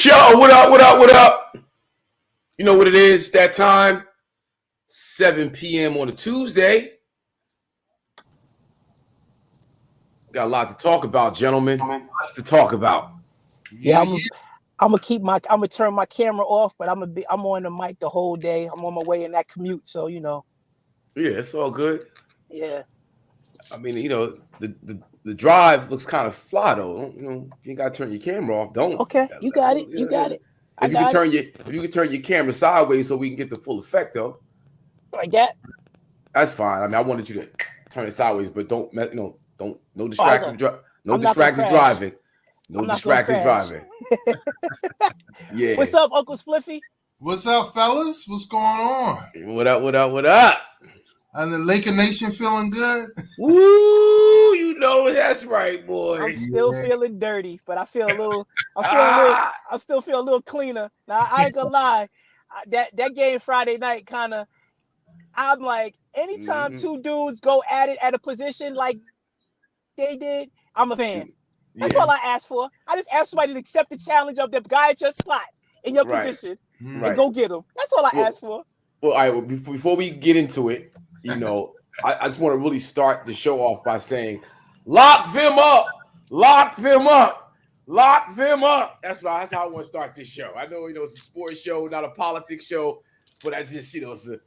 Yo, what up, what up, what up? You know what it is, that time, 7 p.m. on a Tuesday. Got a lot to talk about, gentlemen. Lots to talk about. Yeah, I'm gonna turn my camera off, but I'm on the mic the whole day. I'm on my way in that commute, so you know. Yeah, it's all good. Yeah. I mean, you know, the drive looks kind of fly though. You know, you gotta turn your camera off. Don't. Okay, you got it. You got it. If you can turn your camera sideways so we can get the full effect though. Like that. That's fine. I mean, I wanted you to turn it sideways, but don't no distracted driving. No distracted driving. No distracted driving. Yeah. What's up, Uncle Spliffy? What's up, fellas? What's going on? What up? What up? What up? And the Laker Nation feeling good? Woo! You know that's right, boy. I'm still feeling dirty, but I feel a little. I still feel a little cleaner. Now I ain't gonna lie. That game Friday night kind of. I'm like, anytime two dudes go at it at a position like they did, I'm a fan. That's all I asked for. I just asked somebody to accept the challenge of the guy at your spot in your position and go get him. That's all I asked for. Well, all right. Well, before we get into it, you know, I just want to really start the show off by saying, lock them up, lock them up, lock them up. That's how I want to start this show. I know, you know, it's a sports show, not a politics show, but I just, you know, it's a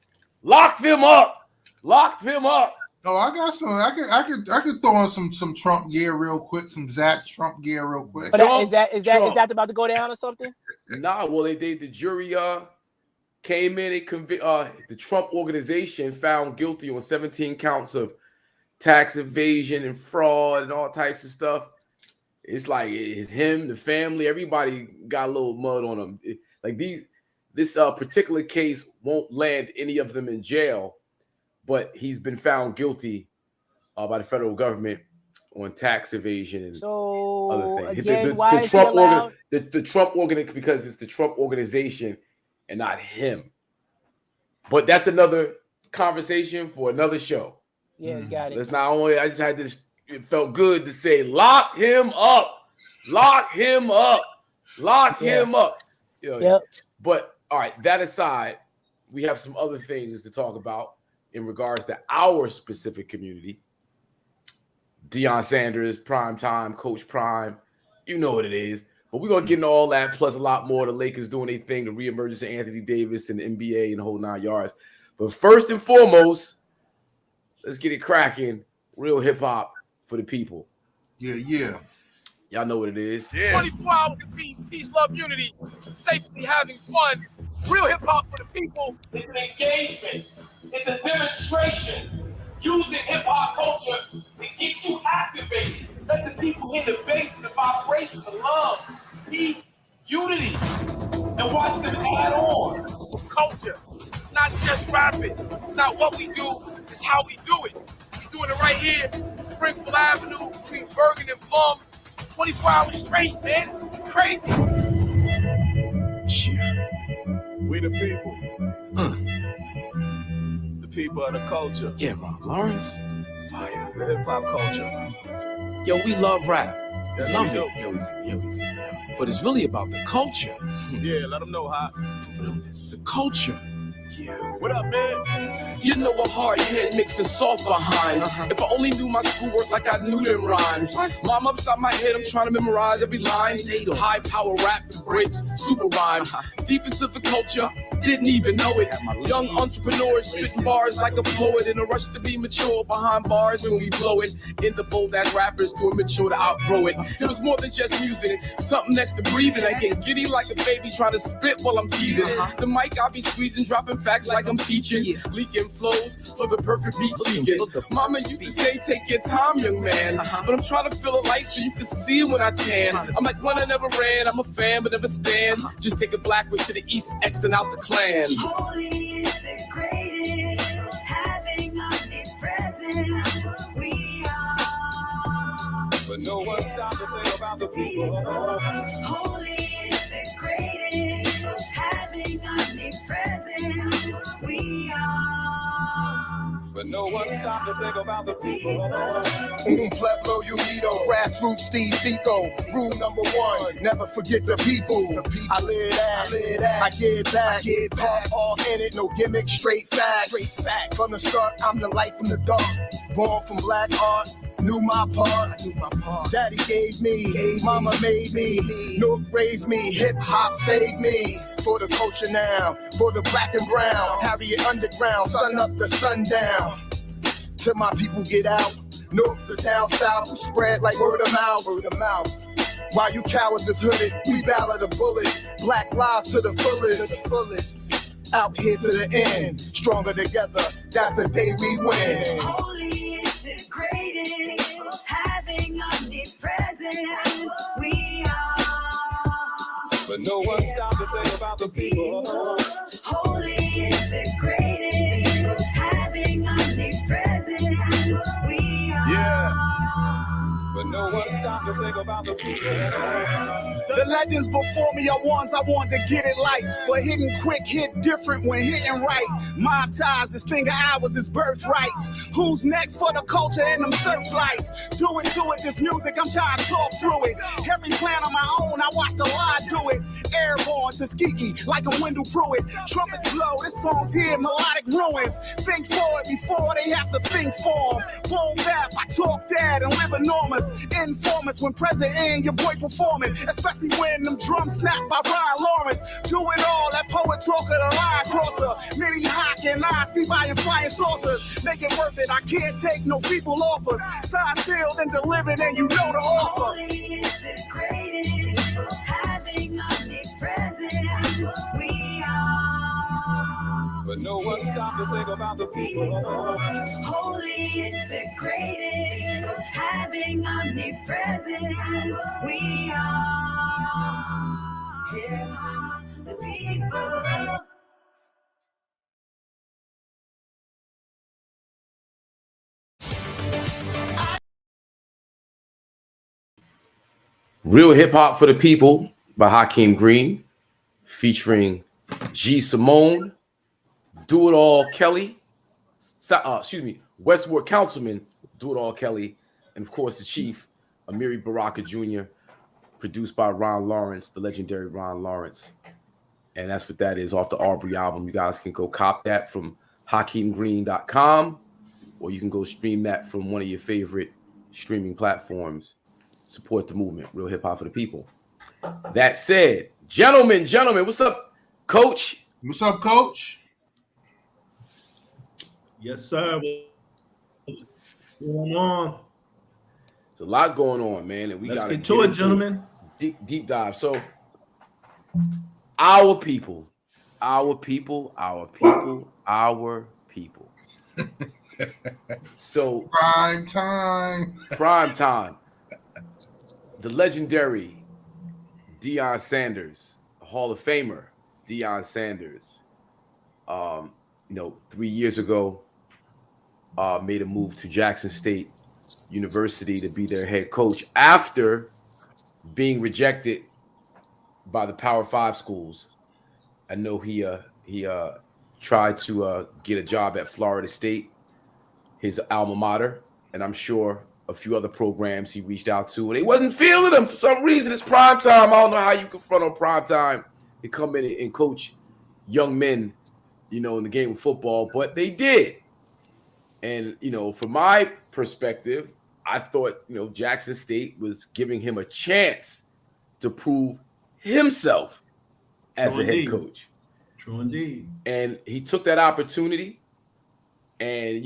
lock them up, lock them up. Oh, I got some. I could throw on some Trump gear real quick, some Zach Trump gear real quick. But is that about to go down or something? Nah, well, the jury came in. The Trump organization found guilty on 17 counts of tax evasion and fraud and all types of stuff. It's like it's him, the family, everybody got a little mud on them. This particular case won't land any of them in jail. But he's been found guilty by the federal government on tax evasion and other things. Again, why is he allowed? The Trump organization, because it's the Trump organization and not him. But that's another conversation for another show. Yeah, you got it. That's not only. I just had this. It felt good to say, lock him up, lock him up, lock him up. You know, yep. But all right, that aside, we have some other things to talk about in regards to our specific community. Deion Sanders, Prime Time, Coach Prime, you know what it is. But we're going to get into all that, plus a lot more. The Lakers doing their thing, the reemergence of Anthony Davis and the NBA and the whole 9 yards. But first and foremost, let's get it cracking. Real hip-hop for the people. Yeah. Y'all know what it is. Yeah. 24 hours of peace, love, unity, safely having fun. Real hip-hop for the people. It's an engagement. It's a demonstration. Using hip-hop culture to get you activated. Let the people hear the bass, the vibration, the love, peace, unity, and watch them add on. Culture. It's not just rapping. It's not what we do. It's how we do it. We're doing it right here, Springfield Avenue, between Bergen and Plum. 24 hours straight, man. It's crazy. We the people. The people of the culture. Yeah, Ron Lawrence. Fire. The hip-hop culture. Yo, we love rap. Yes, Love we it. Yeah, we do. But it's really about the culture. Yeah, let them know how. The realness. The culture. Yeah. What up, man? You know a hard head makes it soft behind. If I only knew my schoolwork like I knew them rhymes. Mom upside my head, I'm trying to memorize every line. High power rap breaks, super rhymes. Deep into the culture, didn't even know it. Young entrepreneurs spitting bars like a poet in a rush to be mature behind bars when we blow it. In the bold ass rappers too immature to outgrow it. It was more than just music, something next to breathing. I get giddy like a baby trying to spit while I'm feeding. The mic I be squeezing, dropping facts like I'm teaching. Leaking flows for the perfect beat seeking. Mama used to say, take your time, young man. But I'm trying to feel a light so you can see it when I tan. I'm like one I never ran, I'm a fan but never stand. Just take it backward to the east, X and out the clan. Holy is it great, having omnipresence, we are. But no one stopped to think about the people. Holy is it great, having omnipresence, we are. But no one stopped to think about the people. Pueblo Unido, grassroots Steve Biko. Rule number one, never forget the people. I live that, I give back. Heart all in it, no gimmicks, straight facts. From the start, I'm the light from the dark. Born from black art, knew my part. Daddy gave me, mama made me. North raised me, hip hop saved me. For the culture now, for the black and brown. Harriet Underground, sun up to sundown. Till my people get out, north to down south, spread like word of mouth. While you cowards is hooded, we battle the bullet. Black lives to the fullest. Out here to the end, stronger together, that's the day we win. Holy integrated, having omnipresent, we are. But no one stopped to think about the people. Holy integrated, having omnipresent, we are. Yeah. But no one stopped to think about the people. The legends before me are ones I want to get it like, but hitting quick hit different when hitting right. Mob ties, this thing of ours is birthrights. Who's next for the culture and them searchlights? Do it to it, this music, I'm trying to talk through it. Every plan on my own, I watch the lie do it. Airborne to Skiki, like a Wendell Pruitt. Trumpets blow, this song's here, melodic ruins. Think for it before they have to think for 'em. Boom bap, I talk that and live enormous. Informers when present in your boy performing, especially when them drums snap by Ryan Lawrence. Do it all, that poet talk of the line crosser. Many hawk and I speak by your flying saucers. Make it worth it, I can't take no feeble offers. Signed, sealed, and delivered, and you know the offer. Holy integrated, having omnipresent, we are. But no one stopped to think about the people. Holy integrated, having omnipresent, we are. Here are the people. Real Hip Hop for the People by Hakeem Green, featuring G. Simone, Do It All Kelly, Westward Councilman, Do It All Kelly, and of course the Chief, Amiri Baraka Jr., produced by Ron Lawrence, the legendary Ron Lawrence. And that's what that is off the Aubrey album. You guys can go cop that from HakeemGreen.com, or you can go stream that from one of your favorite streaming platforms. Support the movement, Real Hip Hop for the People. That said, gentlemen, what's up, Coach? What's up, Coach? Yes, sir. What's going on? There's a lot going on, man, and we got to get to it, gentlemen. Deep dive. So, our people. So prime time. The legendary Deion Sanders, a Hall of Famer, Deion Sanders. 3 years ago, made a move to Jackson State University to be their head coach after being rejected by the Power 5 schools. I know he tried to get a job at Florida State, his alma mater, and I'm sure a few other programs he reached out to, and they wasn't feeling him for some reason. It's prime time. I don't know how you can front on prime time to come in and coach young men, in the game of football, but they did. And, from my perspective, I thought, Jackson State was giving him a chance to prove himself as a head coach. True indeed. And he took that opportunity, and,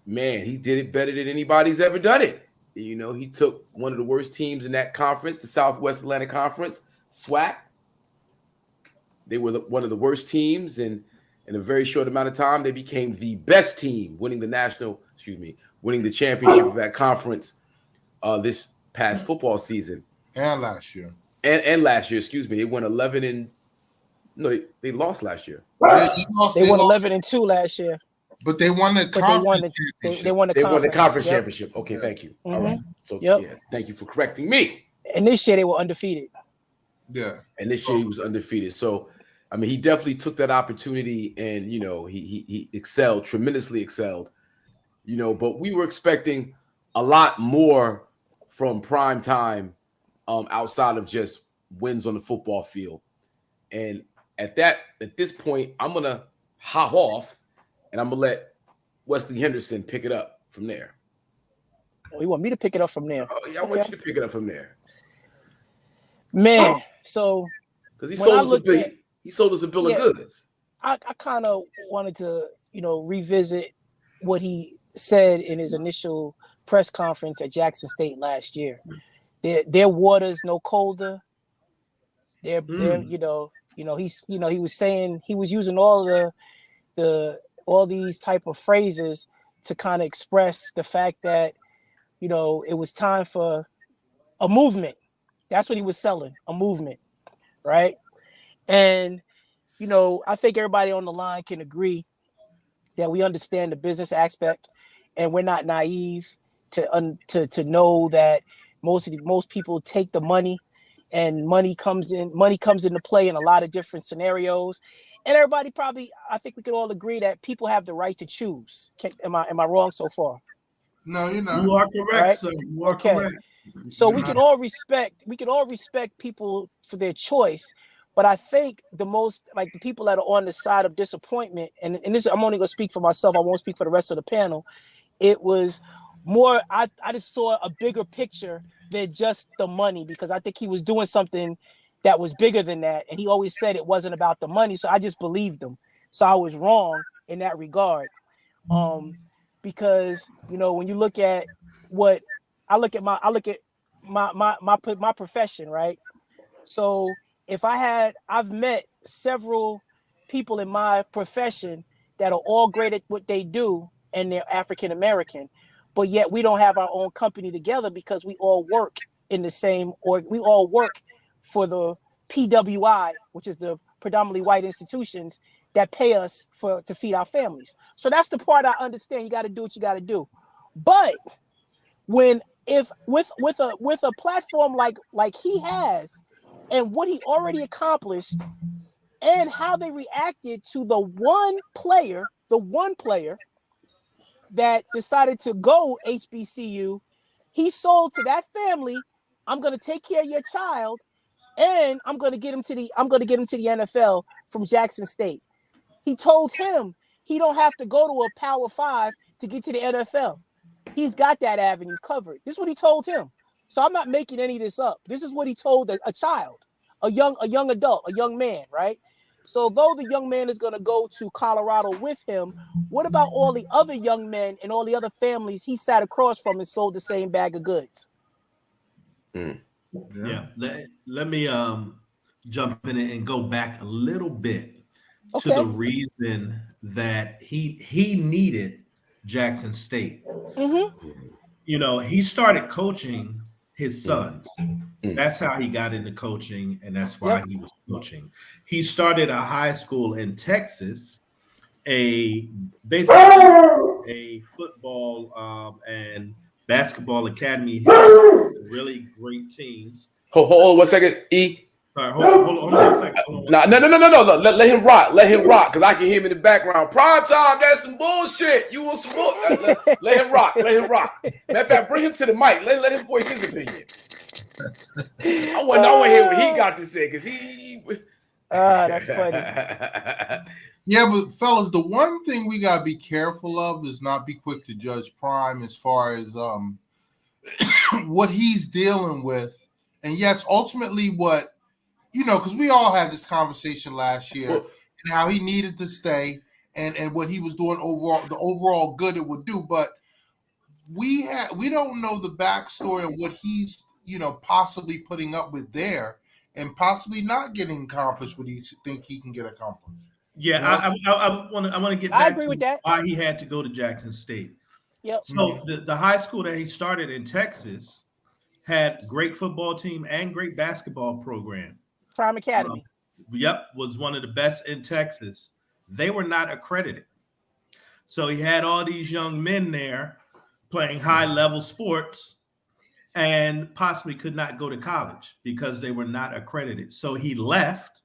man, he did it better than anybody's ever done it. He took one of the worst teams in that conference, the Southwest Atlantic Conference, SWAC. They were one of the worst teams, and in a very short amount of time, they became the best team, winning the championship of that conference this past football season. And last year. And last year, they won 11 and they lost last year. They won 11-2 last year. But they won the conference championship. They won the conference championship. Okay, thank you. Mm-hmm. All right. So thank you for correcting me. And this year they were undefeated. Yeah. And this year he was undefeated. So, I mean, he definitely took that opportunity, and he excelled, tremendously excelled. But we were expecting a lot more from prime time, outside of just wins on the football field. And at this point, I'm gonna hop off, and I'm gonna let Wesley Henderson pick it up from there. Oh, you want me to pick it up from there? Oh yeah, I want you to pick it up from there, man. So because he sold us a bill of goods. I kind of wanted to revisit what he said in his initial press conference at Jackson State last year. Their water's no colder. He was saying, he was using all these type of phrases to kind of express the fact that it was time for a movement. That's what he was selling, a movement, right? And I think everybody on the line can agree that we understand the business aspect, and we're not naive to know that most people take the money, and money comes into play in a lot of different scenarios. And everybody I think we can all agree that people have the right to choose. Am I wrong so far? No, you're not. You are correct, right? Sir. You are correct. So we can all respect people for their choice. But I think the people that are on the side of disappointment, and this, I'm only going to speak for myself, I won't speak for the rest of the panel. It was more, I just saw a bigger picture than just the money, because I think he was doing something that was bigger than that. And he always said it wasn't about the money. So I just believed him. So I was wrong in that regard. Because, when you look at what I look at my profession, right? So if I've met several people in my profession that are all great at what they do, and they're African American, but yet we don't have our own company together because we all work in the same, or we all work for the PWI, which is the predominantly white institutions that pay us to feed our families. So that's the part I understand. You got to do what you got to do. But with a platform like he has, and what he already accomplished, and how they reacted to the one player that decided to go HBCU, he sold to that family, I'm going to take care of your child, and I'm going to get him to the NFL from Jackson State. He told him he don't have to go to a Power 5 to get to the NFL. He's got that avenue covered. This is what he told him. So I'm not making any of this up. This is what he told a child, a young adult, a young man, right? So though the young man is going to go to Colorado with him, what about all the other young men and all the other families he sat across from and sold the same bag of goods? Yeah. Let me jump in and go back a little bit to the reason that he needed Jackson State. He started coaching his sons. That's how he got into coaching, and that's why he was coaching. He started a high school in Texas, basically a football and basketball academy. Really great teams. Hold on 1 second, E. Sorry, hold on a second. No. Let him rock. Because I can hear him in the background. Prime time, that's some bullshit. You want some bullshit? Let him rock. Matter of fact, bring him to the mic. Let him voice his opinion. I want to hear what he got to say, because he. That's funny. Yeah, but fellas, the one thing we gotta be careful of is not be quick to judge Prime as far as what he's dealing with, and yes, ultimately what. Because we all had this conversation last year, and how he needed to stay, and what he was doing overall, the overall good it would do. But we don't know the backstory of what he's possibly putting up with there, and possibly not getting accomplished what he think he can get accomplished. Yeah, I want to get back to why he had to go to Jackson State. Yep. So the high school that he started in Texas had great football team and great basketball program. Prime Academy. Was one of the best in Texas. They were not accredited. So he had all these young men there playing high-level sports and possibly could not go to college because they were not accredited. So he left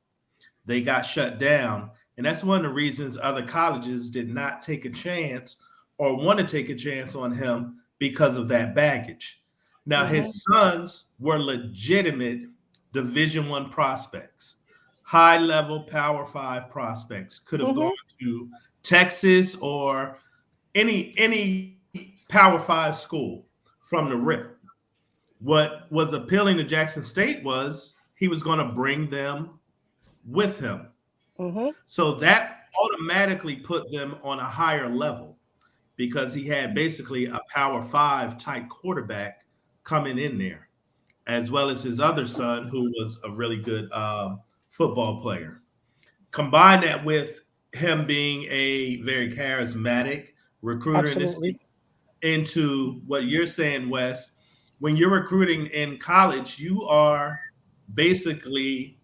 they got shut down. And that's one of the reasons other colleges did not take a chance or want to take a chance on him, because of that baggage. Now, his sons were legitimate Division I prospects, high-level Power 5 prospects. Could have gone to Texas or any Power 5 school from the rip. What was appealing to Jackson State was he was going to bring them with him. So that automatically put them on a higher level, because he had basically a Power 5 type quarterback coming in there, as well as his other son, who was a really good football player. Combine that with him being a very charismatic recruiter into what you're saying, Wes. When you're recruiting in college, you are basically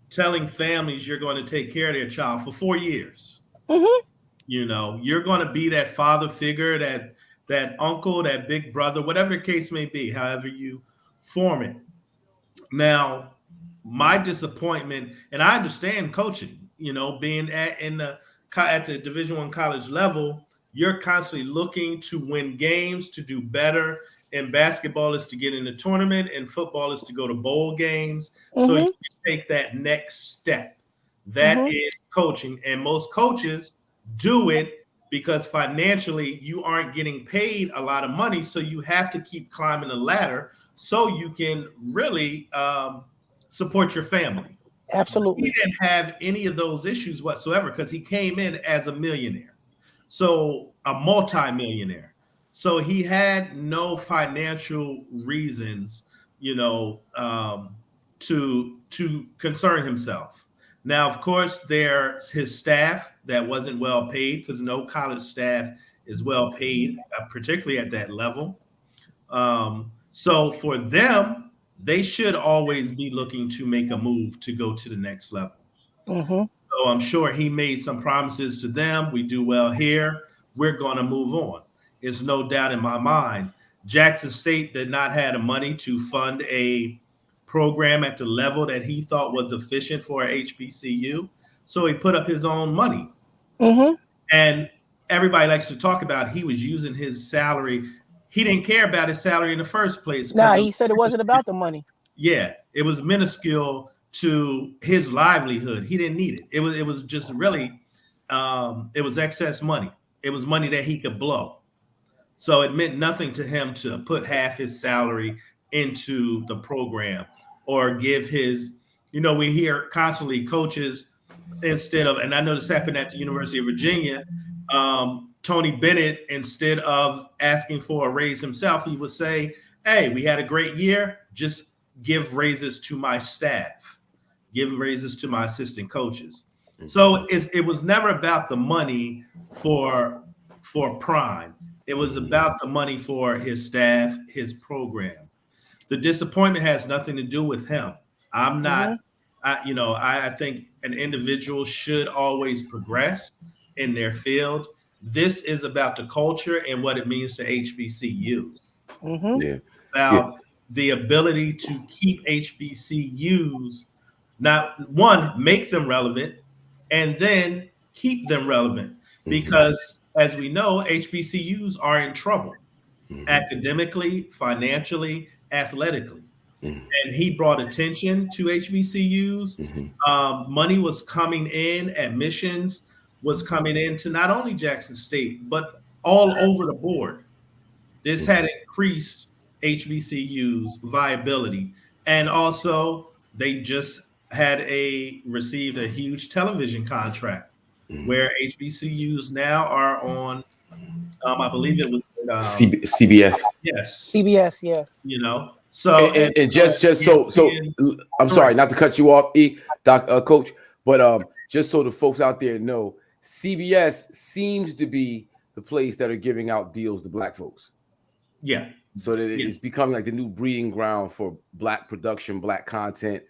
telling families you're going to take care of their child for 4 years. You know, you're going to be that father figure, that uncle, that big brother, whatever the case may be, however you form it. Now, my disappointment, and I understand coaching, you know, being at the Division I college level, you're constantly looking to win games, to do better. And basketball is to get in the tournament, and football is to go to bowl games. So you take that next step. That is coaching. And most coaches do it because financially you aren't getting paid a lot of money. So you have to keep climbing the ladder so you can really support your family. Absolutely. He didn't have any of those issues whatsoever, because he came in as a millionaire. So a multi-millionaire. So he had no financial reasons, you know, to concern himself. Now, of course, there's his staff that wasn't well paid, because no college staff is well paid, particularly at that level. So for them, they should always be looking to make a move to go to the next level. So I'm sure he made some promises to them. We do well here, we're going to move on. There's no doubt in my mind. Jackson State did not have the money to fund a program at the level that he thought was efficient for a HBCU. So he put up his own money. And everybody likes to talk about he was using his salary. He didn't care about his salary in the first place. Nah, he said it wasn't about the money. Yeah, it was minuscule to his livelihood. He didn't need it. It was just really, it was excess money. It was money that he could blow. So it meant nothing to him to put half his salary into the program or give his, you know, we hear constantly coaches instead of, and I know this happened at the University of Virginia, Tony Bennett, instead of asking for a raise himself, he would say, hey, we had a great year, just give raises to my staff, give raises to my assistant coaches. So it was never about the money for Prime. It was about the money for his staff, his program. The disappointment has nothing to do with him. I'm not, I think an individual should always progress in their field. This is about the culture and what it means to HBCUs. About the ability to keep HBCUs, not one, make them relevant, and then keep them relevant. Because as we know, HBCUs are in trouble academically, financially, athletically. And he brought attention to HBCUs. Money was coming in, admissions was coming into not only Jackson State, but all over the board. This had increased HBCUs' viability. And also, they just had received a huge television contract where HBCUs now are on, I believe it was CBS. Yes. CBS, yeah. You know, so and just so I'm sorry not to cut you off, Coach, but just so the folks out there know, CBS seems to be the place that are giving out deals to Black folks. Yeah. So that it's becoming like the new breeding ground for Black production, Black content.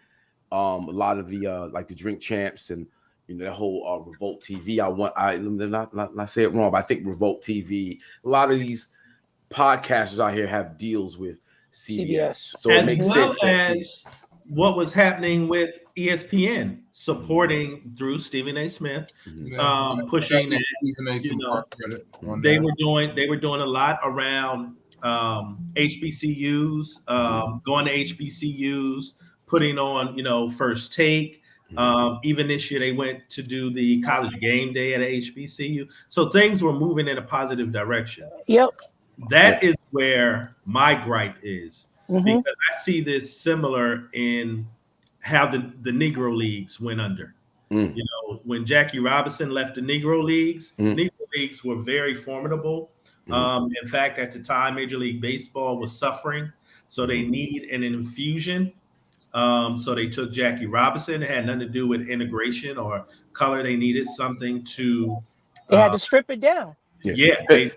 A lot of the like the Drink Champs and the whole Revolt TV. Not say it wrong, but I think Revolt TV. A lot of these podcasters out here have deals with CBS. So it makes sense. what was happening with ESPN supporting through Stephen A. Smith, pushing that. They were doing a lot around HBCUs, going to HBCUs, putting on First Take. Even this year, they went to do the college game day at a HBCU. So things were moving in a positive direction. Yep. That is where my gripe is, because I see this similar in how the Negro Leagues went under. When Jackie Robinson left the Negro Leagues, Negro Leagues were very formidable. In fact, at the time, Major League Baseball was suffering, so they need an infusion. So they took Jackie Robinson. It had nothing to do with integration or color. They needed something to. They had to strip it down. Yeah, they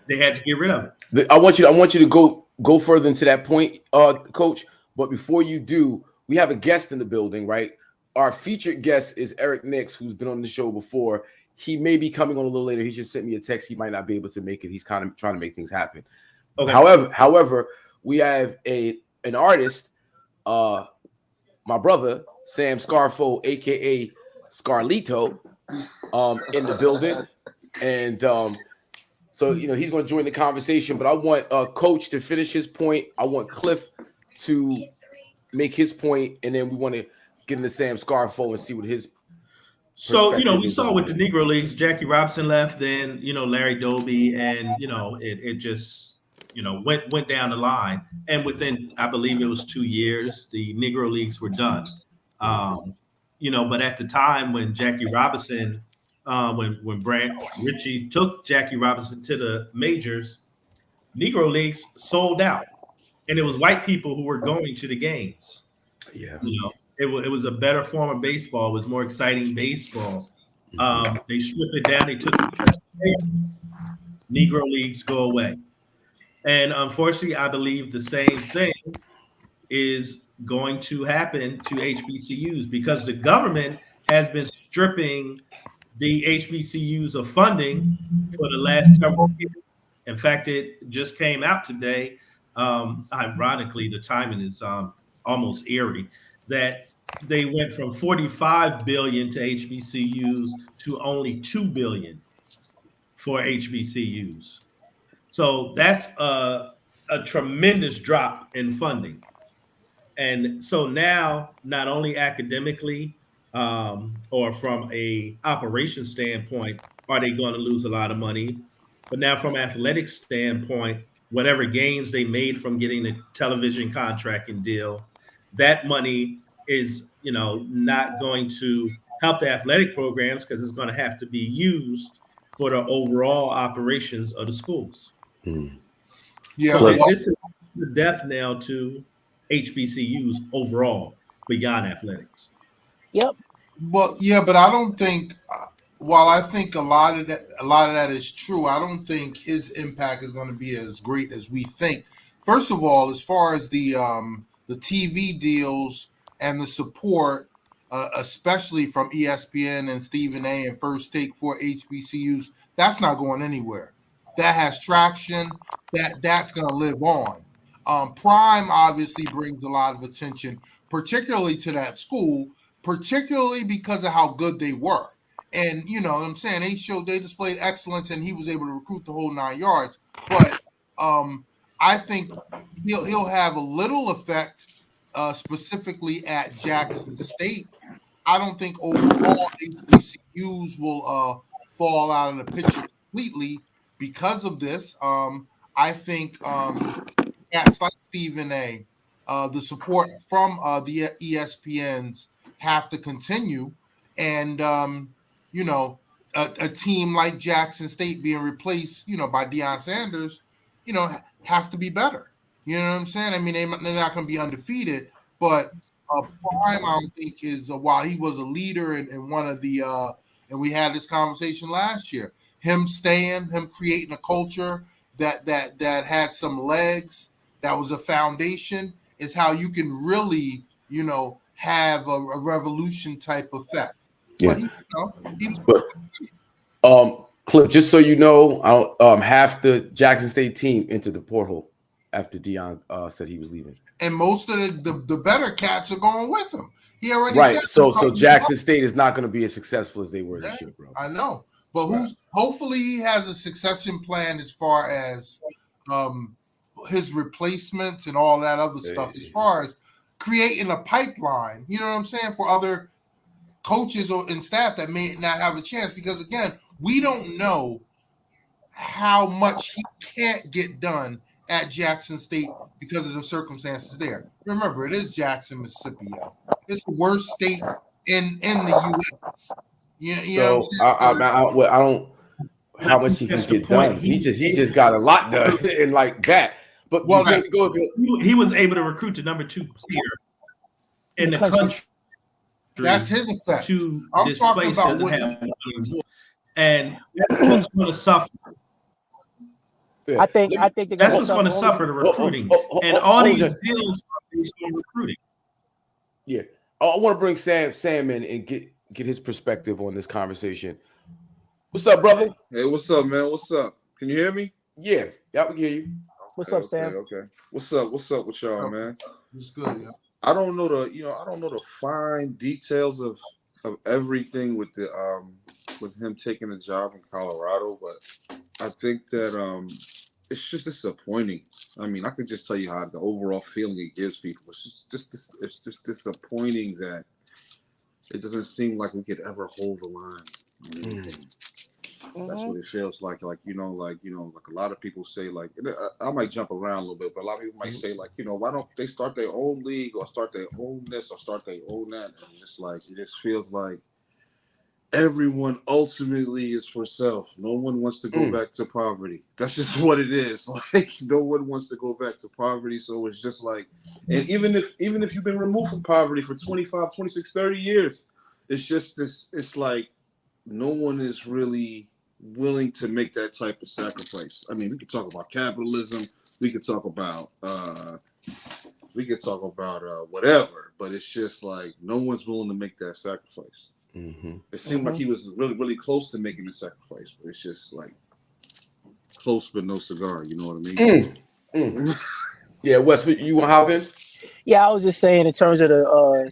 had to get rid of it. I want you to go further into that point, Coach. But before you do, we have a guest in the building, right? Our featured guest is Eric Nix, who's been on the show before. He may be coming on a little later. He just sent me a text. He might not be able to make it. He's kind of trying to make things happen. Okay. However, we have an artist, my brother Sam Scarfo, aka Scarlito, in the building. And so he's going to join the conversation, but I want Coach to finish his point. I want Cliff to make his point, and then we want to get into Sam Scarfo and see what his. So we saw with the Negro Leagues, Jackie Robinson left, then Larry Doby, and it just went down the line, and within, I believe it was 2 years, the Negro Leagues were done. But at the time when Jackie Robinson. When Branch Ritchie took Jackie Robinson to the majors, Negro Leagues sold out, and it was white people who were going to the games. Yeah, it was a better form of baseball. It was more exciting baseball. They stripped it down. They took Negro Leagues go away, and unfortunately, I believe the same thing is going to happen to HBCUs because the government has been stripping the HBCUs of funding for the last several years. In fact, it just came out today. Ironically, the timing is almost eerie that they went from $45 billion to HBCUs to only $2 billion for HBCUs. So that's a tremendous drop in funding. And so now, not only academically, or from a operation standpoint, are they going to lose a lot of money? But now from athletic standpoint, whatever gains they made from getting a television contracting deal, that money is, not going to help the athletic programs because it's going to have to be used for the overall operations of the schools. Yeah, so this is the death knell to HBCUs overall beyond athletics. Yep. Well, yeah, but I don't think. While I think a lot of that is true, I don't think his impact is going to be as great as we think. First of all, as far as the TV deals and the support, especially from ESPN and Stephen A. and First Take for HBCUs, that's not going anywhere. That has traction. That's going to live on. Prime obviously brings a lot of attention, particularly to that school, particularly because of how good they were. And you know what I'm saying, they displayed excellence, and he was able to recruit the whole 9 yards. But I think he'll have a little effect, specifically at Jackson State. I don't think overall HBCUs will fall out of the picture completely because of this. I think cats like Stephen A., the support from the ESPNs have to continue, and a team like Jackson State being replaced, by Deion Sanders, has to be better. You know what I'm saying? I mean, they're not going to be undefeated, but Prime, I don't think is while he was a leader in one of the, and we had this conversation last year, him creating a culture that had some legs, that was a foundation, is how you can really, have a revolution type effect. Yeah. But Cliff, just so you know, half the Jackson State team entered the portal after Deion said he was leaving. And most of the better cats are going with him. He already right. said So Jackson State is not going to be as successful as they were this year, bro. I know, but hopefully he has a succession plan as far as his replacements and all that other stuff. As far as creating a pipeline, you know what I'm saying, for other coaches and staff that may not have a chance, because again, we don't know how much he can't get done at Jackson State because of the circumstances there. Remember, it is Jackson, Mississippi. It's the worst state in the U.S. You know I don't how much he can get done. He just got a lot done and like that. But he was able to recruit the number 2 player in the country. That's his effect. I'm talking about what and that's going to suffer. I think that's what's going to suffer the recruiting, and all these deals are based on recruiting. Yeah, I want to bring Sam in and get his perspective on this conversation. What's up, brother? Hey, what's up, man? What's up? Can you hear me? Yeah, we can hear you. What's up, Sam? Okay. What's up with y'all, man? It's good, yeah. I don't know the fine details of everything with him taking a job in Colorado, but I think that it's just disappointing. I mean, I could just tell you how the overall feeling it gives people. It's just disappointing that it doesn't seem like we could ever hold the line. That's what it feels like. Like a lot of people say, like, I might jump around a little bit, but a lot of people might say, like, why don't they start their own league or start their own this or start their own that? And it just feels like everyone ultimately is for self. No one wants to go back to poverty. That's just what it is. Like, no one wants to go back to poverty. So it's just like, and even if you've been removed from poverty for 25, 26, 30 years, it's just this, it's like no one is really willing to make that type of sacrifice. I mean, we could talk about capitalism, we could talk about whatever, but it's just like no one's willing to make that sacrifice. It seemed like he was really, really close to making the sacrifice, but it's just like close but no cigar. You know what I mean? Yeah, Wes, you want to hop in? Yeah, I was just saying in terms of the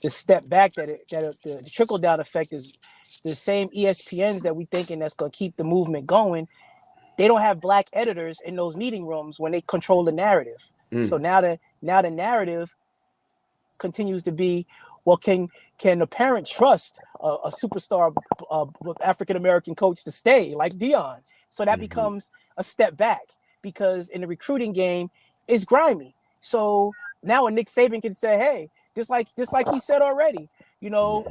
step back that the trickle down effect is the same ESPNs that we thinking that's going to keep the movement going. They don't have black editors in those meeting rooms when they control the narrative. So now the narrative continues to be, well, can a parent trust a superstar African-American coach to stay like Deion? So that becomes a step back, because in the recruiting game, it's grimy. So now a Nick Saban can say, hey, just like he said already, can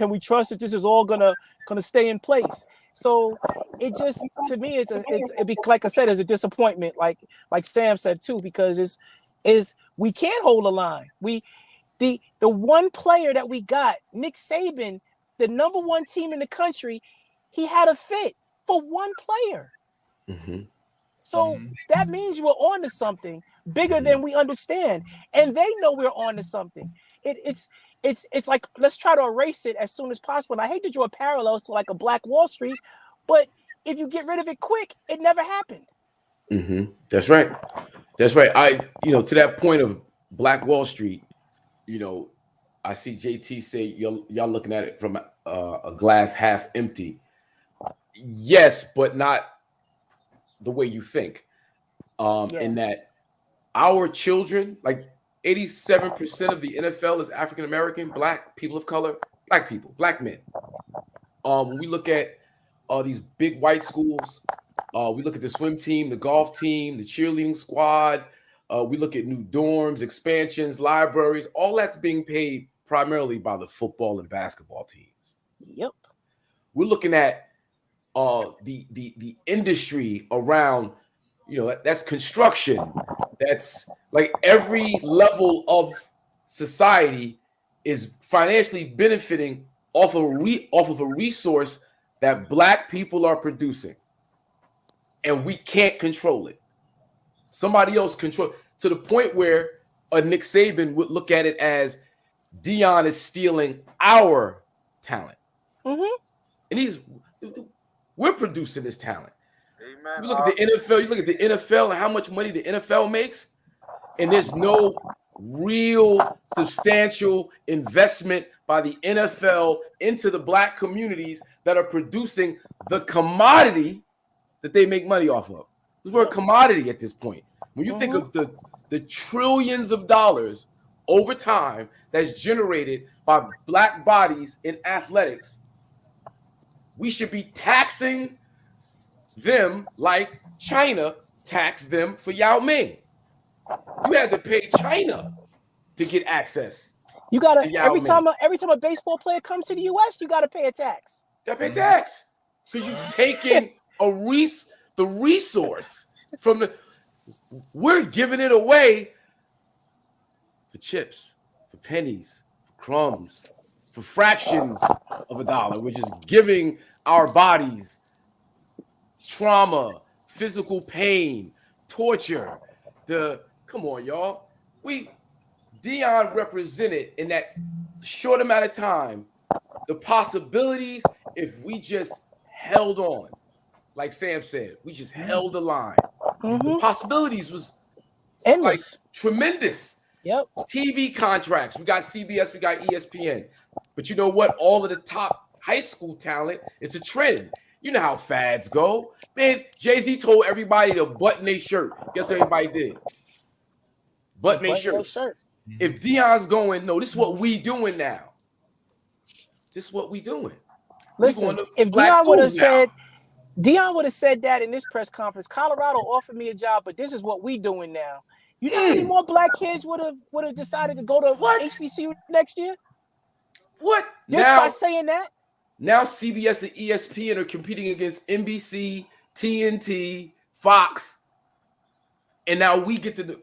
we trust that this is all gonna stay in place? So it just, to me, it be like I said, it's a disappointment, like Sam said too, because we can't hold a line. The one player that we got, Nick Saban, the number 1 team in the country, he had a fit for one player. So that means we're on to something bigger than we understand, and they know we're on to something. It's like, let's try to erase it as soon as possible. And I hate to draw parallels to like a Black Wall Street, but if you get rid of it quick, it never happened. That's right. To that point of Black Wall Street, I see JT say y'all looking at it from a glass half empty. Yes, but not the way you think. In that our children, like 87% of the NFL is African American, Black, people of color, Black people, Black men. When we look at these big white schools, we look at the swim team, the golf team, the cheerleading squad. We look at new dorms, expansions, libraries. All that's being paid primarily by the football and basketball teams. Yep. We're looking at the industry around, that's construction. That's like every level of society is financially benefiting off of a resource that Black people are producing, and we can't control it. Somebody else control, to the point where a Nick Saban would look at it as Deion is stealing our talent. And we're producing this talent. Amen. You look at the NFL. You look at the NFL and how much money the NFL makes, and there's no real substantial investment by the NFL into the black communities that are producing the commodity that they make money off of. Because we're a commodity at this point. When you think of the trillions of dollars over time that's generated by black bodies in athletics, we should be taxing them like China taxed them for Yao Ming. You had to pay China to get access. You gotta every time a baseball player comes to the U.S., you gotta pay a tax. You gotta pay tax because you're taking the resource from the. We're giving it away for chips, for pennies, for crumbs, for fractions of a dollar. We're just giving our bodies trauma, physical pain, torture. Come on, y'all. Deion represented in that short amount of time the possibilities if we just held on. Like Sam said, we just held the line. The possibilities was endless, like, tremendous. Yep. TV contracts. We got CBS, we got ESPN. But you know what? All of the top high school talent, it's a trend. You know how fads go. Man, Jay-Z told everybody to button their shirt. Guess what everybody did? Button their shirt. If Deion's going, no, this is what we doing now. This is what we doing. Listen, if Deion would have said that in this press conference, Colorado offered me a job, but this is what we doing now. You know how many more black kids would have decided to go to HBCU next year? What? Just by saying that? Now CBS and ESPN are competing against NBC, TNT, Fox, and now we get to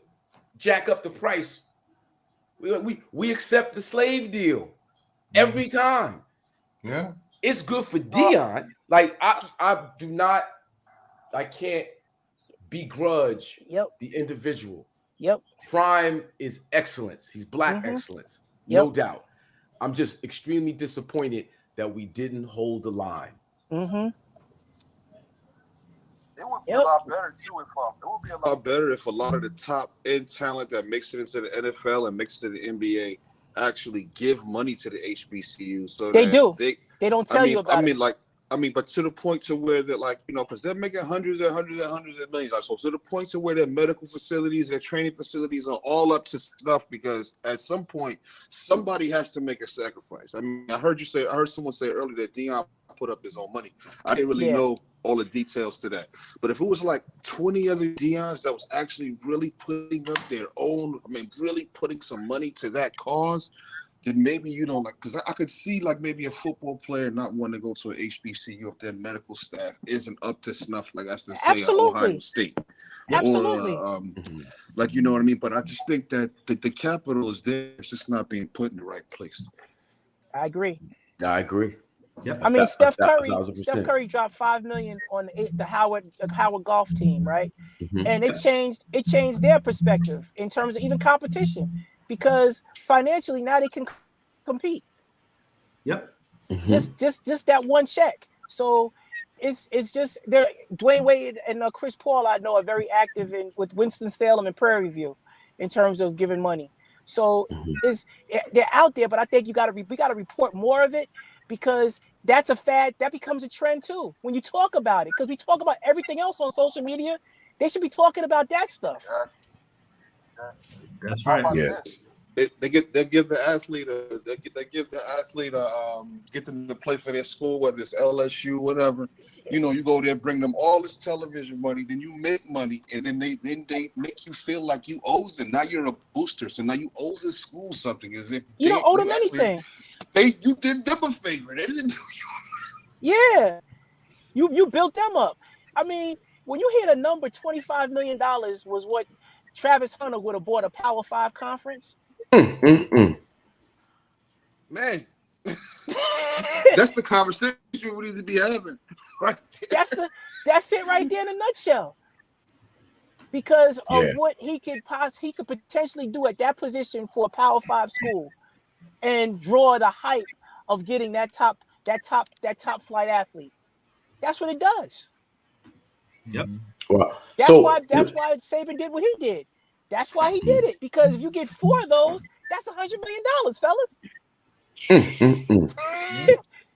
jack up the price. We accept the slave deal every time. Yeah. It's good for Deion. Like I can't begrudge the individual. Yep. Prime is excellence. He's black excellence. No doubt. I'm just extremely disappointed that we didn't hold the line. It would be a lot better too it would be a lot better if a lot of the top end talent that makes it into the NFL and makes it to the NBA actually give money to the HBCU. So they do. They don't tell you about it. But to the point to where they're like, because they're making hundreds and hundreds and hundreds of millions. So to the point to where their medical facilities, their training facilities are all up to snuff because at some point somebody has to make a sacrifice. I mean, I heard someone say earlier that Deion put up his own money. I didn't really know all the details to that. But if it was like 20 other Deions that was actually really putting up their own, really putting some money to that cause, then maybe, because I could see like maybe a football player not wanting to go to an HBCU if their medical staff isn't up to snuff, like that's to say Ohio State. Absolutely. Or, you know what I mean? But I just think that the capital is there. It's just not being put in the right place. I agree. I agree. Yep. I mean, Steph Curry dropped $5 million on the Howard golf team, right? And it changed their perspective in terms of even competition because financially now they can compete. Yep. Just that one check. So it's just there. Dwayne Wade and Chris Paul, I know, are very active with Winston-Salem and Prairie View in terms of giving money. So they're out there, but I think we got to report more of it. Because that's a fad, that becomes a trend too. When you talk about it, because we talk about everything else on social media, they should be talking about that stuff. That's right. Yeah. They give the athlete get them to play for their school, whether it's LSU, whatever. You go there, bring them all this television money, then you make money, and then they make you feel like you owe them. Now you're a booster, so now you owe the school something. As if you don't owe them anything. You did them a favor. They didn't do you. Yeah, you built them up. I mean, when you hear the number $25 million was what Travis Hunter would have bought a Power 5 conference. Man, that's the conversation we need to be having. Right there. That's it right there in a nutshell. Because of what he could potentially do at that position for a Power 5 school, and draw the hype of getting that top flight athlete. That's what it does. Yep. Well, That's so why Saban did what he did. That's why he did it. Because if you get 4 of those, that's $100 million, fellas.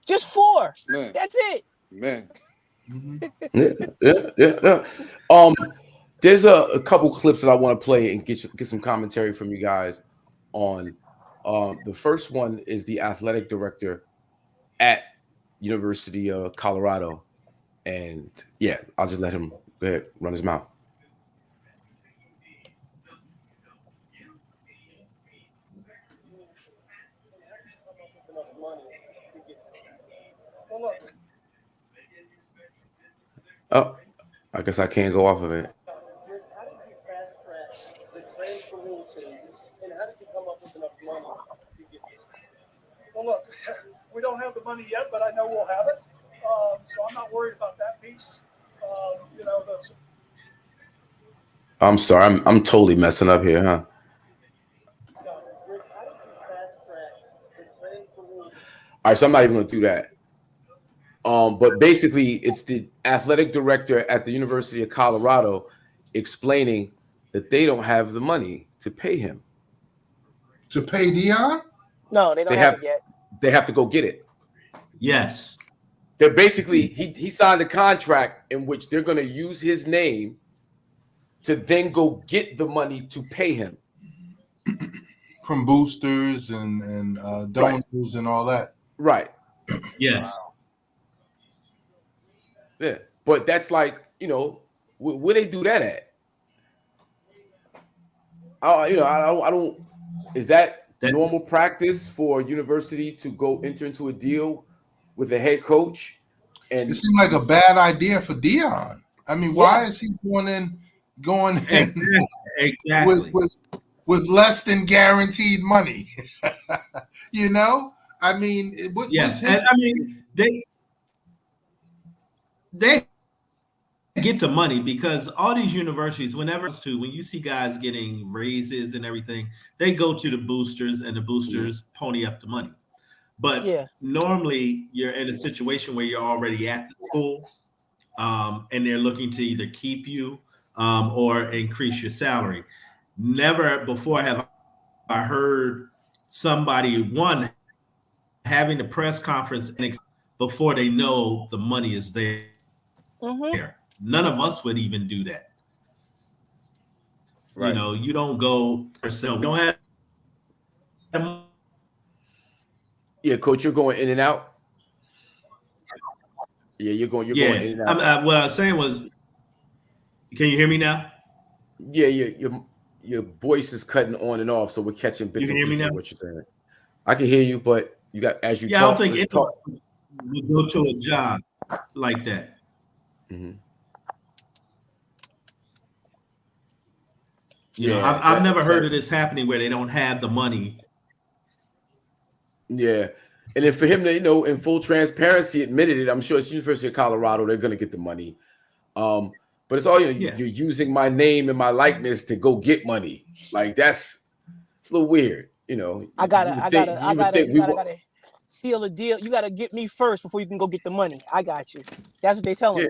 Just 4. Man. That's it. Man. Yeah. There's a couple clips that I want to play and get some commentary from you guys on. The first one is the athletic director at University of Colorado, and yeah, I'll just let him go ahead run his mouth. Oh, I guess I can't go off of it. How did you fast track the transfer rule changes, and how did you come up with enough money to get this? Well, look, we don't have the money yet, but I know we'll have it. So I'm not worried about that piece. I'm sorry, I'm totally messing up here, huh? All right, so I'm not even going to do that. But basically, it's the athletic director at the University of Colorado explaining that they don't have the money to pay him. To pay Deion? No, they don't have it yet. They have to go get it. Yes. They're basically, he signed a contract in which they're going to use his name to then go get the money to pay him. From boosters and donors and all that. Right. Yes. Wow. Yeah. But that's like, where they do that at? I don't. Is that normal practice for a university to go enter into a deal with a head coach? And it seemed like a bad idea for Deion. I mean, why is he going in exactly with less than guaranteed money? I mean, they get the money because all these universities, when you see guys getting raises and everything, they go to the boosters and the boosters pony up the money. But normally you're in a situation where you're already at the school and they're looking to either keep you or increase your salary. Never before have I heard somebody, having a press conference before they know the money is there. Mm-hmm. None of us would even do that. Right. You don't go yourself. You don't have. Yeah, coach, you're going in and out. Yeah, you're going in and out. What I was saying was, can you hear me now? Yeah, your voice is cutting on and off, so we're catching bits and pieces of what you're saying. I can hear you, but you got as you talk. I don't think anyone would go to a job like that. Mm-hmm. I've never heard of this happening where they don't have the money. Yeah. And then for him to, in full transparency, admitted it, I'm sure it's University of Colorado, they're going to get the money. But it's all, you're using my name and my likeness to go get money. Like, it's a little weird, I gotta seal a deal. You gotta get me first before you can go get the money. I got you. That's what they telling me.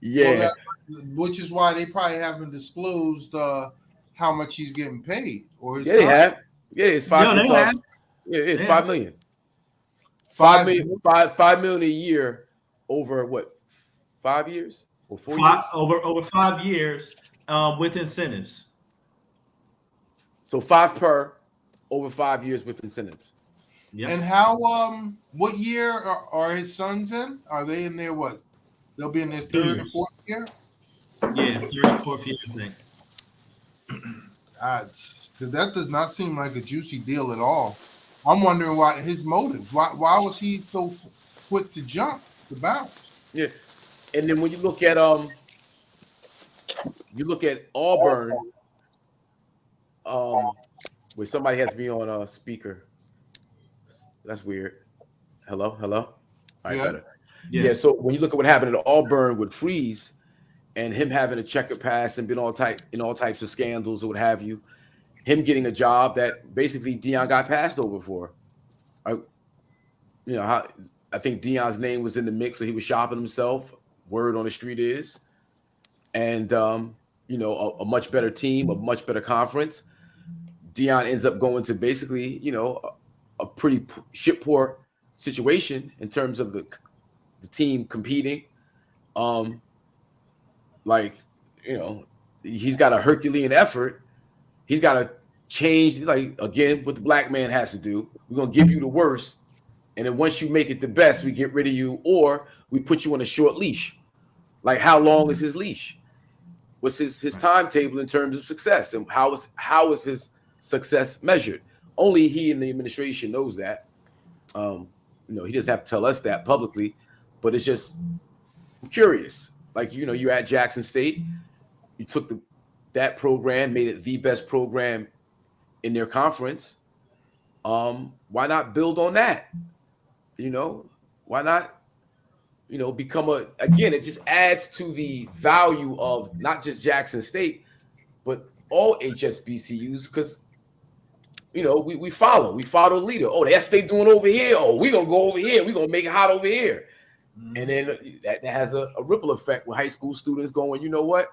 Yeah. Which is why they probably haven't disclosed how much he's getting paid. Or his they have. Yeah, it's $5 million. It's $5 million. $5 million a year over what? 5 years or 4 years? Over 5 years with incentives. So 5 per over 5 years with incentives. Yep. And how? What year are his sons in? Are they in their what? They'll be in their third and fourth year. Yeah, third and fourth year thing. That does not seem like a juicy deal at all. I'm wondering why his motive. Why was he so quick to jump, to bounce? Yeah, and then when you look at Auburn, where somebody has me on a speaker. That's weird. Hello. All right, better. Yeah. So when you look at what happened at Auburn with Freeze, and him having a checker pass and been all types of scandals or what have you, him getting a job that basically Deion got passed over for. I think Deion's name was in the mix, so he was shopping himself. Word on the street is, and a much better team, a much better conference. Deion ends up going to basically, a pretty shit poor situation in terms of the team competing. He's got a Herculean effort. He's got to change, again, what the black man has to do. We're going to give you the worst. And then once you make it the best, we get rid of you, or we put you on a short leash. Like, how long is his leash? What's his timetable in terms of success? And how is his success measured? Only he and the administration knows that. He doesn't have to tell us that publicly, but it's just, I'm curious. Like, you're at Jackson State. You took that program, made it the best program in their conference. Why not build on that? Why not, become it just adds to the value of not just Jackson State, but all HBCUs, because, we follow the leader. Oh, that's what they doing over here. Oh, we're going to go over here. We're going to make it hot over here. And then that has a ripple effect with high school students going, you know what?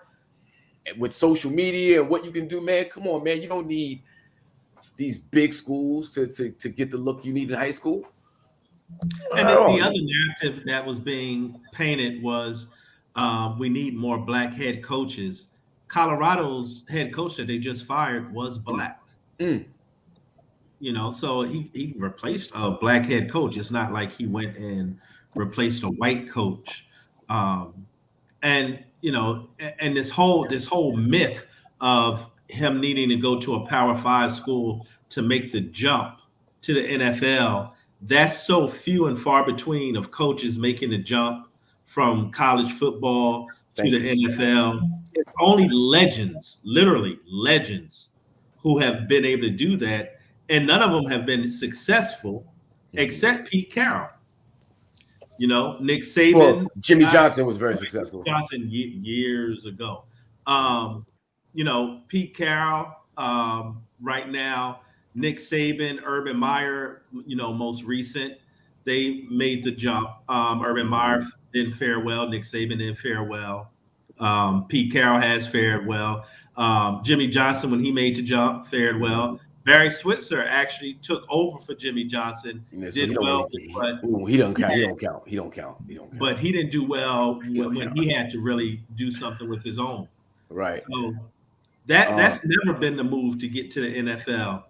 With social media and what you can do, man, come on, man. You don't need these big schools to get the look you need in high school. And then the other narrative that was being painted was we need more black head coaches. Colorado's head coach that they just fired was black. So he replaced a black head coach. It's not like he went and replaced a white coach. And this whole myth of him needing to go to a Power 5 school to make the jump to the NFL, that's so few and far between of coaches making the jump from college football to the NFL. It's only legends, literally legends, who have been able to do that, and none of them have been successful except Pete Carroll. Nick Saban. Well, Jimmy Johnson was very successful. Johnson years ago. Pete Carroll right now, Nick Saban, Urban Meyer, most recent, they made the jump. Urban Meyer didn't fare well. Nick Saban didn't fare well. Pete Carroll has fared well. Jimmy Johnson, when he made the jump, fared well. Barry Switzer actually took over for Jimmy Johnson. Did well, but he don't count. But he didn't do well when he had to really do something with his own. Right. So that's never been the move to get to the NFL.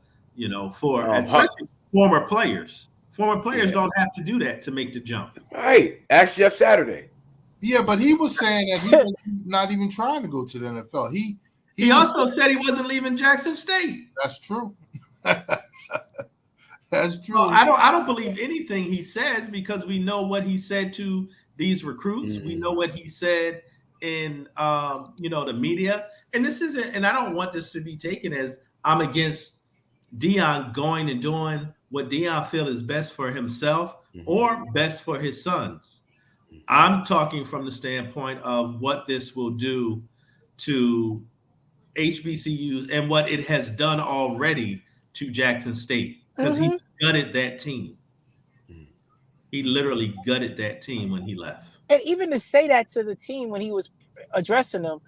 For especially former players. Former players don't have to do that to make the jump. Right. Ask Jeff Saturday. Yeah, but he was saying that he was not even trying to go to the NFL. He also said he wasn't leaving Jackson State. That's true. That's true. Well, I don't believe anything he says, because we know what he said to these recruits. We know what he said in the media. And this isn't, and I don't want this to be taken as I'm against Deion going and doing what Deion feels is best for himself or best for his sons. I'm talking from the standpoint of what this will do to HBCUs and what it has done already to Jackson State, because he gutted that team. He literally gutted that team when he left. And even to say that to the team when he was addressing them,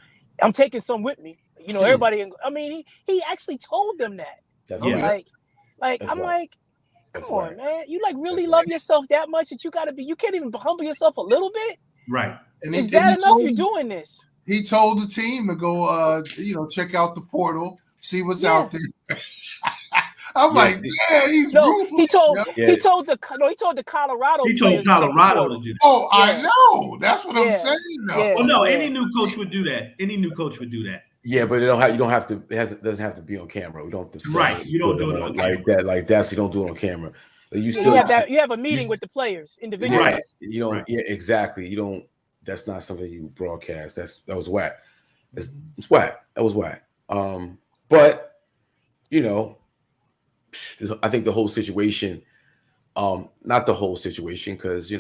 I'm taking some with me. Everybody. I mean, he actually told them that. That's right. Come on, man. You really love yourself that much that you can't even humble yourself a little bit. Right. And it's bad enough you're doing this. He told the team to go, check out the portal, see what's out there. I'm he's ruthless. He told the Colorado. He told Colorado to do that. Oh, I know. That's what I'm saying. Yeah. Well, no, any new coach would do that. Any new coach would do that. Yeah, but you don't have to. It doesn't have to be on camera. We don't have to. Right. You don't do it on like that. Like that. You don't do it on camera. You have a meeting with the players individually. Right. Yeah, exactly. You don't. That's not something you broadcast. That was whack. It's whack. That was whack. But I think the whole situation, not the whole situation, because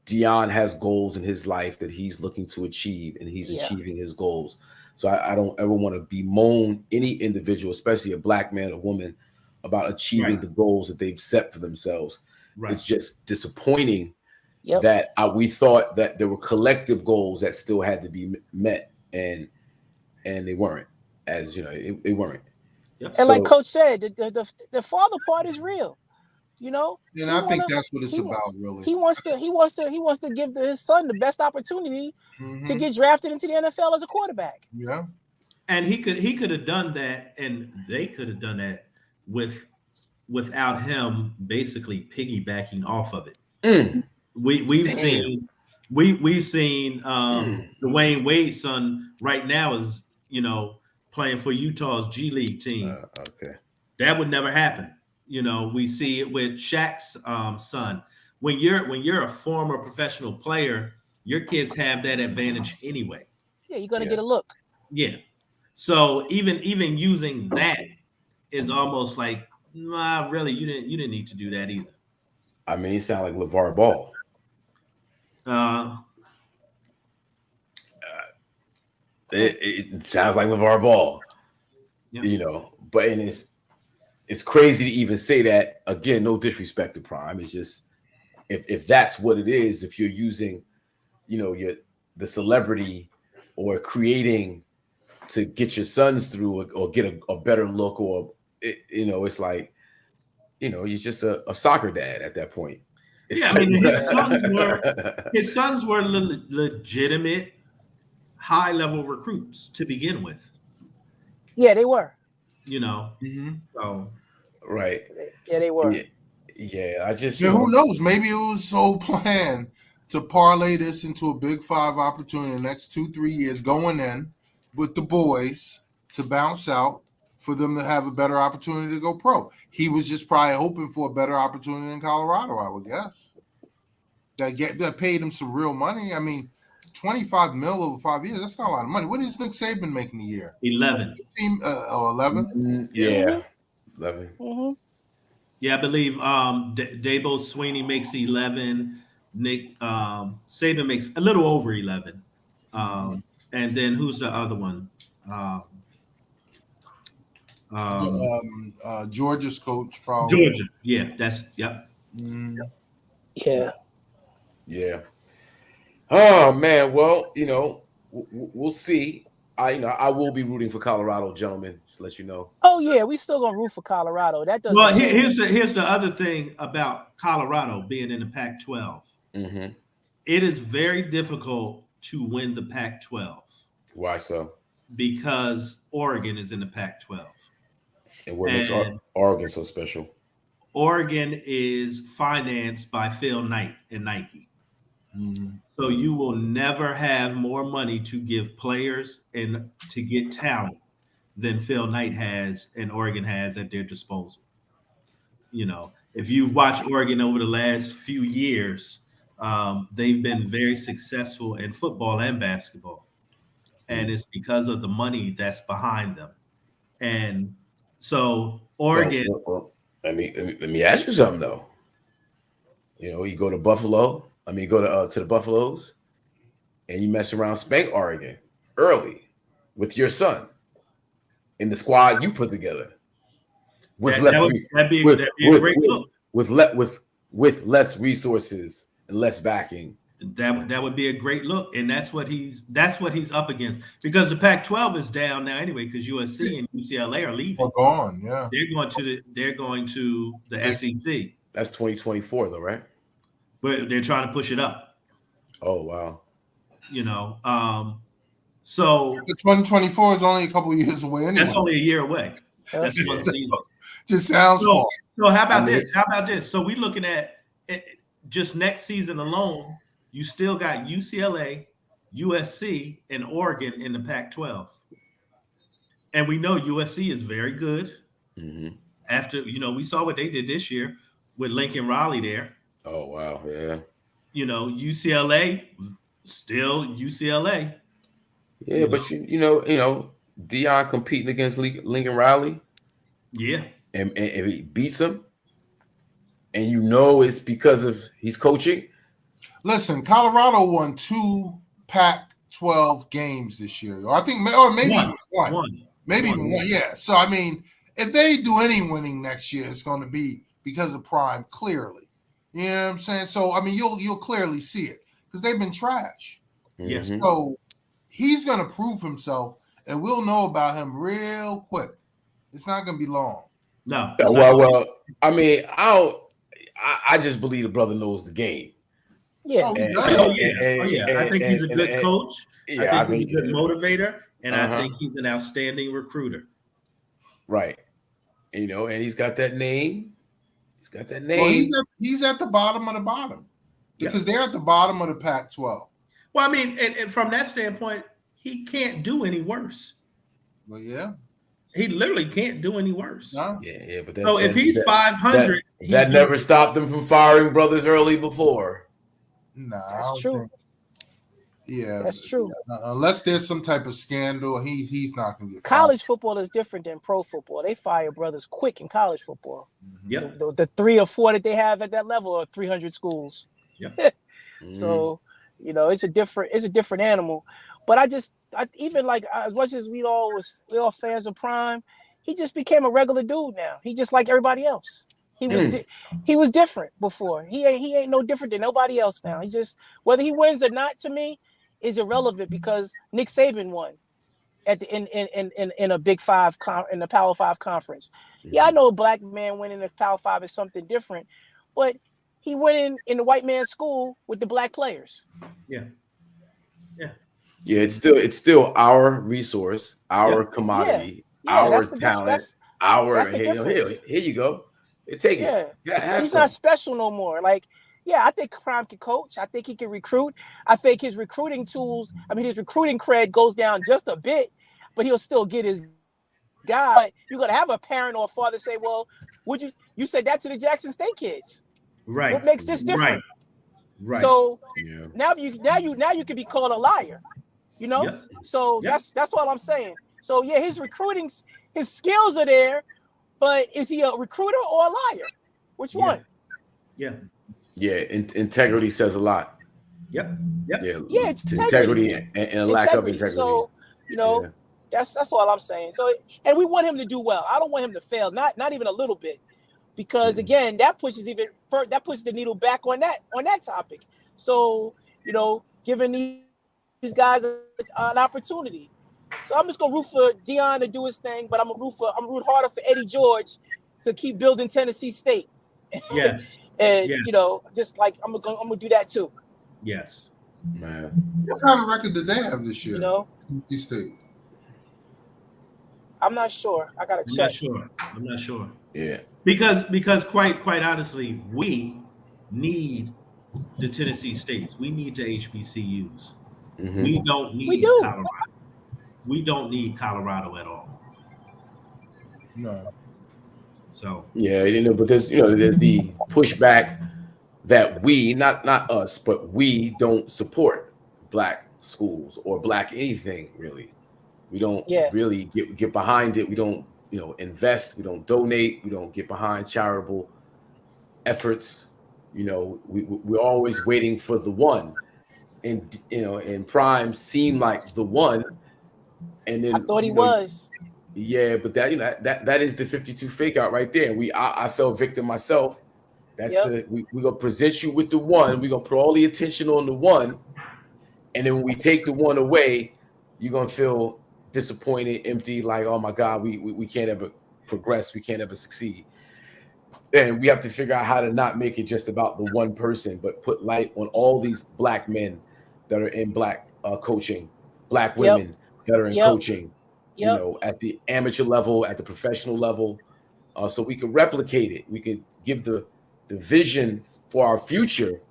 Deion has goals in his life that he's looking to achieve, and he's achieving his goals. So I don't ever want to bemoan any individual, especially a black man or woman, about achieving the goals that they've set for themselves. Right. It's just disappointing Yep. that we thought that there were collective goals that still had to be met, and they weren't. As you know, they weren't. And So, like Coach said, the father part is real. You know, And I think that's what it's about, really. He wants to give his son the best opportunity to get drafted into the NFL as a quarterback. Yeah. And he could have done that, and they could have done that without him basically piggybacking off of it. We've seen Dwayne Wade's son right now is playing for Utah's G League team. Okay, that would never happen. We see it with Shaq's son. When you're a former professional player, your kids have that advantage anyway. Yeah, you're gonna get a look. Yeah. So even using that is almost like, nah, really, you didn't need to do that either. I mean, you sound like LeVar Ball. It sounds like LeVar Ball. Yeah. But it's crazy to even say that. Again, no disrespect to Prime. It's just if that's what it is, if you're using, the celebrity or creating to get your sons through or get a better look, or it's like, you're just a soccer dad at that point. Yeah, I mean, his sons were legitimate high-level recruits to begin with. Yeah, they were. So right. Yeah, they were. Yeah, I just who knows? Maybe it was so planned to parlay this into a Big 5 opportunity in the next 2-3 years, going in with the boys to bounce out for them to have a better opportunity to go pro. He was just probably hoping for a better opportunity in Colorado, I would guess. That paid him some real money. I mean, $25 million over 5 years, that's not a lot of money. What is Nick Saban making a year? 11. 11? Yeah. 11. Mm-hmm. Yeah, I believe Dabo Swinney makes 11. Nick Saban makes a little over 11. And then who's the other one? Georgia's coach, probably. Georgia. Yeah, that's yep. Yeah. Yeah. Oh man, well, we'll see. I will be rooting for Colorado, gentlemen. Just to let you know. Oh yeah, we still gonna root for Colorado. That doesn't. Well, here's the other thing about Colorado being in the Pac-12. Mm-hmm. It is very difficult to win the Pac-12. Why so? Because Oregon is in the Pac-12. And what makes Oregon so special? Oregon is financed by Phil Knight and Nike. Mm-hmm. So you will never have more money to give players and to get talent than Phil Knight has and Oregon has at their disposal. If you've watched Oregon over the last few years, they've been very successful in football and basketball. And it's because of the money that's behind them. And so Oregon. Let me ask you something though. You go to Buffalo. Go to the Buffaloes, and you mess around, spank Oregon early with your son in the squad you put together. That'd be a great look. With less resources and less backing. That would be a great look, and that's what he's up against, because the Pac-12 is down now anyway, because USC and UCLA are leaving. Gone, yeah. They're going to the SEC. That's 2024 though, right? But they're trying to push it up. Oh wow. So the 2024 is only a couple of years away anyway. That's only a year away. That's one season. Just sounds so how about this? How about this? So we're looking at just next season alone, you still got UCLA, USC, and Oregon in the Pac-12. And we know USC is very good. Mm-hmm. After, we saw what they did this year with Lincoln Riley there. Oh, wow. Yeah. UCLA, still UCLA. Yeah, but Deion competing against Lincoln Riley. Yeah. And he beats him. And it's because of he's coaching. Listen, Colorado won 2 Pac-12 games this year. I think, or maybe one. Maybe even one. Yeah. So, if they do any winning next year, it's going to be because of Prime, clearly. You know what I'm saying? So I mean, you'll clearly see it because they've been trash. Yes. So he's gonna prove himself, and we'll know about him real quick. It's not gonna be long. No. Well, I mean, I just believe the brother knows the game. Yeah. I think he's a good coach. Yeah, I think he's a good motivator, and I think he's an outstanding recruiter. Right. You know, and he's got that name. He's got that name. Well, he's at the bottom of the bottom because they're at the bottom of the Pac-12. Well, I mean, and from that standpoint, he can't do any worse. Well, yeah. He literally can't do any worse. No. Yeah, but so if he's 500, that never stopped him from firing brothers early before. No, that's true. Yeah, that's true. Unless there's some type of scandal, he's not going to get fired. College football is different than pro football. They fire brothers quick in college football. Yep. The 3 or 4 that they have at that level are 300 schools. Yep. So, you know, it's a different animal. But I even like as much as we all fans of Prime, he just became a regular dude now. He just like everybody else. He was different before. He ain't no different than nobody else now. He just, whether he wins or not, to me, is irrelevant because Nick Saban won at the in a Big Five in the Power 5 conference. Yeah, I know a black man winning the Power 5 is something different, but he went in the white man's school with the black players. Yeah. Yeah, it's still our resource, our commodity, our talent, here you go. Take it. Yeah, he's not special no more. Like, yeah, I think Prime can coach. I think he can recruit. I think his recruiting tools, his recruiting cred goes down just a bit, but he'll still get his guy. But you're gonna have a parent or a father say, "Well, you said that to the Jackson State kids? Right. What makes this different?" Right. So now you can be called a liar. You know? Yep. So that's all I'm saying. So yeah, his recruiting, his skills are there, but is he a recruiter or a liar? Which one? Yeah. Yeah, integrity says a lot. Yep. Yeah, it's integrity and a lack of integrity. So, you know, that's all I'm saying. So, and we want him to do well. I don't want him to fail, not even a little bit, because again, that pushes the needle back on that topic. So, you know, giving these guys an opportunity. So I'm just gonna root for Deion to do his thing, but I'm root harder for Eddie George to keep building Tennessee State. Yes. And you know, just like I'm gonna do that too. Yes. Man. What kind of record did they have this year? You know, Tennessee State. I'm not sure. I gotta check. I'm not sure. Yeah. Because quite honestly, we need the Tennessee States. We need the HBCUs. Mm-hmm. We don't need Colorado. We don't need Colorado at all. No. So yeah, you know, but there's the pushback that we, not us, but we don't support black schools or black anything really. We don't really get behind it. We don't, invest. We don't donate. We don't get behind charitable efforts. You know, we're always waiting for the one, and Prime seemed like the one. And then I thought he was. Yeah, but that is the 52 fake out right there. I fell victim myself. That's we're gonna present you with the one. We're gonna put all the attention on the one, and then when we take the one away, you're gonna feel disappointed, empty, like, oh my God, we can't ever progress, we can't ever succeed. And we have to figure out how to not make it just about the one person, but put light on all these black men that are in black coaching, black women that are in coaching, at the amateur level, at the professional level, so we can replicate it. We can give the vision for our future.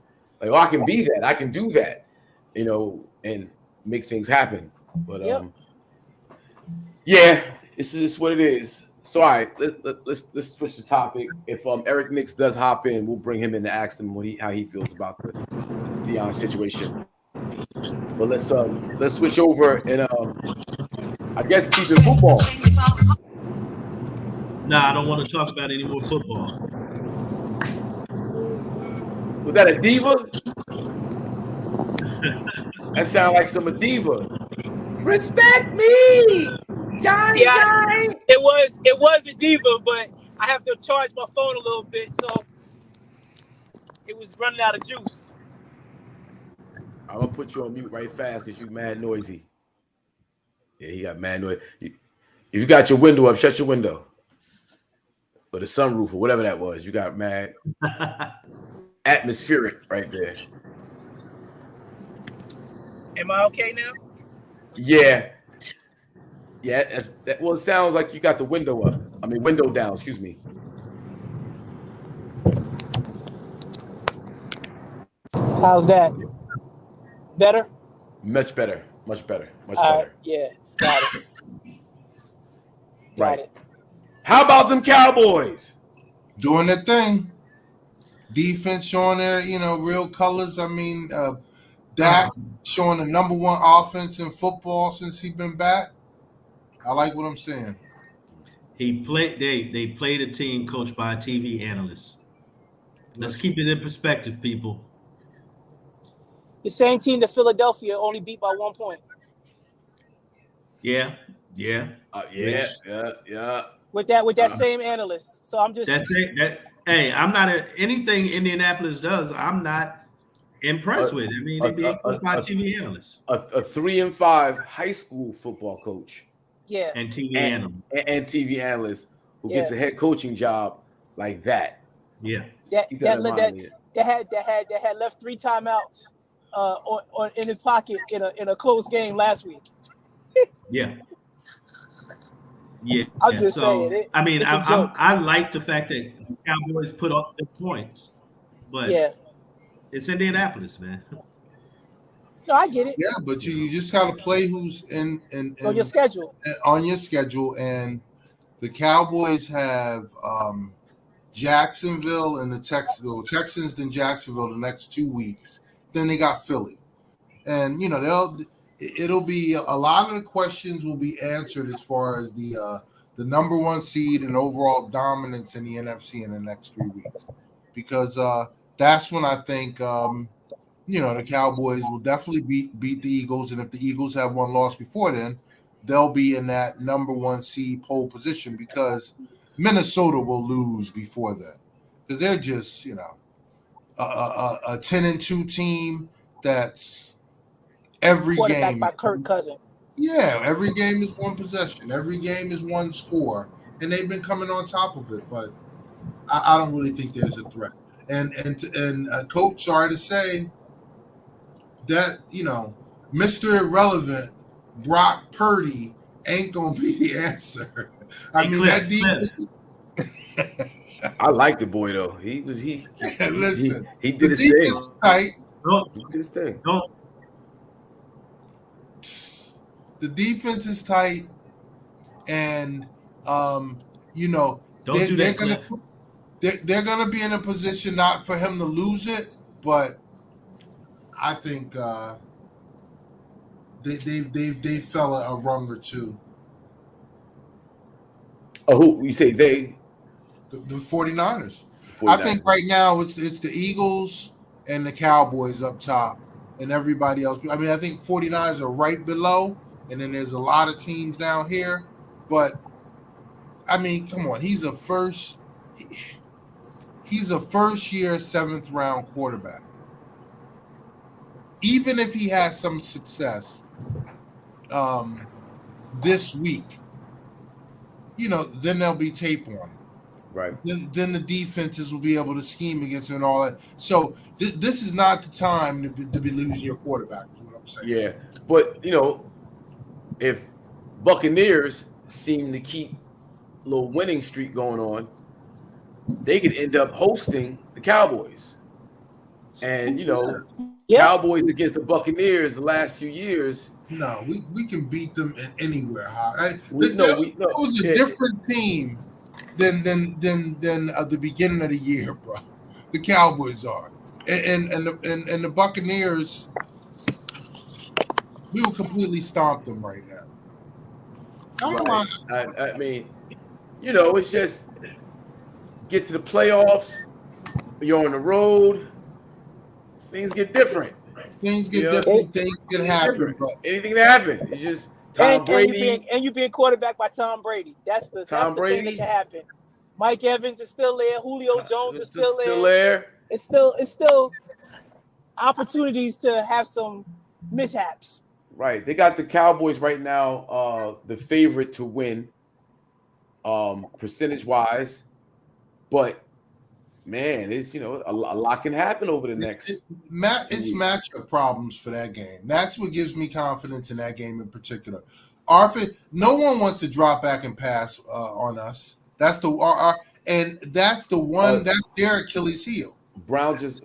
Like, oh, I can be that. I can do that, and make things happen. But this is what it is. So all right, let's switch the topic. If Eric Nix does hop in, we'll bring him in to ask him how he feels about the Deion situation. But let's switch over and I guess keep it football. Nah, I don't want to talk about any more football. Was that a diva? That sounds like some diva. Respect me. It was a diva, but I have to charge my phone a little bit. So it was running out of juice. I'm gonna put you on mute right fast because you mad noisy. Yeah, he got mad noise. If you got your window up, shut your window. Or the sunroof or whatever that was. You got mad atmospheric right there. Am I okay now? Yeah. Yeah, well, it sounds like you got the window up. I mean, window down, excuse me. How's that? Better? Much better. Much better. Much All better. right, yeah, got it. Right. How about them Cowboys? Doing their thing. Defense showing their, real colors. I mean, Dak showing the number one offense in football since he's been back. I like what I'm saying. They played a team coached by a TV analyst. Let's keep it in perspective, people. The same team that Philadelphia only beat by 1 point. Yeah. With that same analyst. So I'm just hey, I'm not anything Indianapolis does. I'm not impressed with. I mean, they being coached by TV analysts. A 3-5 high school football coach. Yeah. And TV analyst. And TV analyst who gets a head coaching job like that. Yeah. That had left 3 timeouts in his pocket in a close game last week. Yeah. Yeah. I'm just saying. I like the fact that the Cowboys put up the points, but it's Indianapolis, man. No, I get it. Yeah, but you just got to play who's in on your schedule. On your schedule, and the Cowboys have Jacksonville and the Texans, then Jacksonville the next 2 weeks. Then they got Philly, and it'll be a lot of the questions will be answered as far as the number one seed and overall dominance in the NFC in the next 3 weeks, because that's when I think the Cowboys will definitely beat the Eagles, and if the Eagles have one loss before then, they'll be in that number one seed pole position, because Minnesota will lose before then, because they're just a 10-2 team that's every game by Kirk Cousins. Yeah, every game is one possession, every game is one score, and they've been coming on top of it. But I don't really think there's a threat. And Coach, sorry to say that Mr. Irrelevant Brock Purdy ain't gonna be the answer. I mean, that defense. I like the boy though. He listen. He did his thing. Tight. He did his thing. The defense is tight, and they're gonna be in a position not for him to lose it, but I think they fell a rung or two. Oh, who you say they? The 49ers. I think right now it's the Eagles and the Cowboys up top, and everybody else. I mean, I think 49ers are right below, and then there's a lot of teams down here. But I mean, come on, he's a first year 7th round quarterback. Even if he has some success this week, then there'll be tape on him. Right. Then the defenses will be able to scheme against him and all that. So this is not the time to be losing your quarterback, is what I'm saying. Yeah, but if Buccaneers seem to keep a little winning streak going on, they could end up hosting the Cowboys. And Cowboys against the Buccaneers the last few years. No, we can beat them anywhere. It was a different team than at the beginning of the year, bro. The Cowboys are, and the Buccaneers. We will completely stomp them right now. I mean, it's just get to the playoffs. You're on the road. Things get different. Things get different. Things can happen. Anything that happen. It's just Tom Brady. And you being quarterbacked by Tom Brady. That's the thing that can happen. Mike Evans is still there. Julio Jones is still there. it's still opportunities to have some mishaps. Right. They got the Cowboys right now, the favorite to win, percentage wise, but man, it's a lot can happen over the next. It's matchup problems for that game. That's what gives me confidence in that game in particular. No one wants to drop back and pass on us. That's the one. That's their Achilles heel. Brown just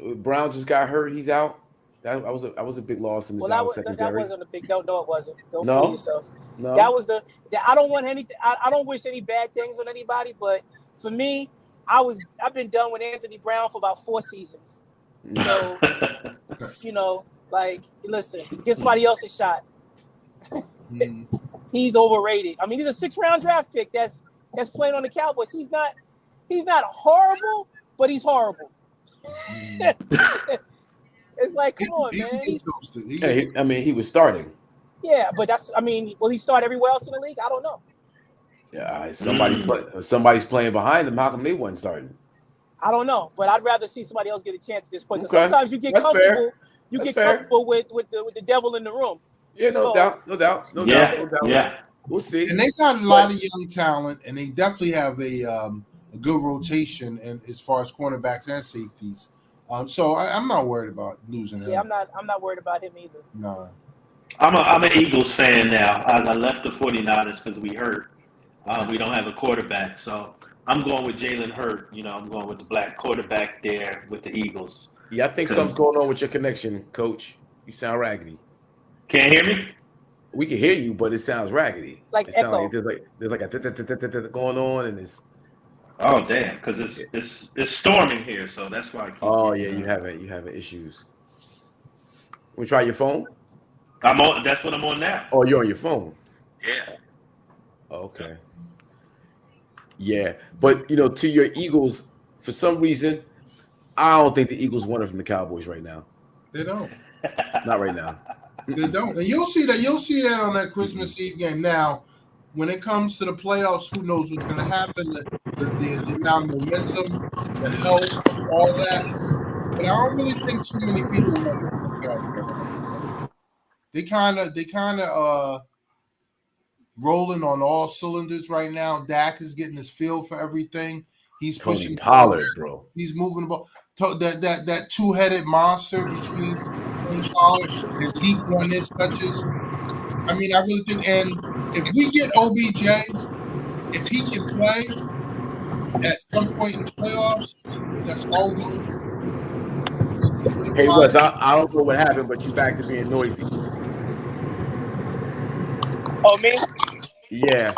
got hurt. He's out. That was a big loss in the Dallas secondary. That wasn't a big. No, it wasn't. Don't No? fool yourself. No. That was I don't want anything. I don't wish any bad things on anybody. But for me, I've been done with Anthony Brown for about 4 seasons. So listen, get somebody else a shot. He's overrated. I mean, he's a 6th-round draft pick that's playing on the Cowboys. He's not horrible, but he's horrible. It's like, come on, man. He was starting. Yeah, but will he start everywhere else in the league? I don't know. Yeah, somebody's playing behind him. How come they wasn't starting? I don't know, but I'd rather see somebody else get a chance at this point. Because Okay. sometimes you get That's comfortable. fair. You That's get comfortable with the devil in the room. Yeah, no doubt. Yeah. We'll see. And they got a lot of young talent, and they definitely have a good rotation, and as far as cornerbacks and safeties. So I'm not worried about losing him. Yeah, I'm not worried about him either. No. I'm an Eagles fan now. I left the 49ers because we hurt. We don't have a quarterback, so I'm going with Jalen Hurt. I'm going with the black quarterback there with the Eagles. Yeah, I think something's going on with your connection, Coach. You sound raggedy. Can't hear me? We can hear you, but it sounds raggedy. It's like echo. There's like a going on, and it's. Oh damn! Because it's storming here, so that's why. You have issues. We try your phone. I'm on. That's what I'm on now. Oh, you're on your phone. Yeah. Okay. Yeah, but to your Eagles, for some reason, I don't think the Eagles won it from the Cowboys right now. They don't. Not right now. They don't. And you'll see that on that Christmas Eve game. Now, when it comes to the playoffs, who knows what's going to happen? The amount of momentum, the health, all that. But I don't really think too many people want to. They kind of rolling on all cylinders right now. Dak is getting his feel for everything. He's Tony pushing Pollard, bro. He's moving the ball. That two-headed monster between Tony Pollard and Zeke on his touches. I mean, I really think, and if we get OBJ, if he can play at some point in the playoffs, that's all we need. Hey, Russ, I don't know what happened, but you back to being noisy. Oh, me? Yeah.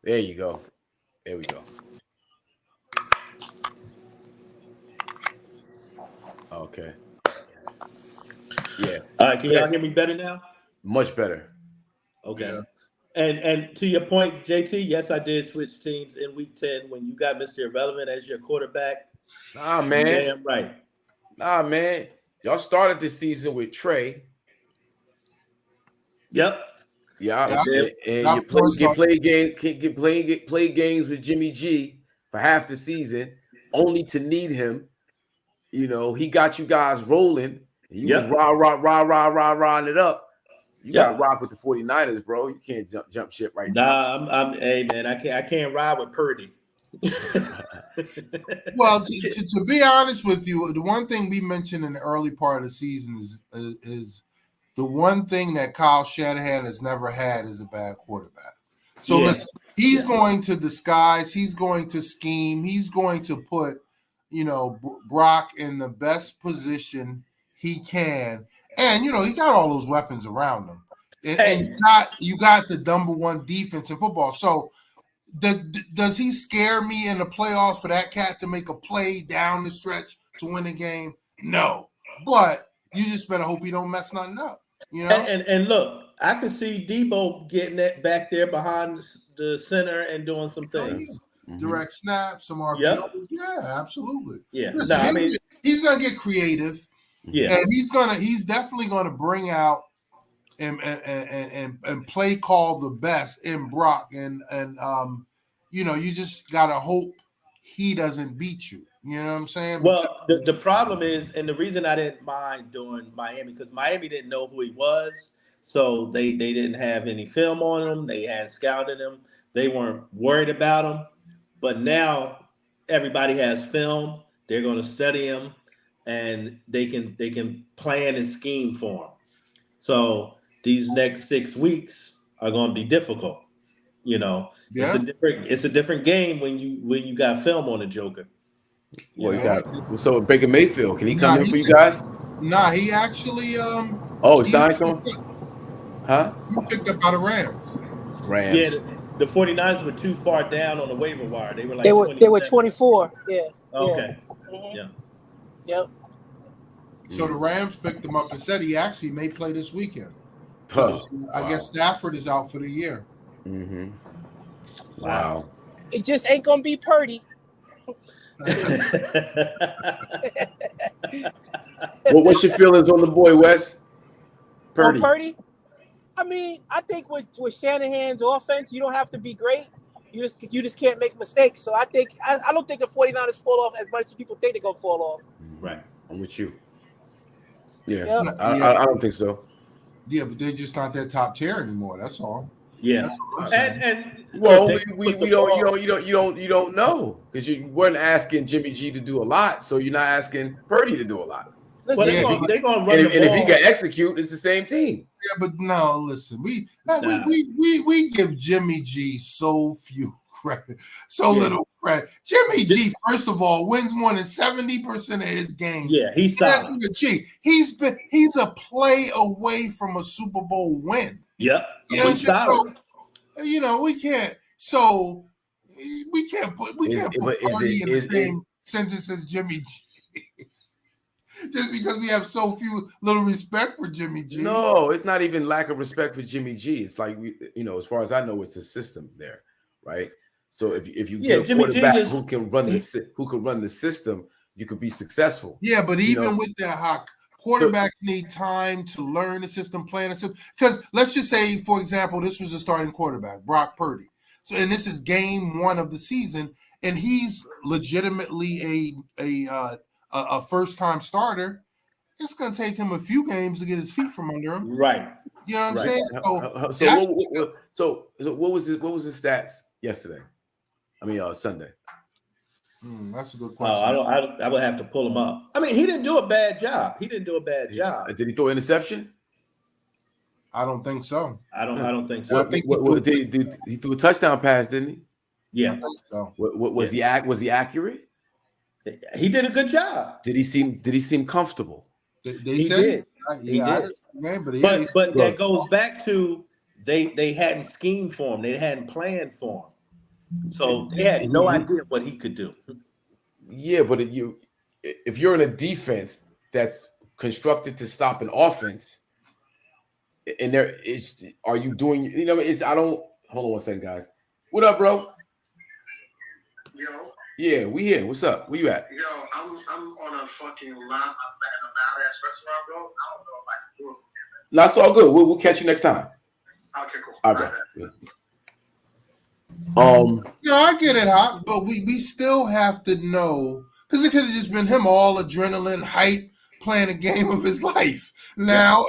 There you go. There we go. Okay. Yeah. All right. Can y'all hear me better now? Much better. Okay. Yeah. And to your point, JT, yes, I did switch teams in week 10 when you got Mr. Irrelevant as your quarterback. Nah, man. Damn right. Nah, man. Y'all started this season with Trey. Yep. Yeah. And you play games with Jimmy G for half the season, only to need him. He got you guys rolling. And you was rah it up. You got to rock with the 49ers, bro. You can't jump ship right now. Nah, hey man, I can't ride with Purdy. Well, to be honest with you, the one thing we mentioned in the early part of the season is the one thing that Kyle Shanahan has never had is a bad quarterback. So listen, he's going to disguise, he's going to scheme, he's going to put Brock in the best position he can. And, he got all those weapons around him. And you got the number one defense in football. So does he scare me in the playoffs for that cat to make a play down the stretch to win a game? No. But you just better hope he don't mess nothing up. And look, I could see Debo getting it back there behind the center and doing some things. Direct snaps, some RPOs. Yep. Yeah, absolutely. Yeah. Listen, he's gonna get creative. Yeah. And he's definitely gonna bring out and play call the best in Brock. And you just gotta hope he doesn't beat you. You know what I'm saying? Well, the problem is, and the reason I didn't mind doing Miami, because Miami didn't know who he was, so they didn't have any film on him. They hadn't scouted him. They weren't worried about him. But now everybody has film. They're going to study him, and they can plan and scheme for him. So these next 6 weeks are going to be difficult. You know, it's a different game when you got film on the Joker. Well, you got so Baker Mayfield. Can he come in for you guys? Nah, he actually he signed someone? Huh? He picked up by the Rams. Yeah, the 49ers were too far down on the waiver wire. They were like they were 24. Yeah. Okay. Yeah. Yep. So the Rams picked him up and said he actually may play this weekend. I guess Stafford is out for the year. Mm-hmm. Wow. It just ain't gonna be Purdy. What's your feelings on the boy, Wes? Purdy. Purdy? I mean, I think with Shanahan's offense, you don't have to be great. You just can't make mistakes. So I don't think the 49ers fall off as much as people think they're gonna fall off. Right. I'm with you. Yeah. Yep. I don't think so. Yeah, but they're just not that top tier anymore. That's all. Yeah. That's all I'm saying. And well, you don't know because you weren't asking Jimmy G to do a lot, so you're not asking Purdy to do a lot. Listen, they're gonna run and the ball. if he can execute, it's the same team. Yeah, but no, listen, we give Jimmy G so few credit, little credit. Jimmy G, first of all, wins more than 70% of his games. Yeah, he's solid. He's a play away from a Super Bowl win. Yep. You know, we can't. So we can't put Purdy in the same sentence as Jimmy G. Just because we have so little respect for Jimmy G. No, it's not even lack of respect for Jimmy G. It's like as far as I know, it's a system there, right? So if you get a quarterback who can run the system, you could be successful. Yeah, but even with that, Hawk, quarterbacks need time to learn the system, plan the system. Because let's just say, for example, this was a starting quarterback, Brock Purdy. So, and this is game 1 of the season, and he's legitimately a first-time starter. It's going to take him a few games to get his feet from under him. Right. You know what I'm saying? So what was his stats yesterday? I mean, Sunday. That's a good question. I would have to pull him up. I mean, he didn't do a bad job. Did he throw an interception? I don't think so. I don't think so. He threw a touchdown pass, didn't he? Yeah. I think so. Was he accurate? He did a good job. Did he seem comfortable? They said he did. But that goes back to they hadn't schemed for him. They hadn't planned for him. So they had no idea what he could do. Yeah, but if you're in a defense that's constructed to stop an offense, and are you doing? I don't. Hold on one second, guys. What up, bro? Yo. Yeah, we here. What's up? Where you at? Yo, I'm on a fucking line. I'm at a loud ass restaurant, bro. I don't know if I can do it. No, it's all good. We'll catch you next time. Okay, cool. All right, bro. I get it, Hot, but we still have to know, because it could have just been him all adrenaline, hype, playing a game of his life. Now,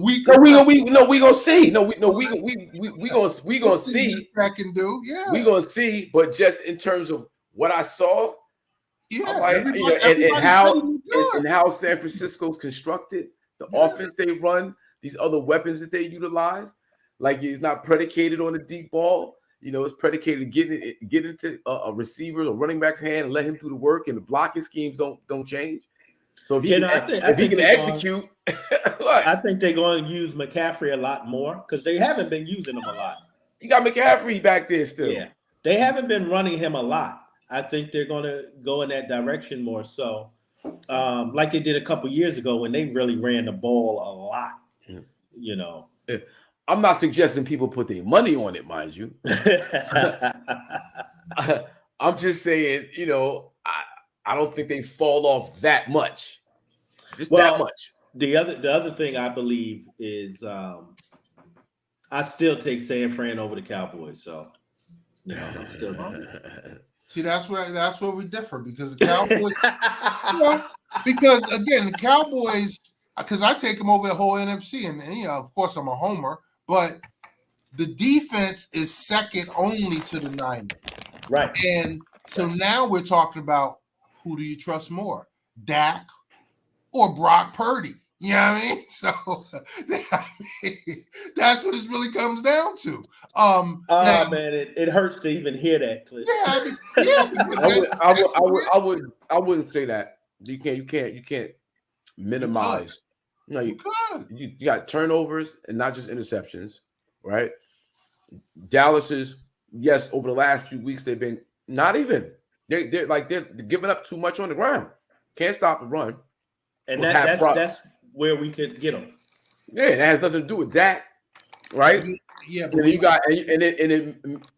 we gonna see. We gonna see. I can do. Yeah, we gonna see. But just in terms of what I saw, and how San Francisco's constructed, the offense they run, these other weapons that they utilize, like it's not predicated on the deep ball. It's predicated getting into a receiver or running back's hand and let him do the work, and the blocking schemes don't change. So if he can execute, I think they're going to use McCaffrey a lot more because they haven't been using him a lot. You got McCaffrey back there still. Yeah, they haven't been running him a lot. I think they're going to go in that direction more so, like they did a couple years ago when they really ran the ball a lot. I'm not suggesting people put their money on it, mind you. I'm just saying, I don't think they fall off that much. Just that much. The other thing I believe is I still take San Fran over the Cowboys. So, I'm still See, that's where we differ because the Cowboys, because again, the Cowboys, because I take them over the whole NFC, and of course I'm a homer, but the defense is second only to the Niners. Right. And so now we're talking about who do you trust more, Dak or Brock Purdy? You know what I mean? So that's what it really comes down to. Man, it hurts to even hear that, Cliff. I wouldn't say that. You can't minimize. You got turnovers and not just interceptions, right? Dallas is, yes, over the last few weeks they've been not even. They're giving up too much on the ground. Can't stop the run. And that's where we could get them. Yeah, that has nothing to do with that, right? Yeah, but you got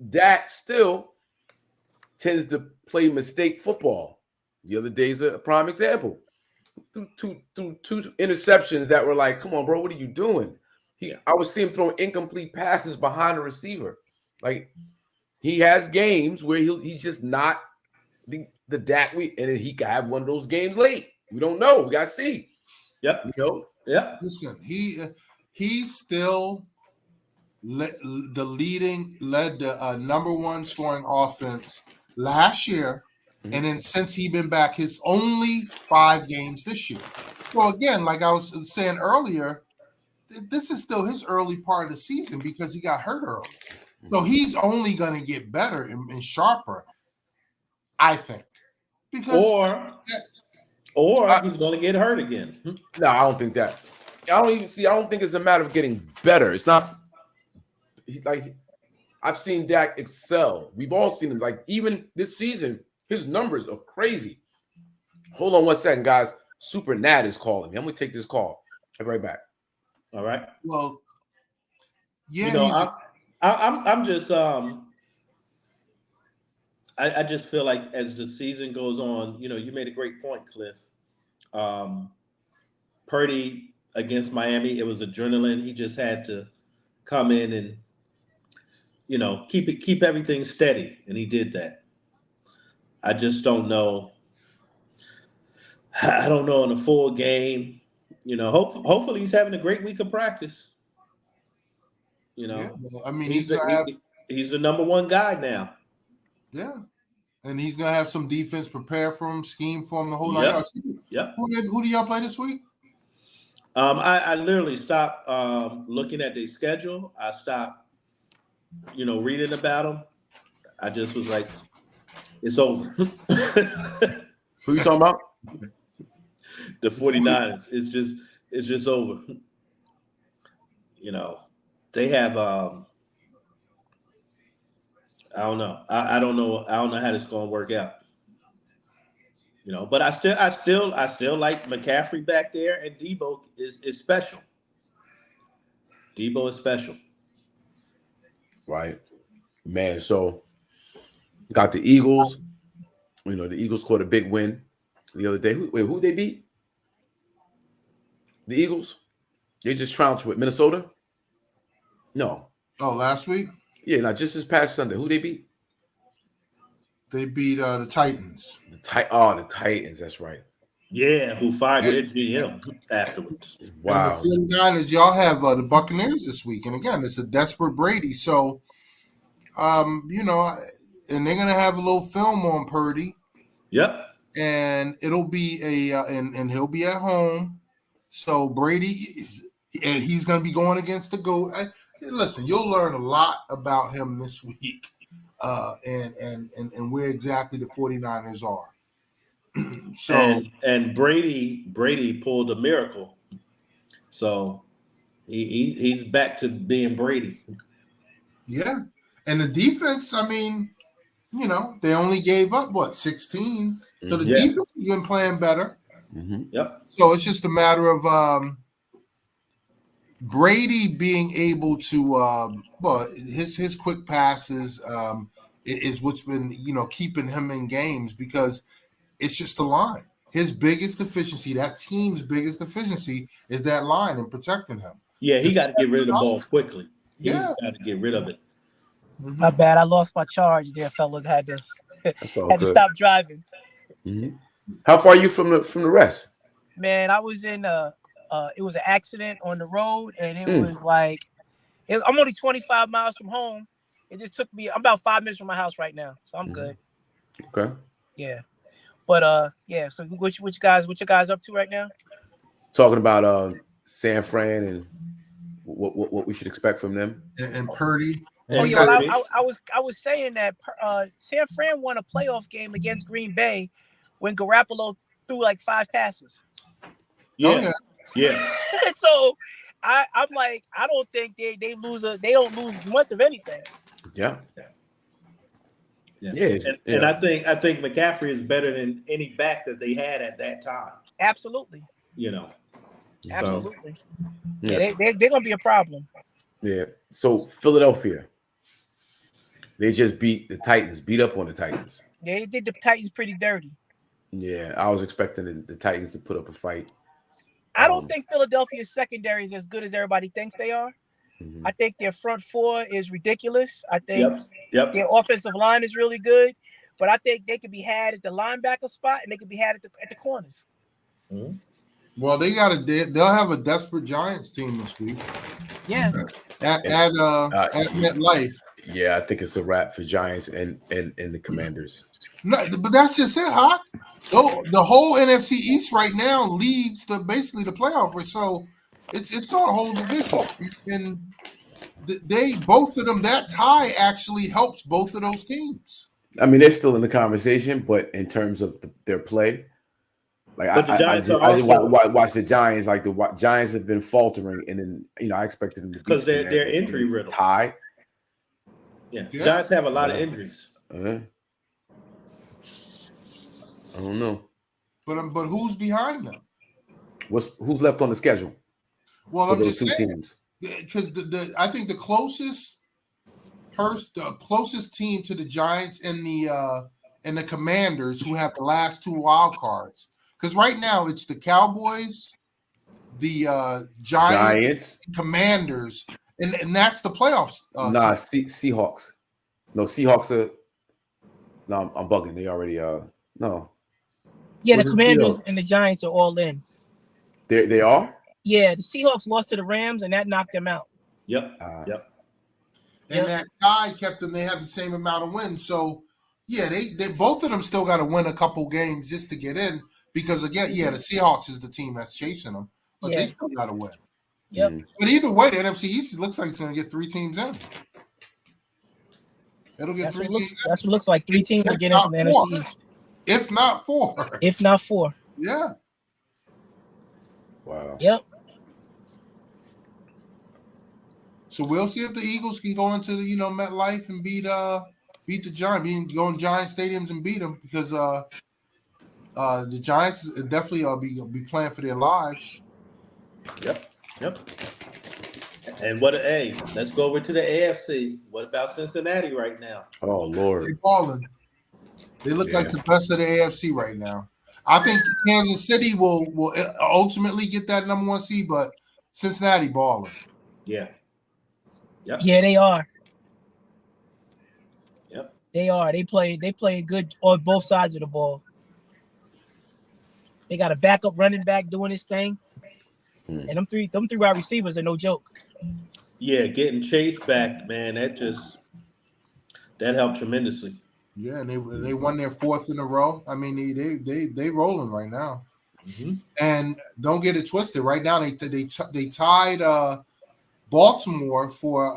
Dak still tends to play mistake football. The other day's a prime example. Two interceptions that were like, come on, bro, what are you doing? I was seeing him throwing incomplete passes behind the receiver. Like he has games where he's just not the Dak and then he could have one of those games late. We don't know. We gotta see. Yep. Yeah. Listen, he still led the number one scoring offense last year, and then since he's been back, his only 5 games this year. So again, like I was saying earlier, this is still his early part of the season because he got hurt early. So he's only going to get better and sharper, I think. Because or he's going to get hurt again. No, I don't think that. I don't think it's a matter of getting better. It's not like I've seen Dak excel. We've all seen him. Like even this season, his numbers are crazy. Hold on one second, guys. Super Nat is calling me. I'm gonna take this call. I'll be right back. All right. Well, yeah. I'm just I just feel like as the season goes on, you made a great point, Cliff. Purdy against Miami, it was adrenaline. He just had to come in and keep everything steady, and he did that. I just don't know. I don't know in a full game. Hopefully he's having a great week of practice. I mean, he's the number one guy now. Yeah, and he's gonna have some defense prepared for him, scheme for him the whole night. Yep. Who do y'all play this week? I literally stopped looking at their schedule. I stopped, reading about them. I just was like, it's over. Who you talking about? The 49ers. It's just over. They have I don't know. I don't know how this is going to work out. But I still like McCaffrey back there, and Debo is special. Debo is special. Right. Man, so got the Eagles. The Eagles scored a big win the other day. Who they beat? The Eagles? They just trounced with Minnesota? No. Oh, last week? Yeah, not just this past Sunday. Who they beat? They beat the Titans. The Titans. That's right. Yeah, who fired their GM afterwards. Wow. And the 49ers, y'all have the Buccaneers this week. And again, it's a desperate Brady. So, and they're going to have a little film on Purdy. Yep. And it'll be and he'll be at home. So Brady, and he's going to be going against the GOAT. Listen, you'll learn a lot about him this week, and where exactly the 49ers are. So and Brady pulled a miracle, so he's back to being Brady. Yeah, and the defense. I mean, they only gave up 16, so the defense has been playing better. Mm-hmm. Yep. So it's just a matter of Brady being able to, his quick passes is what's been, keeping him in games because it's just the line. His biggest deficiency, that team's biggest deficiency, is that line and protecting him. Yeah, he got to get rid of the ball quickly. He's got to get rid of it. My bad. I lost my charge there, fellas. Had to That's all Had to good. stop driving. Mm-hmm. How far are you from the rest? Man, I was in it was an accident on the road, and it was like I'm only 25 miles from home. It just took me. I'm about 5 minutes from my house right now, so I'm good. Okay. Yeah, but yeah. So what you guys up to right now? Talking about San Fran and what we should expect from them and Purdy. Oh yeah, well, I was saying that San Fran won a playoff game against Green Bay when Garoppolo threw like 5 passes. Yeah, yeah. So I'm like, I don't think they don't lose much of anything. Yeah. And I think McCaffrey is better than any back that they had at that time. Absolutely. You know. Absolutely. So, yeah, they're gonna be a problem. Yeah. So Philadelphia, they just beat the Titans, beat up on the Titans. They did the Titans pretty dirty. Yeah, I was expecting the Titans to put up a fight. I don't think Philadelphia's secondary is as good as everybody thinks they are. Mm-hmm. I think their front four is ridiculous. I think their offensive line is really good, but I think they could be had at the linebacker spot and they could be had at the corners. Mm-hmm. Well, they'll have a desperate Giants team this week. Yeah. At MetLife. Yeah, I think it's a wrap for Giants and the Commanders. No, but that's just it, huh? The whole NFC East right now leads basically the playoff race. So it's not a whole division. And both of them, that tie actually helps both of those teams. I mean, they're still in the conversation, but in terms of their play, like I watch the Giants. Like the Giants have been faltering, and then I expected them to because they're injury riddled. Tie. Yeah, Giants have a lot of injuries. I don't know. But who's behind them? Who's left on the schedule? Well, I'm just saying because I think the closest team to the Giants and the Commanders, who have the last 2 wild cards. Because right now it's the Cowboys, the Giants, Commanders, and that's the playoffs. Seahawks. No, Seahawks are. No, I'm bugging. They already no. Yeah, the Commanders and the Giants are all in. They are? Yeah, the Seahawks lost to the Rams, and that knocked them out. Yep. And that tie kept them. They have the same amount of wins. So, yeah, they both of them still got to win a couple games just to get in. Because, again, the Seahawks is the team that's chasing them. But they still got to win. Yep. But either way, the NFC East looks like it's going to get 3 teams in. It'll get 3 teams in. That's what looks like. 3 teams are getting from the NFC East. If not 4. If not 4. Yeah. Wow. Yep. So we'll see if the Eagles can go into the MetLife and beat the Giants, go in Giant stadiums and beat them because the Giants definitely be playing for their lives. Yep. And let's go over to the AFC. What about Cincinnati right now? Oh Lord, they're balling. They look like the best of the AFC right now. I think Kansas City will ultimately get that number 1 seed, but Cincinnati balling. Yeah. Yep. Yeah, they are. Yep. They are. They play good on both sides of the ball. They got a backup running back doing his thing. And them three wide receivers are no joke. Yeah, getting Chase back, man, that helped tremendously. Yeah, and they won their 4th in a row. I mean, they rolling right now. Mm-hmm. And don't get it twisted. Right now, they tied Baltimore for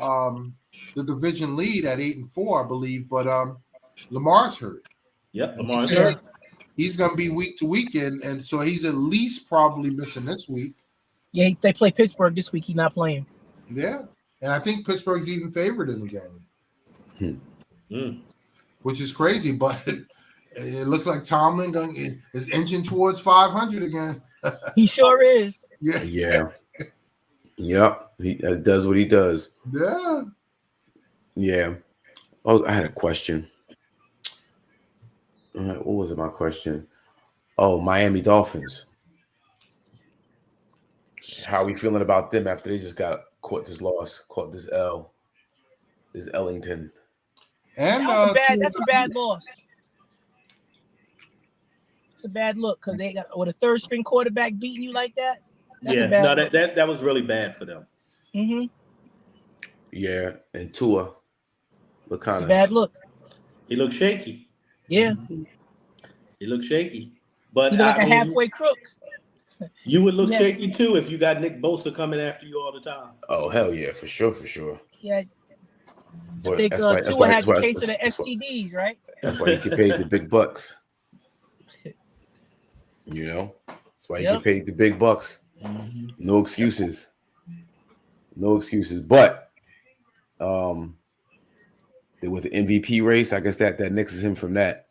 the division lead at 8-4, I believe. But Lamar's hurt. Yep, Lamar's hurt. He's going to be week to week, and so he's at least probably missing this week. Yeah, they play Pittsburgh this week. He's not playing. Yeah, and I think Pittsburgh's even favored in the game, which is crazy. But it looks like Tomlin is inching towards 500 again. He sure is. Yeah. Yep. He does what he does. Yeah. Oh, I had a question. All right, what was my question? Oh, Miami Dolphins. How are we feeling about them after they just caught this L, this Ellington? And that's a bad loss. That's a bad look because they got with a third string quarterback beating you like that. That's yeah, a bad no, look. that was really bad for them. Mm-hmm. Yeah, and Tua look kind It's a of bad look. He looked shaky. Yeah. He looked shaky. But He look like I a mean, halfway crook. you would look Yeah. shaky too if you got Nick Bosa coming after you all the time. Oh hell yeah, for sure. Yeah. I But think Tua had the case of the STDs, right? That's why he get paid the big bucks. You know, that's why he get paid the big bucks. No excuses. No excuses. But with the MVP race, I guess that nixes him from that.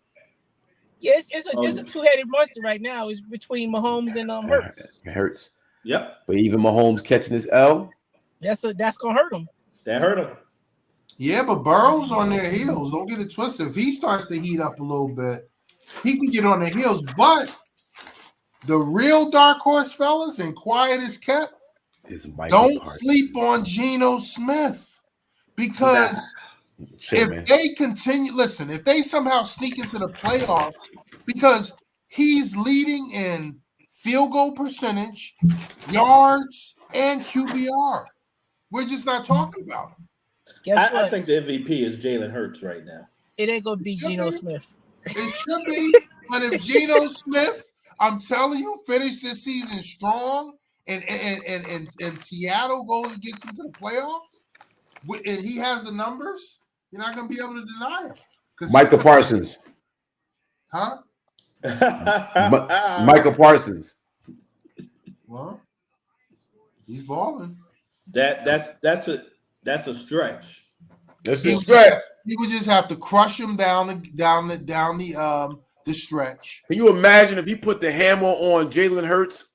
Yeah, it's a two-headed monster right now. It's between Mahomes and Hurts. It hurts. Yep. But even Mahomes catching this L, that's gonna hurt him. That hurt him. Yeah, but Burrow's on their heels. Don't get it twisted. If he starts to heat up a little bit, he can get on their heels. But the real dark horse, fellas, and quiet is kept. Don't sleep on Geno Smith because if they continue, listen, if they somehow sneak into the playoffs, because he's leading in field goal percentage, yards, and QBR. We're just not talking about him. I think the MVP is Jalen Hurts right now. It ain't gonna be Geno Smith. It should be, but if Geno Smith, I'm telling you, finish this season strong, and Seattle goes and gets into the playoffs, and he has the numbers, you're not gonna be able to deny him. Micah Parsons. Huh? Micah Parsons. Well, he's balling. That's a stretch. That's a stretch. He would just have to crush him down the stretch. Can you imagine if he put the hammer on Jalen Hurts?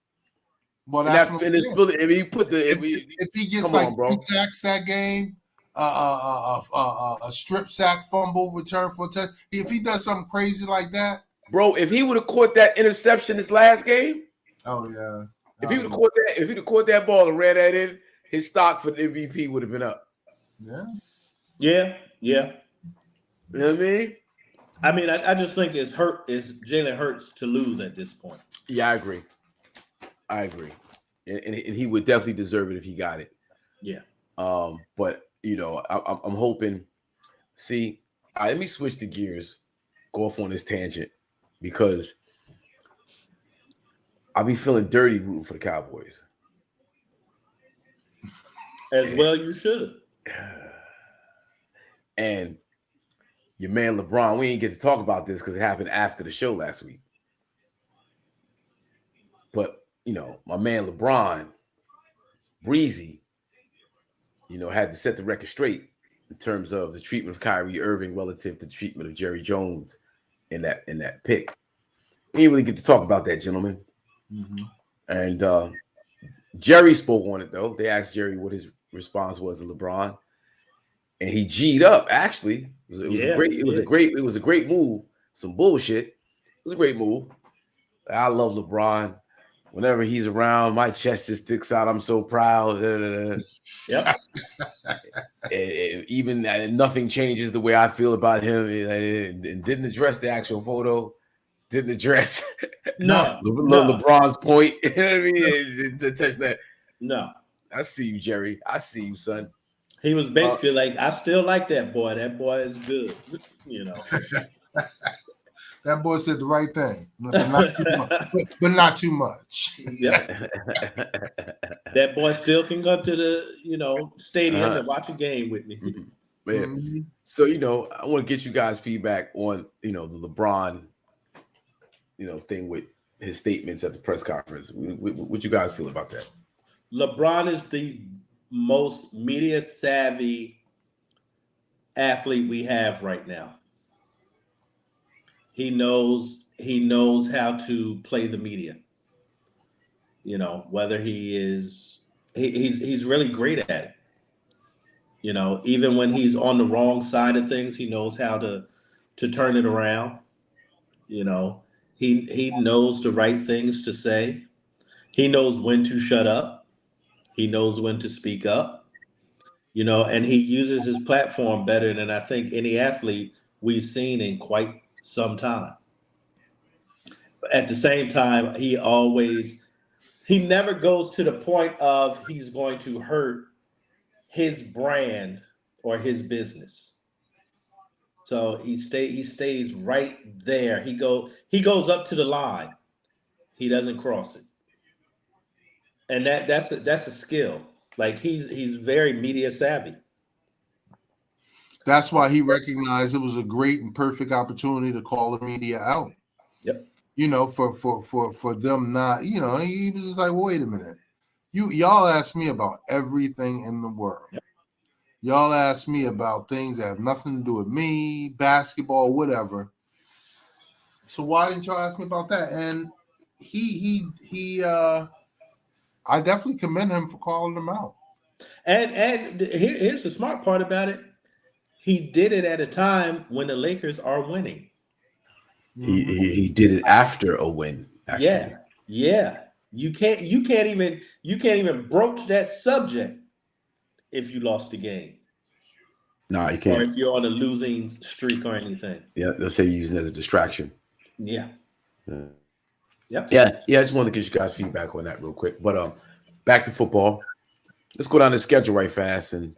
Well, that's what I'm saying. If he gets like 3 sacks that game, a strip sack fumble return for a touch. If he does something crazy like that, bro, if he would have caught that interception this last game, oh yeah. If he would have caught that ball and ran that in, his stock for the MVP would have been up. Yeah. You know what I mean? I just think it's Jalen Hurts to lose at this point. Yeah, I agree. And he would definitely deserve it if he got it. Yeah. But you know, I'm hoping. See, let me switch the gears, go off on this tangent, because I'll be feeling dirty rooting for the Cowboys. As well, you should. And your man LeBron, we didn't get to talk about this because it happened after the show last week. But, you know, my man LeBron, Breezy, you know, had to set the record straight in terms of the treatment of Kyrie Irving relative to the treatment of Jerry Jones in that pick. We didn't really get to talk about that, gentlemen. Mm-hmm. And Jerry spoke on it, though. They asked Jerry what his response was to LeBron, and he G'd up. Actually, it was a great move. Some bullshit. It was a great move. I love LeBron. Whenever he's around, my chest just sticks out. I'm so proud. Yep. Even nothing changes the way I feel about him. And didn't address the actual photo. Didn't address LeBron's point. You know what I mean? To touch that. No. I see you, Jerry. I see you, son. He was basically like, I still like that boy. That boy is good. You know. That boy said the right thing, but not too much. Yeah. That boy still can go to the stadium and watch a game with me. Mm-hmm. Yeah. Mm-hmm. So I want to get you guys feedback on the LeBron thing with his statements at the press conference. What you guys feel about that? LeBron is the most media savvy athlete we have right now. He knows how to play the media. Whether he's really great at it. Even when he's on the wrong side of things, he knows how to turn it around. He knows the right things to say. He knows when to shut up. He knows when to speak up. And he uses his platform better than I think any athlete we've seen in quite some time. at the same time, he never goes to the point of he's going to hurt his brand or his business. So he stays right there. He goes up to the line. He doesn't cross it. And that's a skill. Like he's very media savvy. That's why he recognized it was a great and perfect opportunity to call the media out. Yep. For them not, he was just like, wait a minute. Y'all ask me about everything in the world. Yep. Y'all ask me about things that have nothing to do with me, basketball, whatever. So why didn't y'all ask me about that? And I definitely commend him for calling them out. And here's the smart part about it. He did it at a time when the Lakers are winning. He did it after a win. Actually. Yeah. You can't even broach that subject if you lost the game. No, you can't. Or if you're on a losing streak or anything. Yeah, they'll say you're using it as a distraction. Yeah. Yep. Yeah. I just wanted to get you guys feedback on that real quick. But back to football. Let's go down the schedule right fast. And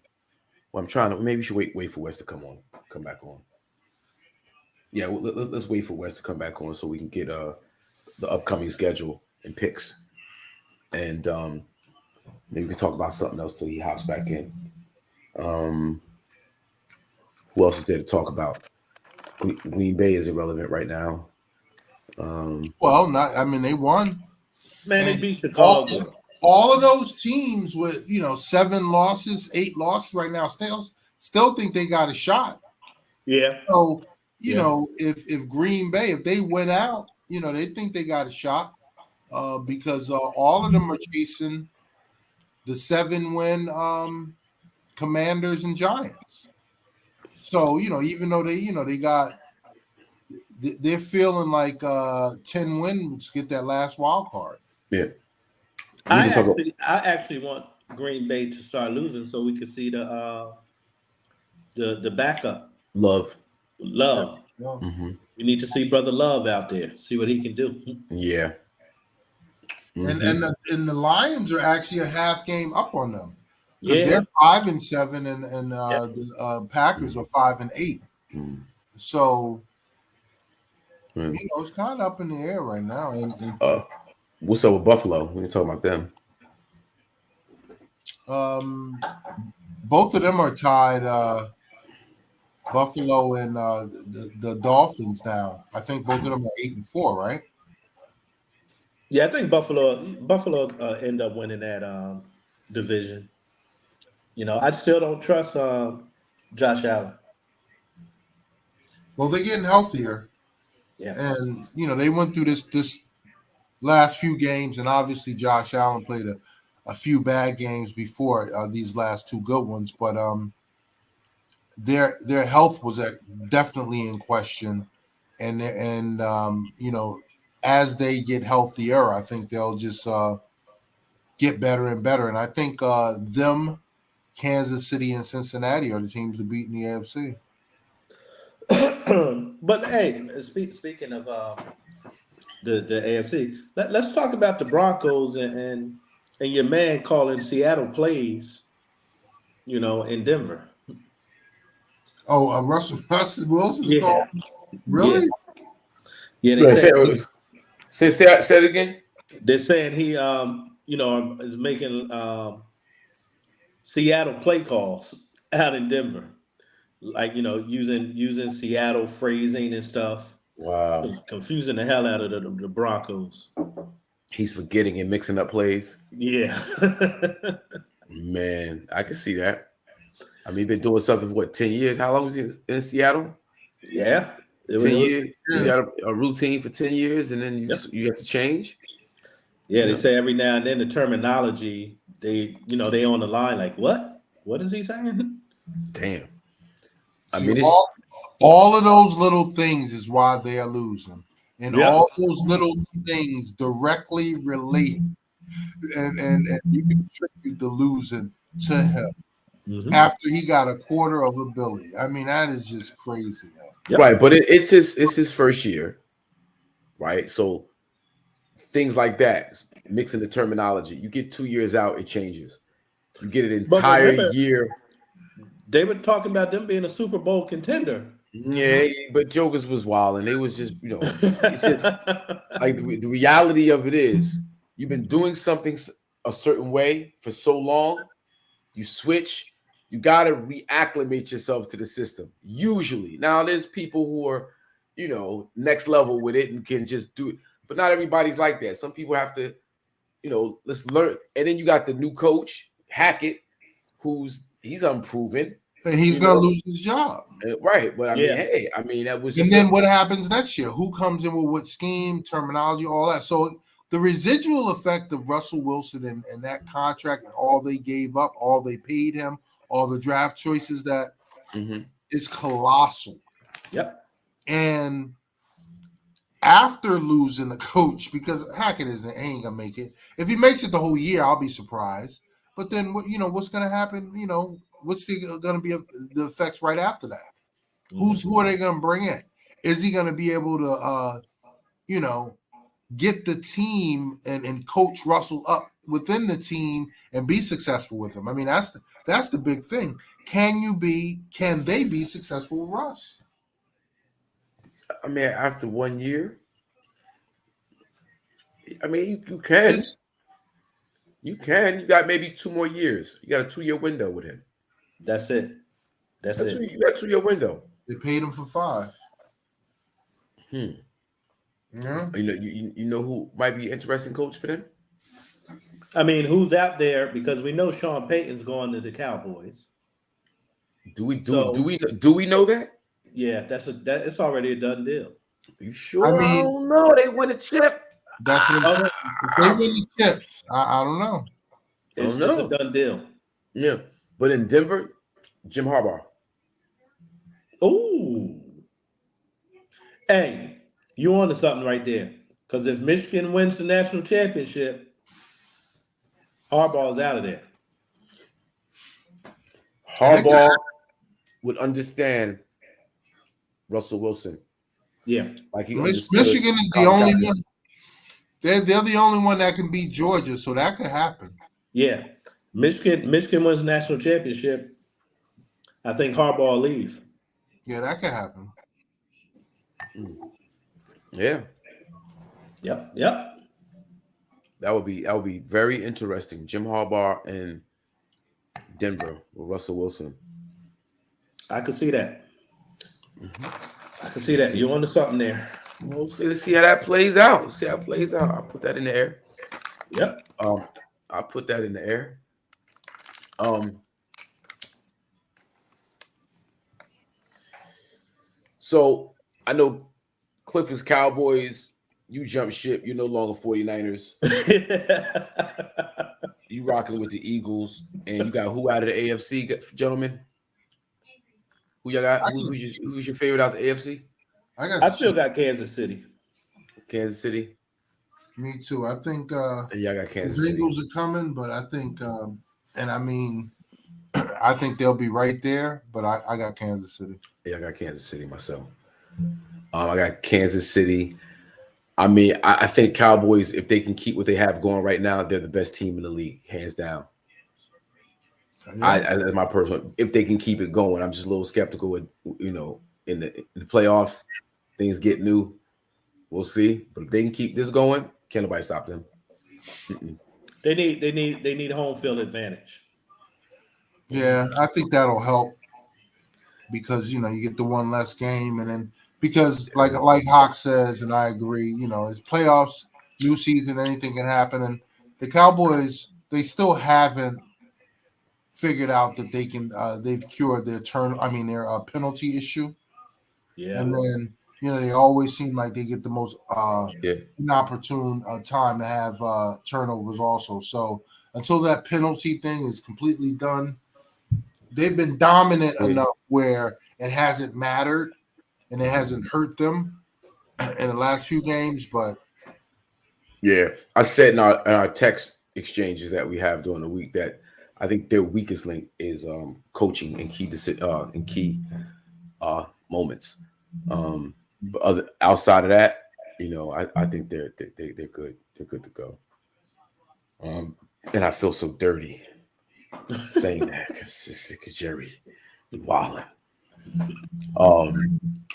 I'm trying to maybe we should wait for Wes to come back on. Yeah, let's wait for Wes to come back on so we can get the upcoming schedule and picks. And maybe we can talk about something else till he hops back in. Who else is there to talk about? Green Bay is irrelevant right now. They won. Man, they beat Chicago. All of those teams with 7 losses, 8 losses right now still think they got a shot. Yeah. So if Green Bay, if they went out, they think they got a shot because all of them are chasing the 7-win Commanders and Giants. So even though they're feeling like 10 wins get that last wild card. Yeah. I actually want Green Bay to start losing so we can see the backup. Love. Yeah. Mm-hmm. We need to see Brother Love out there, see what he can do. Yeah. Mm-hmm. And the Lions are actually a half game up on them. Yeah. They're 5-7 and the Packers are 5-8. So it's kind of up in the air right now. And what's up with Buffalo? We can talk about them. Both of them are tied. Buffalo and the Dolphins now. I think both of them are 8-4, right? Yeah, I think Buffalo end up winning that division. I still don't trust Josh Allen. Well, they're getting healthier. Yeah. And they went through this last few games, and obviously Josh Allen played a few bad games before these last 2 good ones, but their health was definitely in question, and as they get healthier, I think they'll just get better and better. And I think them, Kansas City, and Cincinnati are the teams to beat in the AFC. But hey, speaking of the AFC, let's talk about the Broncos and your man calling Seattle plays, in Denver. Oh, Russell Wilson's called? Really? Yeah. They say it again. They're saying he, is making Seattle play calls out in Denver, like using Seattle phrasing and stuff. Wow, confusing the hell out of the Broncos. He's forgetting and mixing up plays. Yeah, man, I can see that. I mean, he's been doing something for 10 years? How long was he in Seattle? Yeah. 10 years. You got a routine for 10 years and then you have to change. Yeah, they say every now and then the terminology, they on the line like, what? What is he saying? Damn. I mean, all of those little things is why they are losing. And all those little things directly relate and you can attribute the losing to him. Mm-hmm. After he got a quarter of a billion. I mean, that is just crazy. Yep. Right, but it's his first year, right? So things like that. Mixing the terminology. You get 2 years out, it changes. You get an But entire remember, year. They were talking about them being a Super Bowl contender. Yeah, but Jokers was wild, and they was just, it's just like the reality of it is, you've been doing something a certain way for so long, you switch, you got to reacclimate yourself to the system. Usually, now there's people who are, next level with it and can just do it, but not everybody's like that. Some people have to, let's learn. And then you got the new coach, Hackett, he's unproven. And he's going to lose his job. Right. But that was and then what happens next year? Who comes in with what scheme, terminology, all that? So the residual effect of Russell Wilson and that contract and all they gave up, all they paid him, all the draft choices that is colossal. Yep. And after losing the coach, because Hackett ain't gonna make it. If he makes it the whole year, I'll be surprised. But then what's gonna happen? What's going to be the effects right after that? Who are they going to bring in? Is he going to be able to, get the team and coach Russell up within the team and be successful with him? I mean, that's the big thing. Can they be successful with Russ? I mean, after 1 year, I mean, you can. You can. You got maybe 2 more years. You got a 2-year window with him. That's it. That's it. You got a 2-year window. They paid him for 5. Yeah. You know who might be an interesting coach for them? I mean, who's out there? Because we know Sean Payton's going to the Cowboys. Do we know that? Yeah, it's already a done deal. You sure? I don't know. They win a chip. That's what they win the chip. I don't know. It's a done deal. Yeah. But in Denver, Jim Harbaugh. Ooh. Hey, you on to something right there. Because if Michigan wins the national championship, Harbaugh's out of there. Harbaugh would understand Russell Wilson. Yeah. Like Michigan is the only one. They're the only one that can beat Georgia, so that could happen. Yeah. Michigan wins the national championship. I think Harbaugh will leave. Yeah, that could happen. Yeah. Yep. That would be very interesting. Jim Harbaugh and Denver with Russell Wilson. I could see that. I can see that. You're onto something there. We'll see. Let's see how that plays out. I'll put that in the air. Yep. I'll put that in the air. So I know Cliff is Cowboys. You jump ship. You're no longer 49ers. You rocking with the Eagles, and you got who out of the AFC, gentlemen? Who y'all got? Who's your favorite out the AFC? I still got Kansas City. Kansas City. Me too. I think y'all got Kansas the City. Bengals are coming, but I think and I mean I think they'll be right there, but I got Kansas City. Yeah, I got Kansas City myself. I got Kansas City. I mean, I think Cowboys, if they can keep what they have going right now, they're the best team in the league, hands down. Yeah. That's my personal. If they can keep it going, I'm just a little skeptical with, in the playoffs, things get new. We'll see. But if they can keep this going, can't nobody stop them. They need home field advantage. Yeah, I think that'll help because you get the one less game, and then because like Hawk says, and I agree, it's playoffs, new season, anything can happen, and the Cowboys, they still haven't figured out that they can they've cured their their penalty issue. Yeah, and then they always seem like they get the most inopportune time to have turnovers also. So until that penalty thing is completely done, they've been dominant enough where it hasn't mattered and it hasn't hurt them in the last few games. But yeah, I said in our text exchanges that we have during the week that I think their weakest link is coaching in key moments. But outside of that, I think they're good. They're good to go. And I feel so dirty saying that because Jerry wilding.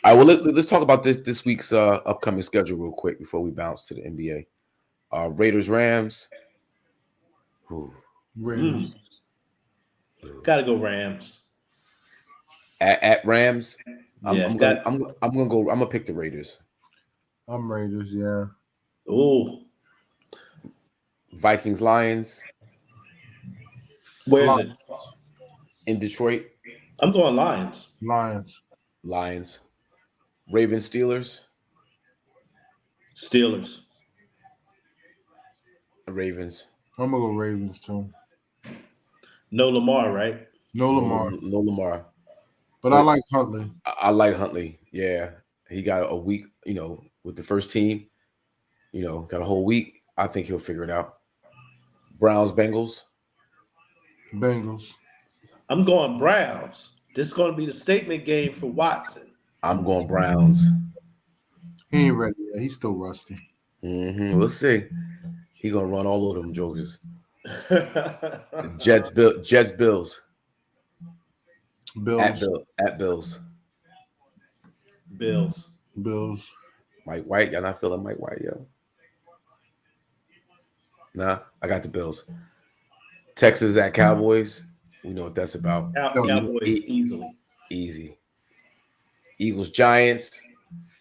I will let's talk about this week's upcoming schedule real quick before we bounce to the NBA. Raiders Rams. Raiders. Gotta go Rams. At Rams. Yeah, I'm gonna pick the Raiders. I'm Raiders, yeah. Oh. Vikings Lions. Where is it? In Detroit. I'm going Lions. Lions. Ravens Steelers. Steelers. Ravens. I'm gonna go Ravens too. No Lamar, right? No Lamar. No Lamar. But I like Huntley. I like Huntley. Yeah. He got a week, with the first team. Got a whole week. I think he'll figure it out. Browns, Bengals. I'm going Browns. This is going to be the statement game for Watson. I'm going Browns. He ain't ready yet. He's still rusty. We'll see. He gonna run all over them jokers. Jets, Bills. At Bills. Bills. Mike White. Y'all not feeling Mike White, yo? Nah, I got the Bills. Texas at Cowboys. We know what that's about. Cowboys easily. Easy. Eagles, Giants.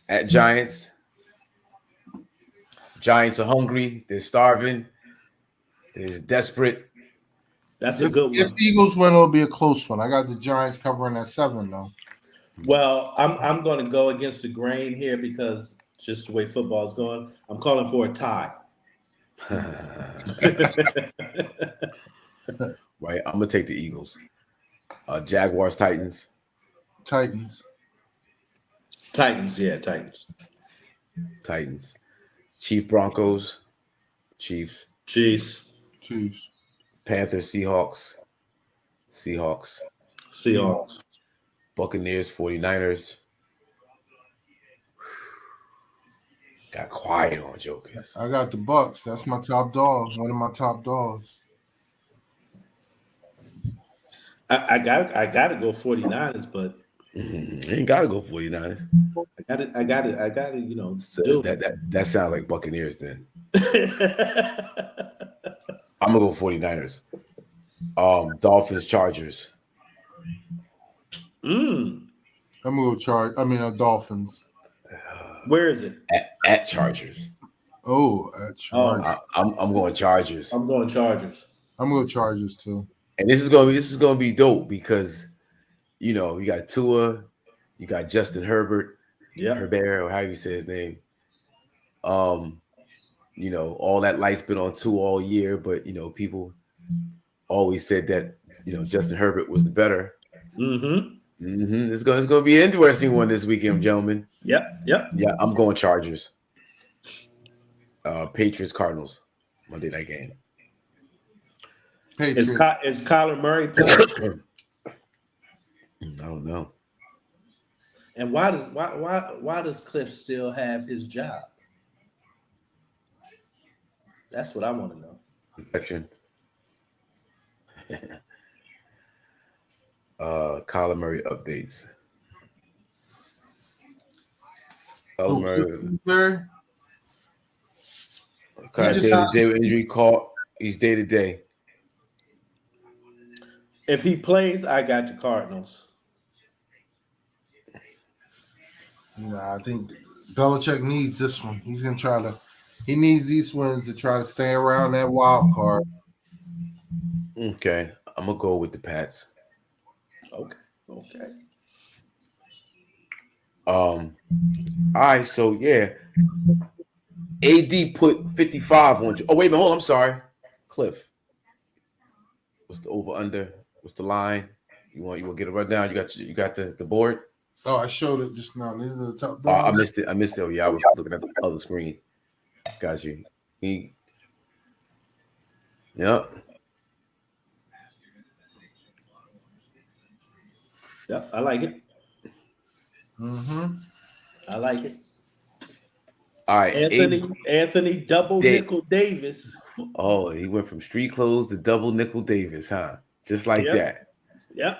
At Giants. Giants are hungry. They're starving. They're desperate. That's a good one. If Eagles win, it'll be a close one. I got the Giants covering at 7, though. Well, I'm going to go against the grain here because just the way football is going. I'm calling for a tie. Right, I'm gonna take the Eagles. Jaguars, Titans. Titans. Yeah, Titans. Chiefs, Broncos. Chiefs. Panthers, Seahawks. Buccaneers, 49ers. Got quiet on jokers. I got the Bucks. That's my top dog. One of my top dogs. I got to go 49ers, but you ain't got to go 49ers. I got it. So that sounds like Buccaneers then. I'm gonna go 49ers. Dolphins, Chargers. I'm gonna go Dolphins. Where is it? At Chargers. Oh, at Chargers. I'm going Chargers. I'm going Chargers. I'm going Chargers too. And this is gonna be dope because you got Tua, you got Justin Herbert, Herbert, or however you say his name. All that light's been on Tua all year, but people always said that Justin Herbert was the better. It's gonna be an interesting one this weekend, gentlemen. Yeah, I'm going Chargers. Patriots, Cardinals, Monday night game. Is Kyler Murray playing? I don't know. And why does Cliff still have his job? That's what I want to know. Protection. Kyler Murray updates. Kyler Murray. Day with injury caught. He's day to day. If he plays, I got the Cardinals. Nah, I think Belichick needs this one. He's gonna try to. He needs these wins to try to stay around that wild card. Okay, I'm gonna go with the Pats. Okay. All right, so yeah. AD put 55 on. Oh, wait a minute, hold on, I'm sorry. Cliff. What's the over under? What's the line? You want to get a rundown? You got the board? Oh, I showed it just now. These are the top. Oh, I missed it. Oh, yeah, I was looking at the other screen. Got you. Yep. Yep, I like it. Mm-hmm. I like it. All right, Anthony double nickel Davis. Oh, he went from street clothes to double nickel Davis, huh? Just like that. Yep.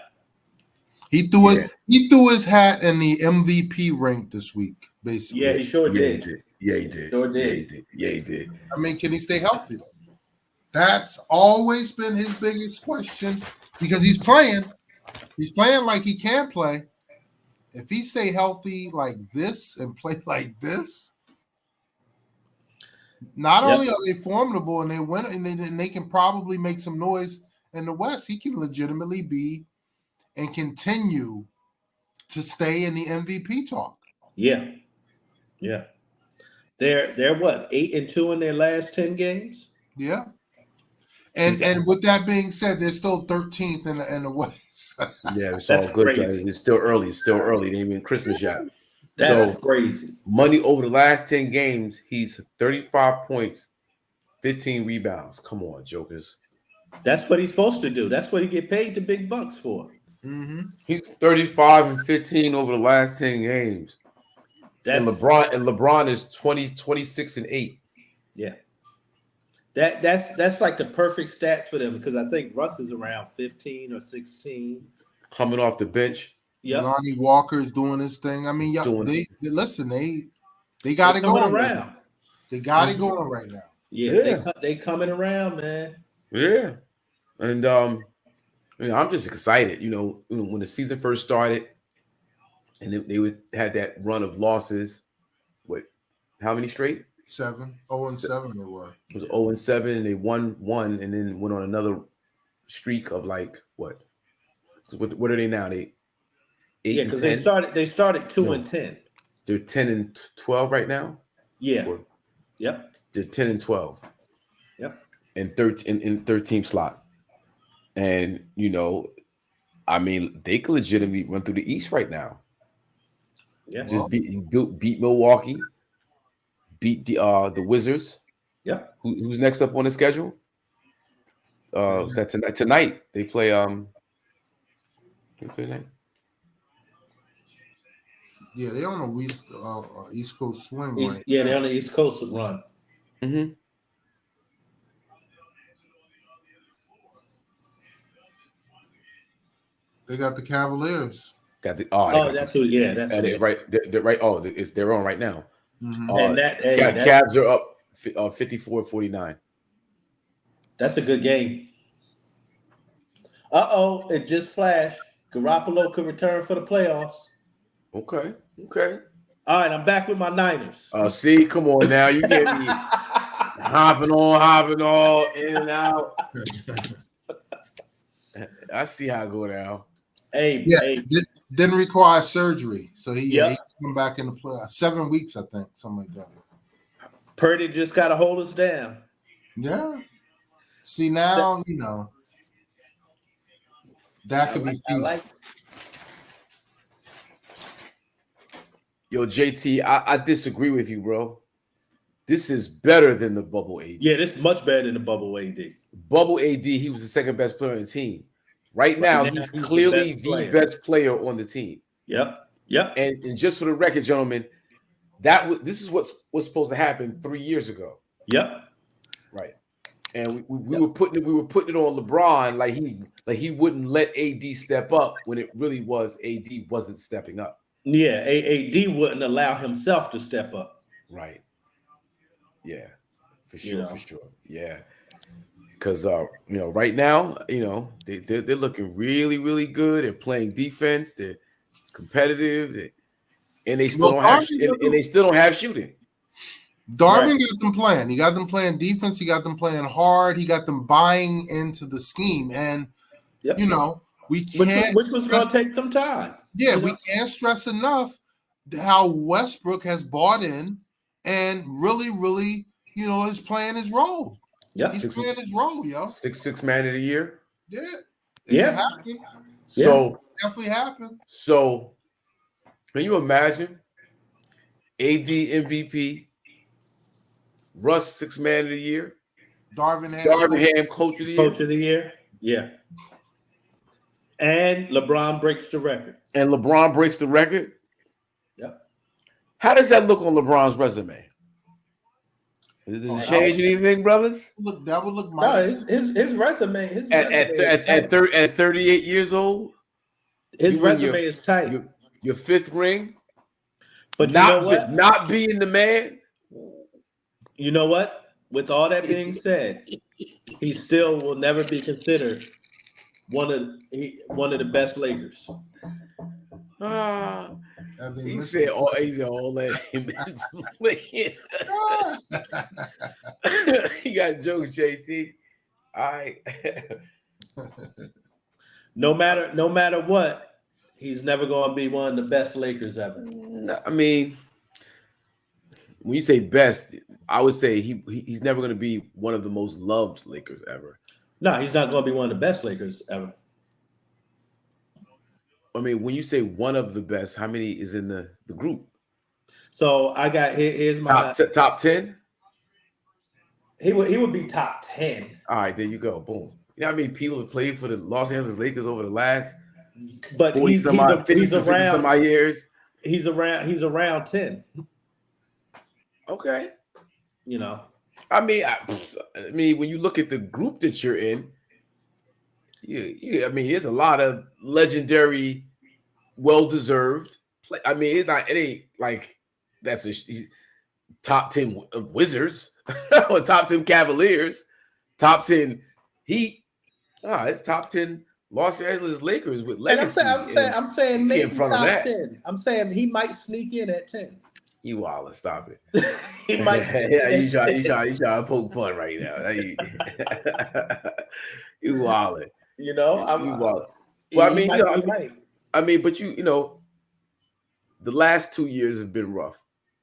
He threw his hat in the MVP rank this week, basically. Yeah, he sure did. Yeah, he did. Sure did. Yeah, he did. I mean, can he stay healthy? That's always been his biggest question because he's playing. He's playing like he can play. If he stay healthy like this and play like this, not only are they formidable and they win, and they can probably make some noise in the West, he can legitimately be and continue to stay in the MVP talk. Yeah. They're what, 8-2 in their last 10 games? Yeah. And with that being said, they're still 13th in the West. Yeah, it's all good. It's still early. They ain't even Christmas yet. That's crazy. Money over the last 10 games, he's 35 points, 15 rebounds. Come on, Jokers. That's what he's supposed to do. That's what he get paid the big bucks for. Mm-hmm. He's 35 and 15 over the last 10 games. And LeBron is 26 and 8. Yeah. That's like the perfect stats for them because I think Russ is around 15 or 16. Coming off the bench. Yeah. Lonnie Walker's doing his thing. I mean, they got it going around. They got it going right now. Yeah. They coming around, man. Yeah. And I'm just excited. When the season first started and they had that run of losses. How many straight? 7. 0-7 they were. It was 0-7 and they won one and then went on another streak of like what? What are they now? They 8 and 10? they started 2-10. They're 10 and 12 right now? Yeah. Yep. They're 10 and 12. Yep. And 13th slot. And I mean, they could legitimately run through the East right now. Yeah. Just beat Milwaukee. Beat the Wizards. Yeah. Who's next up on the schedule? That tonight they play. They play tonight. Yeah, they're on a East Coast swing. They're on the East Coast run. Mm-hmm. They got the Cavaliers. That's it, right. They're right. They're on right now. Mm-hmm. And Cavs are up 54-49. That's a good game. It just flashed. Garoppolo could return for the playoffs. Okay. All right, I'm back with my Niners. See, come on now. You get me hopping on, in and out. I see how it go down. Hey, didn't require surgery, so he come back in the play 7 weeks, I think, something like that. Purdy just got to hold us down. Yeah. See now, that could be feasible. Yo, JT, I disagree with you, bro. This is better than the bubble AD. Yeah, this is much better than the bubble AD. Bubble AD, he was the second best player on the team. Right now, he's clearly the best player on the team. Yep. And just for the record, gentlemen, this is what was supposed to happen 3 years ago. Yep. Right. And we were putting it on LeBron like he wouldn't let AD step up when it really was AD wasn't stepping up. Yeah, AD wouldn't allow himself to step up. Right. Yeah. For sure. Yeah. Because right now, they're looking really, really good. They're playing defense. They're competitive. And they still don't have shooting. Darvin got them playing. He got them playing defense. He got them playing hard. He got them buying into the scheme. And we can't. Which was going to take some time. Yeah, we can't stress enough how Westbrook has bought in and really, really, is playing his role. Yeah, he's playing his role, yo. 6'6" man of the year. Yeah. Yeah. It happened. So definitely happened. So can you imagine AD MVP, Russ 6th man of the year, Darvin Ham coach of the year? Coach of the year. Yeah. And LeBron breaks the record. Yep. How does that look on LeBron's resume? Does it change anything, brothers? Look, that would look his resume. His At 38 years old, his resume is tight. Your fifth ring, but you know what? Not being the man. You know what? With all that being said, he still will never be considered one of the best Lakers. He said all that. You got jokes, JT. All right. No matter what, he's never going to be one of the best Lakers ever. No, I mean, when you say best, I would say he's never going to be one of the most loved Lakers ever. No, he's not going to be one of the best Lakers ever. I mean, when you say one of the best, how many is in the group? So I got here's my top 10. He would be top 10. All right, there you go. Boom. You know how many people have played for the Los Angeles Lakers over the last 50 some odd years? He's around 10. Okay. You know. I mean, when you look at the group that you're in, I mean, there's a lot of legendary, well-deserved play. I mean, it ain't like that's a top 10 Wizards or top 10 Cavaliers, top 10 Heat. It's top 10 Los Angeles Lakers with legacy. And I'm saying maybe in front top of that. 10. I'm saying he might sneak in at 10. You wildin', stop it. He might. Yeah, you try to poke fun right now. You wildin'. You know, Well, I mean, but you know, the last 2 years have been rough.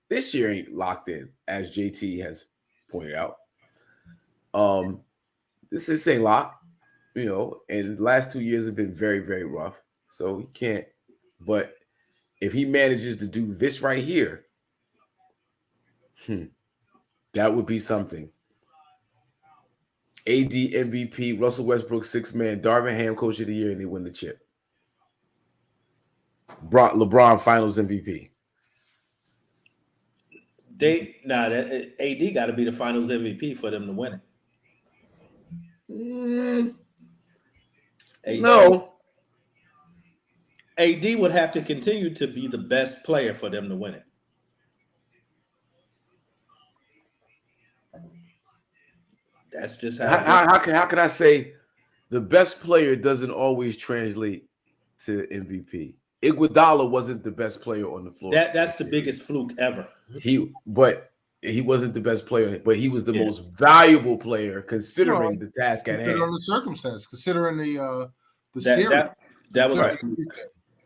This year ain't locked in, as JT has pointed out. This ain't locked, you know, and the last 2 years have been very, very rough. So he can't. But if he manages to do this right here, that would be something. AD MVP, Russell Westbrook 6th man, Darvin Ham Coach of the Year, and they win the chip. LeBron Finals MVP. AD got to be the Finals MVP for them to win it. No. AD would have to continue to be the best player for them to win it. That's just how can I say the best player doesn't always translate to MVP? Iguodala wasn't the best player on the floor. That's the biggest fluke ever. He wasn't the best player, but he was the most valuable player considering the task at hand. Considering the circumstance, considering the series. That was right.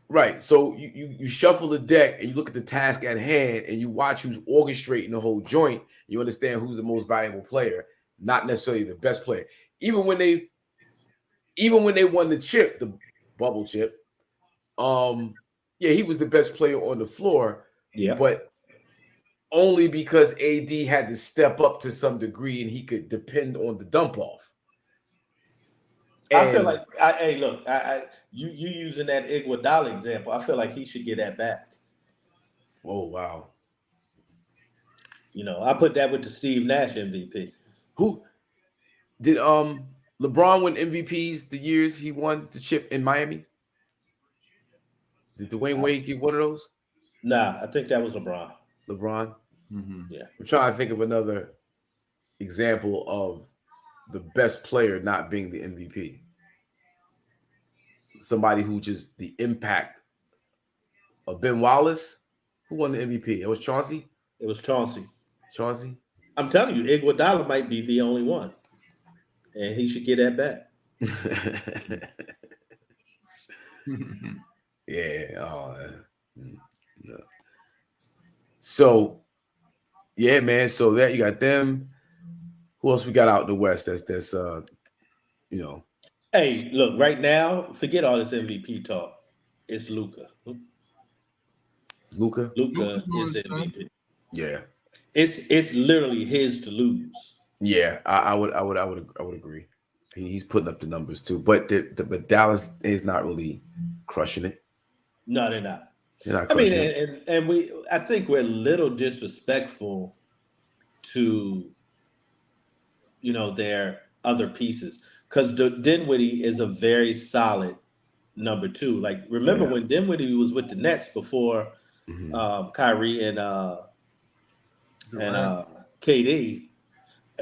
Right. So you shuffle the deck and you look at the task at hand and you watch who's orchestrating the whole joint. You understand who's the most valuable player. Not necessarily the best player. Even when they won the chip, the bubble chip, he was the best player on the floor. Yeah. But only because AD had to step up to some degree and he could depend on the dump off. I feel like you using that Iguodala example, I feel like he should get that back. Oh wow. You know, I put that with the Steve Nash MVP. Who did LeBron win MVPs the years he won the chip in Miami? Did Dwayne Wade get one of those? Nah, I think that was LeBron. LeBron? Mm-hmm. Yeah. I'm trying to think of another example of the best player not being the MVP. Somebody who just the impact of Ben Wallace. Who won the MVP? It was Chauncey? It was Chauncey. Chauncey? I'm telling you, Iguodala might be the only one. And he should get that back. Yeah. No. So, yeah, man. So that you got them. Who else we got out in the West? That's you know. Hey, look, right now, forget all this MVP talk. It's Luka. Luka is the MVP. Yeah. It's literally his to lose. Yeah, I would agree. He's putting up the numbers too, but but Dallas is not really crushing it. No, they're not. They're not. I mean, it. and I think we're a little disrespectful to their other pieces. Because Dinwiddie is a very solid number 2. Like, remember when Dinwiddie was with the Nets before Kyrie and KD,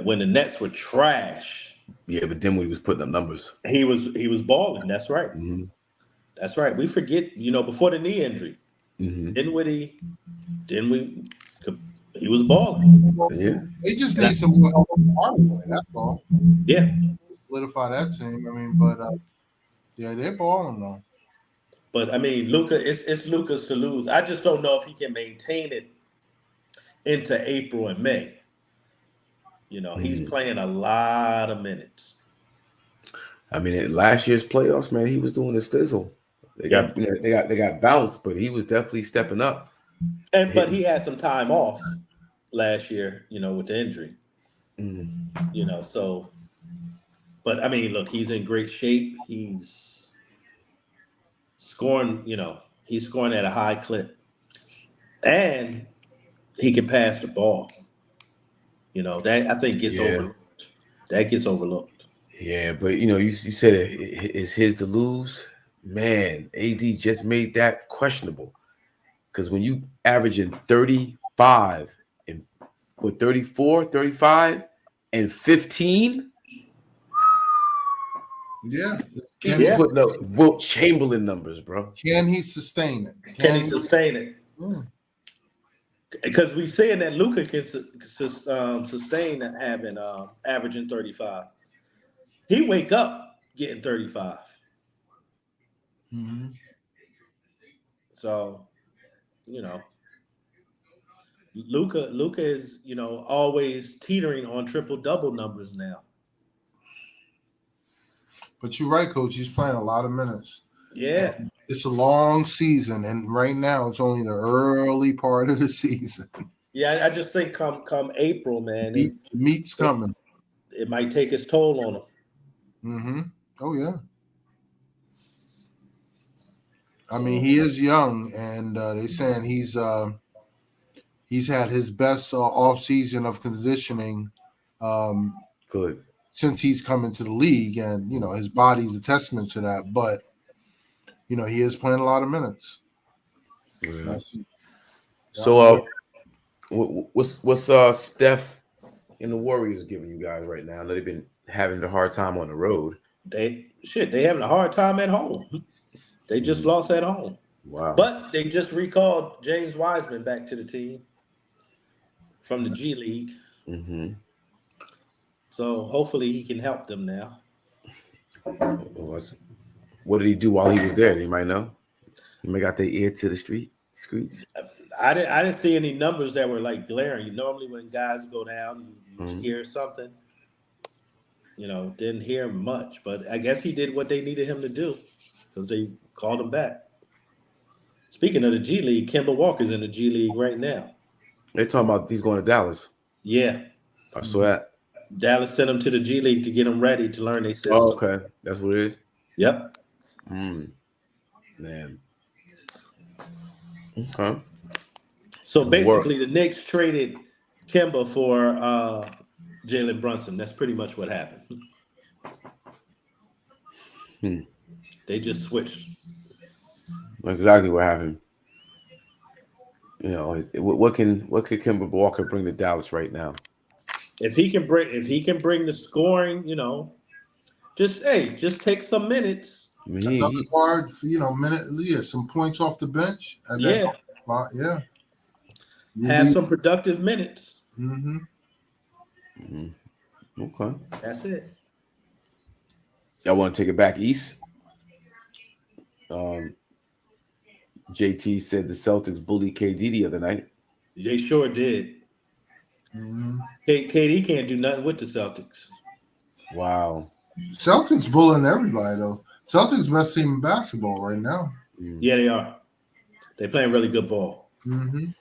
when the Nets were trash. Yeah, but Dinwiddie was putting up numbers. He was balling. That's right. That's right. We forget, before the knee injury, Dinwiddie, he was balling. Yeah. They just need some more help on the hardware, that's all. Yeah. Solidify that team. I mean, but yeah, they're balling though. But I mean, Luka, it's Luka's to lose. I just don't know if he can maintain it into April and May. He's playing a lot of minutes. I mean, in last year's playoffs, man, he was doing his thizzle. They got bounced, but he was definitely stepping up. But he had some time off last year, with the injury. So. But I mean, look, he's in great shape. He's scoring. He's scoring at a high clip, and he can pass the ball. That I think gets overlooked. That gets overlooked. Yeah, but you said it's his to lose. Man, AD just made that questionable. Because when you averaging 35 and 34, 35, and 15. Yeah. He's putting up Wilt Chamberlain numbers, bro. Can he sustain it? Can he sustain it? Because we're saying that Luka can sustain having averaging 35. He wake up getting 35. So, Luka is always teetering on triple-double numbers now. But you're right, Coach. He's playing a lot of minutes. Yeah. And it's a long season, and right now it's only the early part of the season. Yeah, I just think come April, man. Meat's coming. It might take its toll on him. Oh, yeah. I mean, he is young, and they're saying he's had his best off season of conditioning. Good. Since he's come into the league, and his body's a testament to that. But he is playing a lot of minutes. Yeah. So, what's Steph and the Warriors giving you guys right now? They've been having a hard time on the road. They having a hard time at home. They just lost at home. Wow. But they just recalled James Wiseman back to the team from the G League. So hopefully he can help them now. What did he do while he was there? You might know. He might got their ear to the streets. I didn't see any numbers that were like glaring. Normally when guys go down, you hear something. Didn't hear much, but I guess he did what they needed him to do because they called him back. Speaking of the G League, Kemba Walker's in the G League right now. They're talking about he's going to Dallas. Yeah. I saw that. Dallas sent him to the G League to get him ready to learn their system. Oh, okay. That's what it is? Yep. Man. Okay. So basically, the Knicks traded Kemba for Jalen Brunson. That's pretty much what happened. They just switched. That's exactly what happened. What can Kemba Walker bring to Dallas right now? If he can bring the scoring, just take some minutes. Another guard, some points off the bench. Have some productive minutes. Okay. That's it. Y'all want to take it back east? JT said the Celtics bullied KD the other night. They sure did. KD can't do nothing with the Celtics. Wow. Celtics bullying everybody, though. Celtics best team in basketball right now. Yeah, they are. They're playing really good ball. And,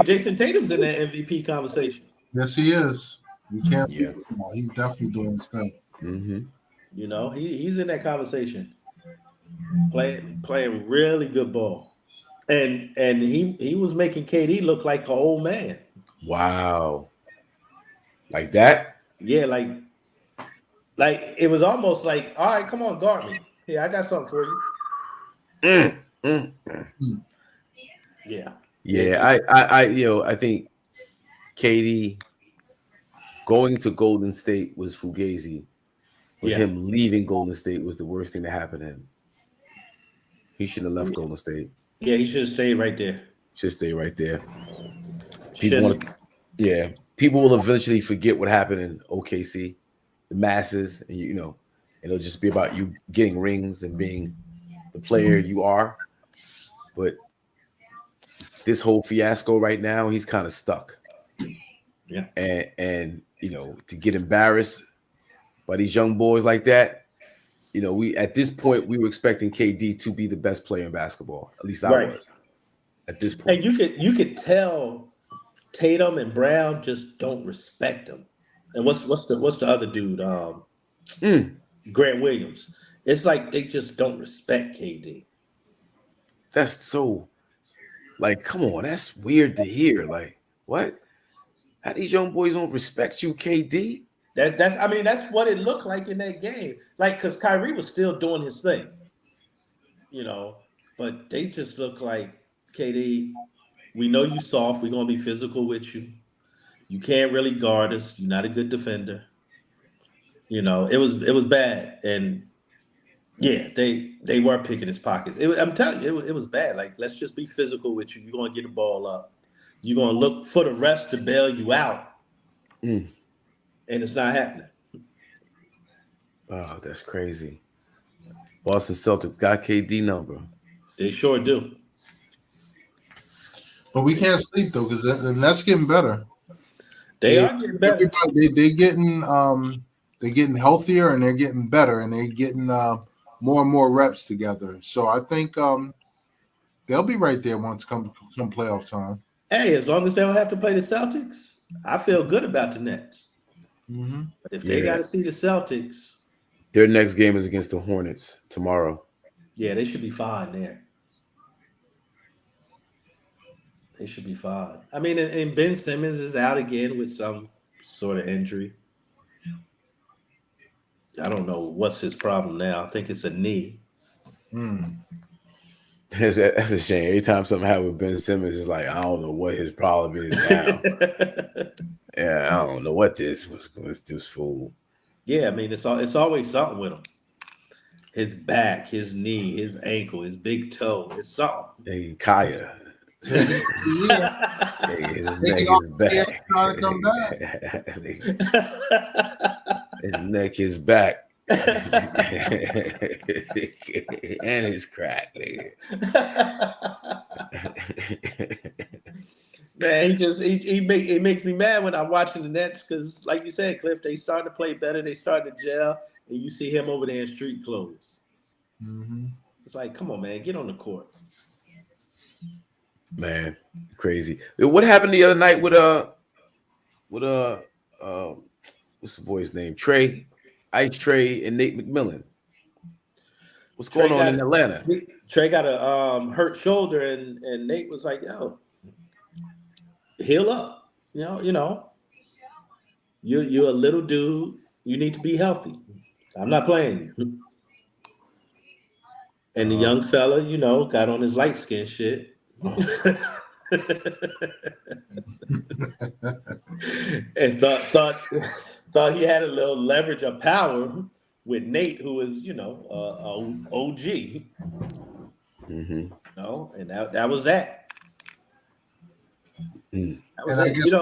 Jason Tatum's in that MVP conversation. Yes, he is. You can't. Yeah. He's definitely doing his thing. He's in that conversation. Playing really good ball. And he was making KD look like an old man. Wow. Like that? Yeah, like it was almost like, all right, come on, guard me. Yeah, I got something for you. Yeah. Yeah, I think KD going to Golden State was fugazi, but him leaving Golden State was the worst thing that happened to him. He shouldn't have left Golden State. Yeah, he should have stayed right there. Should stay right there. People will eventually forget what happened in OKC, the masses, and and it'll just be about you getting rings and being the player you are. But this whole fiasco right now, he's kind of stuck. Yeah. And to get embarrassed by these young boys like that, we at this point we were expecting KD to be the best player in basketball. At least I was at this point. And you could tell Tatum and Brown just don't respect him. And what's the other dude? Grant Williams. It's like they just don't respect KD. That's so come on, that's weird to hear. Like, what? How these young boys don't respect you, KD? That's what it looked like in that game. Like, because Kyrie was still doing his thing, but they just look like, KD, we know you soft. We're gonna be physical with you. You can't really guard us. You're not a good defender. It was bad, and yeah, they were picking his pockets. I'm telling you, it was bad. Like, let's just be physical with you. You're gonna get the ball up. You're gonna look for the refs to bail you out, and it's not happening. Oh, that's crazy. Boston Celtics got KD number. They sure do. But we can't sleep though, because the Nets getting better. They are getting better. They're getting healthier and they're getting better and they're getting more and more reps together. So I think they'll be right there once come playoff time. Hey, as long as they don't have to play the Celtics, I feel good about the Nets. Mm-hmm. But if they got to see the Celtics, their next game is against the Hornets tomorrow. Yeah, they should be fine there. They should be fine. I mean, and Ben Simmons is out again with some sort of injury. I don't know what's his problem now. I think it's a knee. That's a shame. Every time something happens with Ben Simmons, it's like, I don't know what his problem is now. Yeah, I don't know what this was. This fool. Yeah, I mean, it's always something with him. His back, his knee, his ankle, his big toe. It's something. Hey, Kaya. Yeah. His neck is back. Trying to come back. His neck is back. And his crack, nigga. Man, he makes me mad when I'm watching the Nets because, like you said, Cliff, they starting to play better. They starting to gel, and you see him over there in street clothes. Mm-hmm. It's like, come on, man, get on the court. Man, crazy. What happened the other night with what's the boy's name? Ice Trey and Nate McMillan. What's going on in Atlanta? Trey got a hurt shoulder, and Nate was like, "Yo, heal up. You're a little dude. You need to be healthy. I'm not playing you." And the young fella, got on his light skin shit. And thought he had a little leverage of power with Nate, who is, OG. Mm-hmm. And that was that. And I guess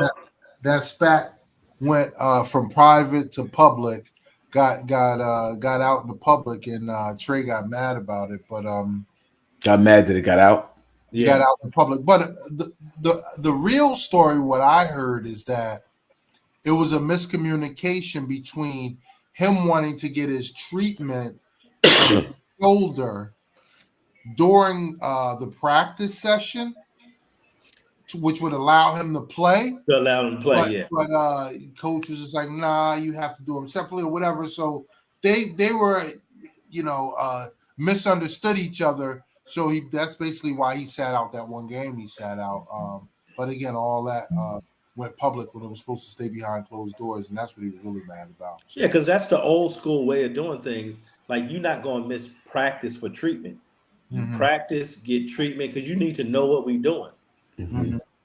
that spat went from private to public, got out in the public, and Trey got mad about it. But got mad that it got out. Got out in public. But the real story, what I heard, is that it was a miscommunication between him wanting to get his treatment shoulder during the practice session, which would allow him to play. But coach was just like, nah, you have to do them separately or whatever. So they were, misunderstood each other. So that's basically why he sat out that one game. He sat out. But again, all that went public when it was supposed to stay behind closed doors, and that's what he was really mad about. Yeah, because that's the old school way of doing things. Like, you're not going to miss practice for treatment. You practice, get treatment, because you need to know what we're doing.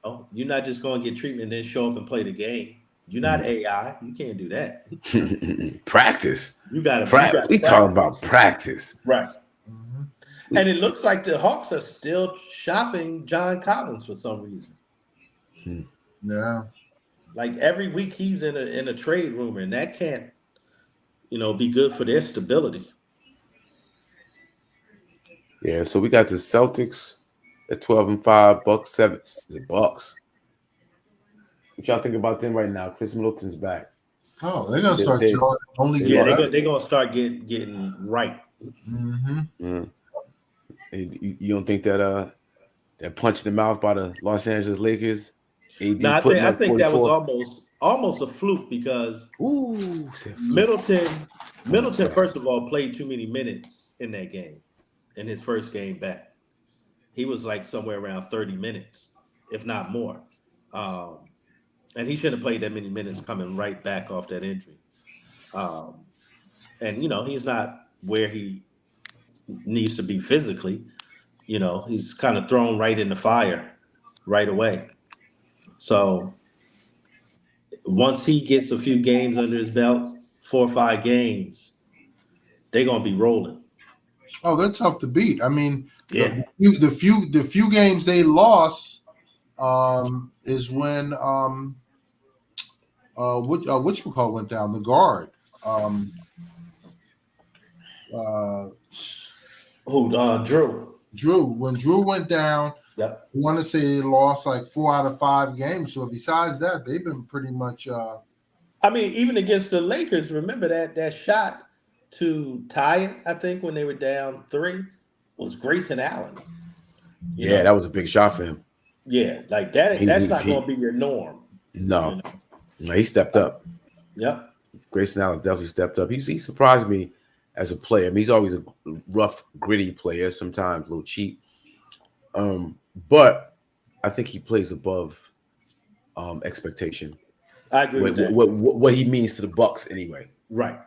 Oh, you're not just going to get treatment and then show up and play the game. You're not AI. You can't do that. Practice. You got to. We talking about practice, right? And it looks like the Hawks are still shopping John Collins for some reason. Yeah. Like, every week he's in a trade rumor, and that can't, be good for their stability. Yeah, so we got the Celtics at 12-5, Bucks 7. The Bucks. What y'all think about them right now? Chris Middleton's back. Oh, they're gonna start only. Yeah, they're gonna start getting right. You don't think that that punch in the mouth by the Los Angeles Lakers? No, I think that was almost a fluke, because Middleton first of all played too many minutes in that game, in his first game back. He was like somewhere around 30 minutes, if not more. And he shouldn't have played that many minutes coming right back off that injury. And, he's not where he needs to be physically. He's kind of thrown right in the fire right away. So once he gets a few games under his belt, 4 or 5 games, they're going to be rolling. Oh, they're tough to beat. I mean, the few games they lost is when whatchamacallit went down, the guard. Drew. When Drew went down, I want to say they lost like 4 out of 5 games. So besides that, they've been pretty much. I mean, even against the Lakers, remember that shot to tie it, I think, when they were down 3, was Grayson Allen. Yeah, that was a big shot for him. Yeah, like that. That's not going to be your norm. No, he stepped up. Yep. Grayson Allen definitely stepped up. He surprised me as a player. I mean, he's always a rough, gritty player, sometimes a little cheap. But I think he plays above expectation. I agree with that. What he means to the Bucks anyway. Right.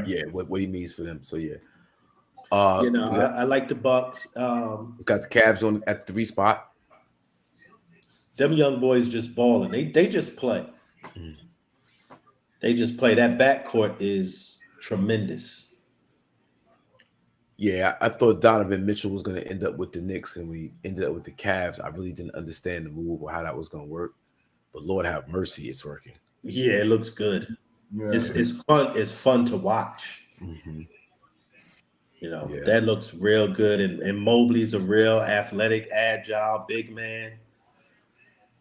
Yeah, what he means for them. So yeah. I like the Bucks. Got the Cavs on at 3 spot. Them young boys just balling. They just play. They just play. That backcourt is tremendous. Yeah, I thought Donovan Mitchell was going to end up with the Knicks, and we ended up with the Cavs. I really didn't understand the move or how that was going to work. But Lord have mercy, it's working. Yeah, it looks good. Yeah. It's fun. It's fun to watch. That looks real good. And Mobley's a real athletic, agile, big man.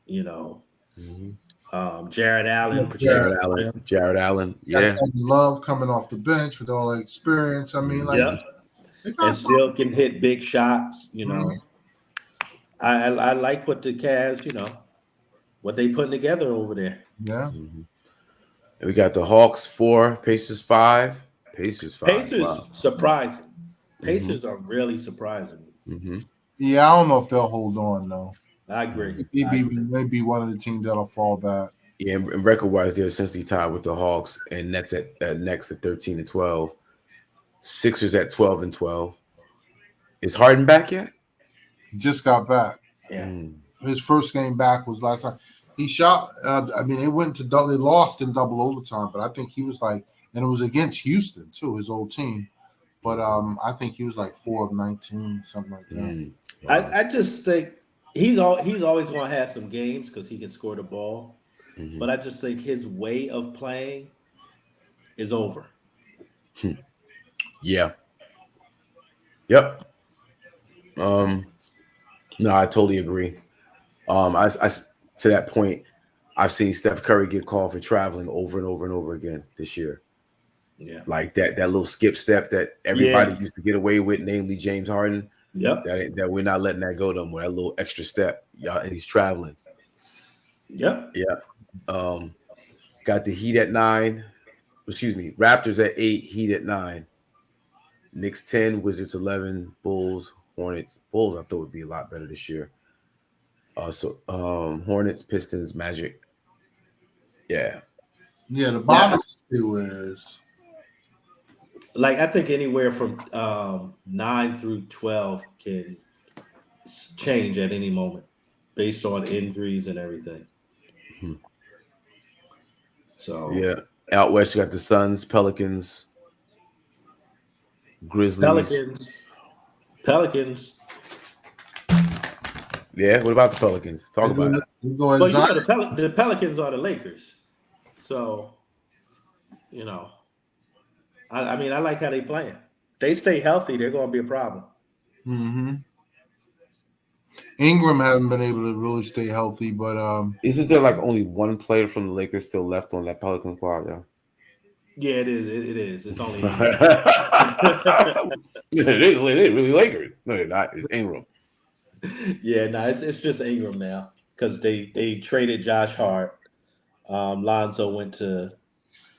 Jared Allen. Jared Allen. Yeah. Love coming off the bench with all that experience. I mean, and still can hit big shots. I like what the Cavs, what they putting together over there. Yeah. And we got the Hawks 4, Pacers 5. Pacers 5. Pacers surprising. Pacers are really surprising. Yeah, I don't know if they'll hold on though. I agree. Maybe one of the teams that'll fall back. Yeah, and record-wise, they're essentially tied with the Hawks, and Nets at next at 13-12. Sixers at 12-12. Is Harden back yet? He just got back. Yeah. His first game back was last time. He shot. It went to double. They lost in double overtime, but I think he was like, and it was against Houston too, his old team. But I think he was like 4 of 19, something like that. Wow. I just think he's always going to have some games because he can score the ball. But I just think his way of playing is over. Yeah. Yep. No, I totally agree. I to that point, I've seen Steph Curry get called for traveling over and over and over again this year. Yeah, like that little skip step that everybody used to get away with, namely James Harden. Yep. That we're not letting that go no more. That little extra step, and he's traveling. Yep. Yeah. Got the Heat at 9. Excuse me, Raptors at 8, Heat at 9. Knicks 10, Wizards 11, Bulls, Hornets. Bulls I thought would be a lot better this year. Hornets, Pistons, Magic. Yeah. Yeah, the bottom is where it is. Like I think anywhere from 9 through 12 can change at any moment based on injuries and everything. Hmm. So yeah, out west you got the Suns, Pelicans, Grizzlies. Pelicans. Yeah, what about the Pelicans? Talk about it. Well, you know the Pelicans are the Lakers, so you know. I mean, I like how they playing. They stay healthy, they're going to be a problem. Mm-hmm. Ingram haven't been able to really stay healthy, but isn't there like only one player from the Lakers still left on that Pelicans squad? Yeah. Yeah, it is. It is. It's only they're really Lakers. No, they're not. It's Ingram. Yeah, no, it's just Ingram now because they traded Josh Hart. Lonzo went to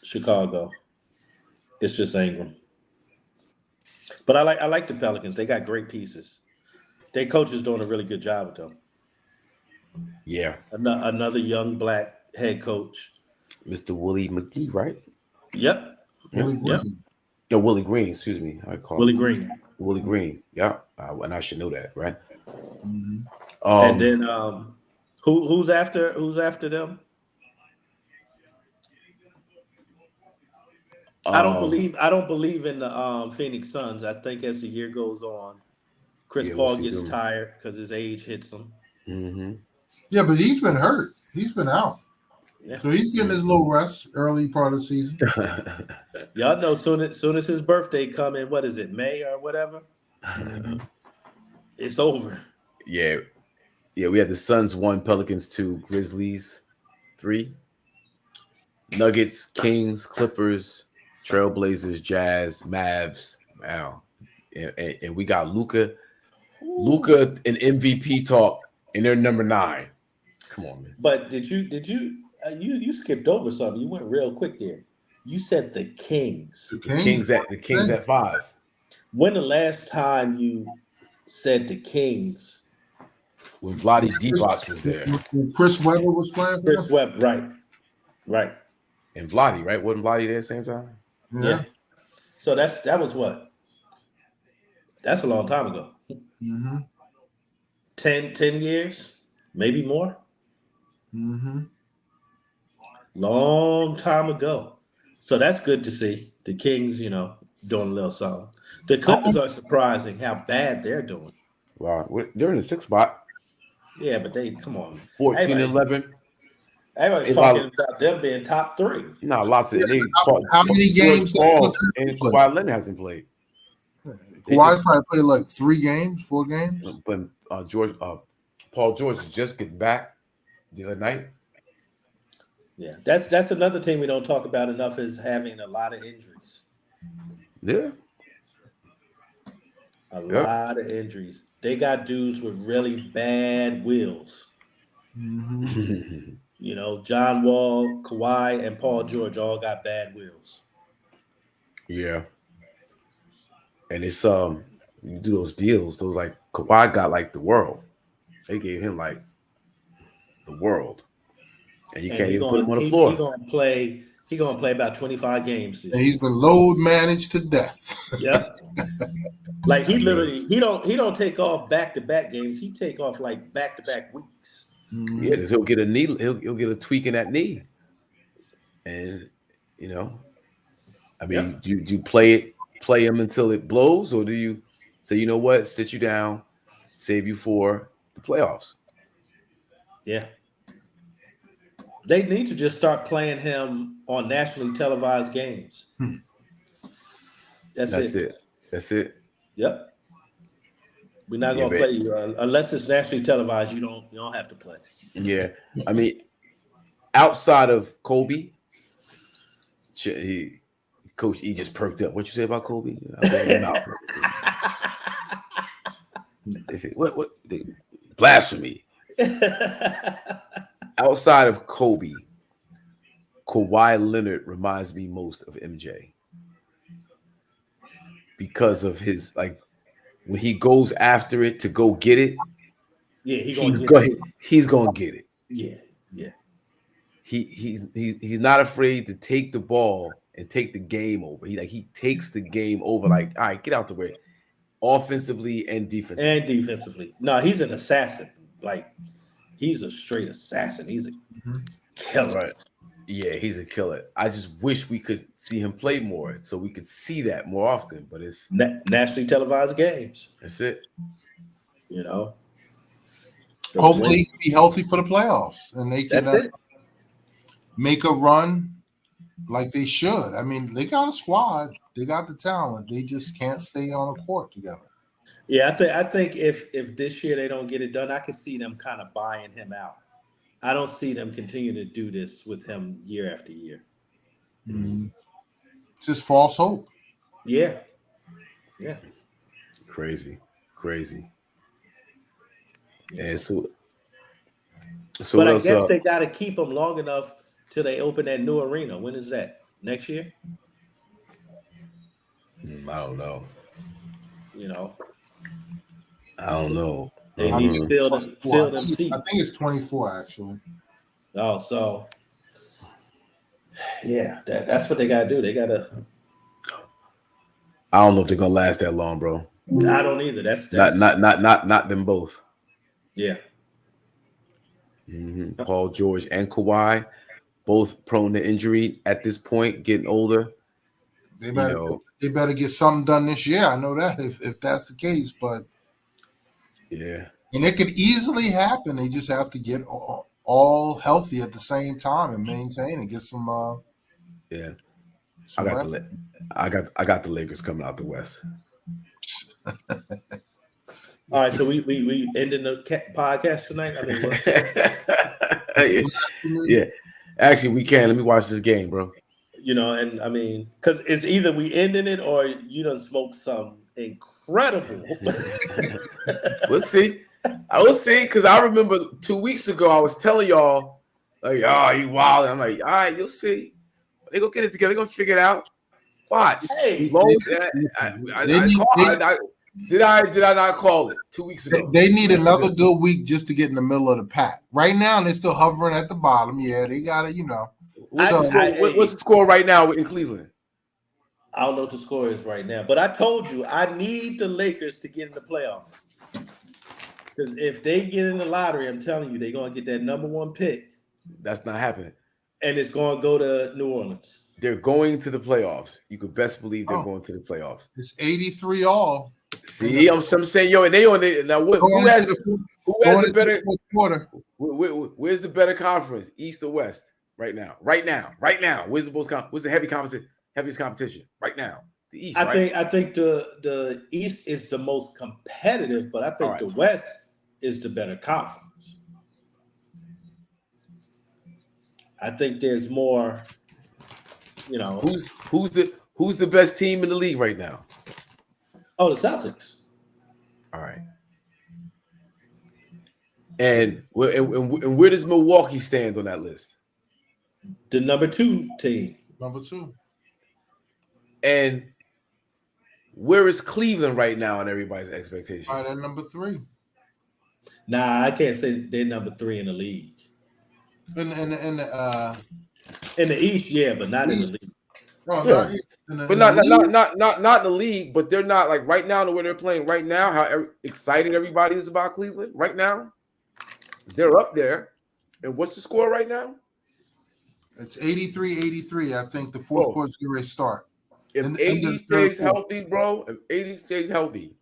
Chicago. It's just Ingram. But I like the Pelicans. They got great pieces. Their coach is doing a really good job with them. Yeah. Another young black head coach. Mr. Willie McGee, right? Yep. Willie Green. Yep. No, Willie Green, excuse me. I call Willie him. Green. Willie Green. Yeah. And I should know that, right? Mm-hmm. And then who's after them? I don't believe in the Phoenix Suns. I think as the year goes on, Chris Paul gets tired because his age hits him. Mm-hmm. Yeah, but he's been hurt. He's been out. Yeah. So he's getting his little rest early part of the season. Y'all know soon as his birthday come in, what is it, May or whatever? It's over. Yeah. Yeah, we had the Suns 1, Pelicans 2, Grizzlies 3, Nuggets, Kings, Clippers, Trailblazers, Jazz, Mavs. Wow. And we got Luka in MVP talk, and they're number 9. Come on, man. But did you skipped over something? You went real quick there. You said the Kings. The Kings at 5. When the last time you said the Kings? When Vlade Divac was there. When Chris Webber was playing for Chris Webber, right. And Vlade, right? Wasn't Vlade there at the same time? Yeah. So that was what? That's a long time ago. Mm-hmm. 10 years, maybe more. Mm-hmm. Long time ago. So that's good to see. The Kings, doing a little something. The Clippers are surprising how bad they're doing. Wow. They're in the 6th spot. Yeah, but come on. 14-11. Everybody's talking about them being top 3. No, lots of how many games and Kawhi Leonard hasn't played. Kawhi probably played like 3 games, 4 games. But Paul George is just getting back the other night. Yeah, that's another team we don't talk about enough is having a lot of injuries. Yeah. A lot of injuries. They got dudes with really bad wheels. Mm-hmm. John Wall, Kawhi, and Paul George all got bad wheels. Yeah. And it's you do those deals, those like Kawhi got like the world. They gave him like the world. And you can't even put him on the floor. He's gonna play about 25 games. And he's been load managed to death. Yeah. Like he literally he don't take off back-to-back games. He take off like back-to-back weeks. Yeah, because he'll get a knee, he'll get a tweak in that knee. And do you play him until it blows, or do you say, you know what, sit you down, save you for the playoffs? Yeah. They need to just start playing him on nationally televised games. That's it. That's it. Yep. We're not gonna play you unless it's nationally televised. You don't have to play. Yeah, I mean, outside of Kobe, Coach E just perked up. What you say about Kobe? What? Blasphemy. Outside of Kobe, Kawhi Leonard reminds me most of MJ because of his when he goes after it to go get it. Yeah, he's going to get it. Yeah. he's not afraid to take the ball and take the game over. He takes the game over. Like, all right, get out the way, offensively and defensively. No, he's an assassin. Like, he's a straight assassin. He's a killer. Right. Yeah, he's a killer. I just wish we could see him play more so we could see that more often. But it's nationally televised games. That's it. You know. Hopefully he can be healthy for the playoffs and they can make a run like they should. I mean, they got a squad. They got the talent. They just can't stay on a court together. Yeah, I think if this year they don't get it done, I could see them kind of buying him out. I don't see them continue to do this with him year after year. Mm-hmm. Just false hope. Yeah. Yeah. Crazy. And so but I guess they got to keep him long enough till they open that new arena. When is that? Next year? I don't know. You know, I don't know. They need to fill them seats. I think it's 24 actually. Oh, so yeah, that's what they gotta do. They gotta. I don't know if they're gonna last that long, bro. I don't either. That's not them both. Yeah. Mm-hmm. Paul George and Kawhi, both prone to injury at this point, getting older. They better get something done this year. I know that if that's the case, but yeah, and it could easily happen. They just have to get all healthy at the same time and maintain and get some. Yeah, I got the Lakers coming out the West. All right, so we ending the podcast tonight. I mean, yeah, actually we can. Let me watch this game, bro. You know, and I mean, because it's either we ending it or you done smoked some incredible. We'll see. I will see, because I remember 2 weeks ago I was telling y'all, like, oh, you wild. I'm like, all right, you'll see. They gonna get it together. They're gonna figure it out. Watch. Hey, did I not call it 2 weeks ago? They need another good week just to get in the middle of the pack. Right now, they're still hovering at the bottom. Yeah, they got it, you know. What's the score right now in Cleveland? I don't know what the score is right now, but I told you I need the Lakers to get in the playoffs. Because if they get in the lottery, I'm telling you, they're going to get that number one pick. That's not happening. And it's going to go to New Orleans. They're going to the playoffs. You could best believe they're going to the playoffs. It's 83 all. See, I'm saying, yo, and they on it now. Who has the better quarter? Where's the better conference, East or West? Right now. Where's the heaviest competition right now? The East. I think the East is the most competitive, but I think the West is the better conference. I think there's more. You know, who's the best team in the league right now? Oh, the Celtics. All right. And where does Milwaukee stand on that list? The number 2 team. Number 2. And where is Cleveland right now in everybody's expectation? All right, at number 3. Nah, I can't say they're number 3 in the league. In the East, yeah, but not in the league. No, yeah. But not in the league. But they're not like right now the way they're playing right now. How excited everybody is about Cleveland right now. They're up there. And what's the score right now? It's 83-83. I think the fourth quarter's going to start. If AD stays healthy, bro. If AD stays healthy.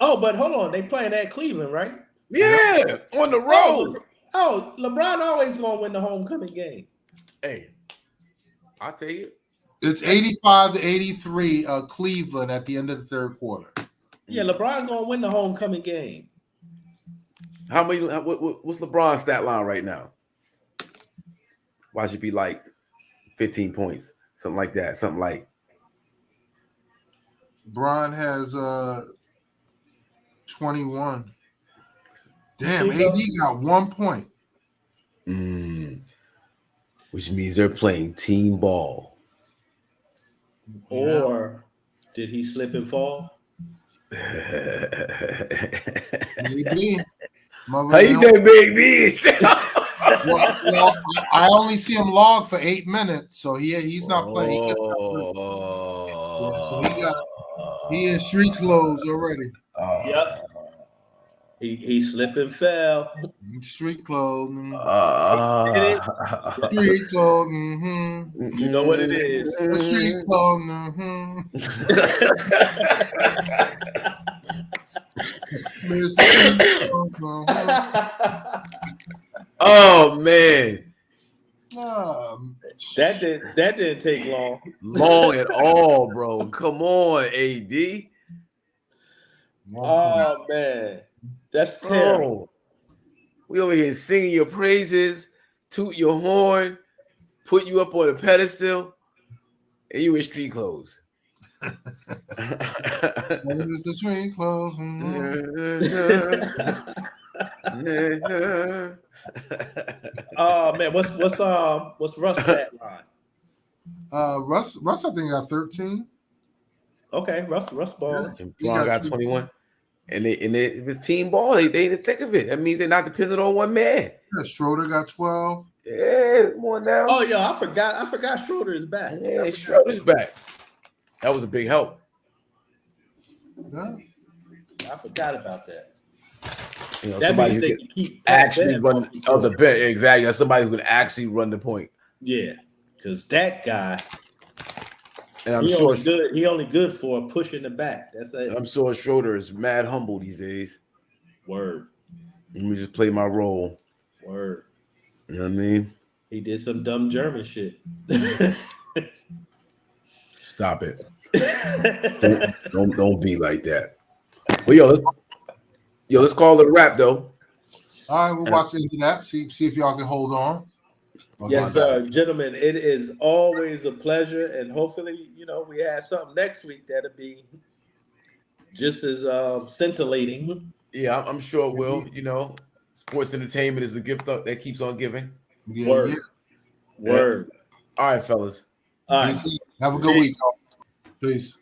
Oh, but hold on. They playing at Cleveland, right? Yeah, on the road. Oh, LeBron always going to win the homecoming game. Hey, I'll tell you. It's 85-83 Cleveland at the end of the third quarter. Yeah, LeBron going to win the homecoming game. How many? What's LeBron's stat line right now? Why should it be like 15 points? Something like that. Something like. Bron has 21. Damn, AD got 1 point. Which means they're playing team ball. Or did he slip and fall? Maybe. How you say baby? Well, I only see him log for 8 minutes, so he's not playing. Yeah, so he in street clothes already. Yep. He slipped and fell. Street clothes. Street clothes. You know what it is. Street clothes. Oh man. That didn't take long. Long at all, bro. Come on, AD. Oh man. That's terrible. We over here singing your praises, toot your horn, put you up on a pedestal, and you in street clothes. The street clothes. Oh man, what's Russ stat line? Russ I think got 13. Okay, Russ ball. And Braun got 21. And it was team ball. They didn't think of it. That means they're not dependent on one man. Yeah, Schroeder got 12. Yeah, come on now. Oh yeah, I forgot Schroeder is back. Yeah, Schroeder's back. That was a big help. Yeah. I forgot about that. You know, That somebody means who they can can keep actually Pat run Bev the other bench. Exactly. That's somebody who can actually run the point. Yeah, because that guy, and I'm sure he only good for pushing the back. That's it. I'm sure Schroeder is mad humble these days. Word. Let me just play my role. Word. You know what I mean? He did some dumb German shit. Stop it. don't be like that. Well, let's call it a wrap though. All right, we'll watch into that. See if y'all can hold on. Yes, sir. Gentlemen, it is always a pleasure, and hopefully, we have something next week that'll be just as scintillating. Yeah, I'm sure it will. Sports entertainment is the gift that keeps on giving. Yeah, Word. Yeah. Word. All right, fellas. All right. Have a good week. Peace.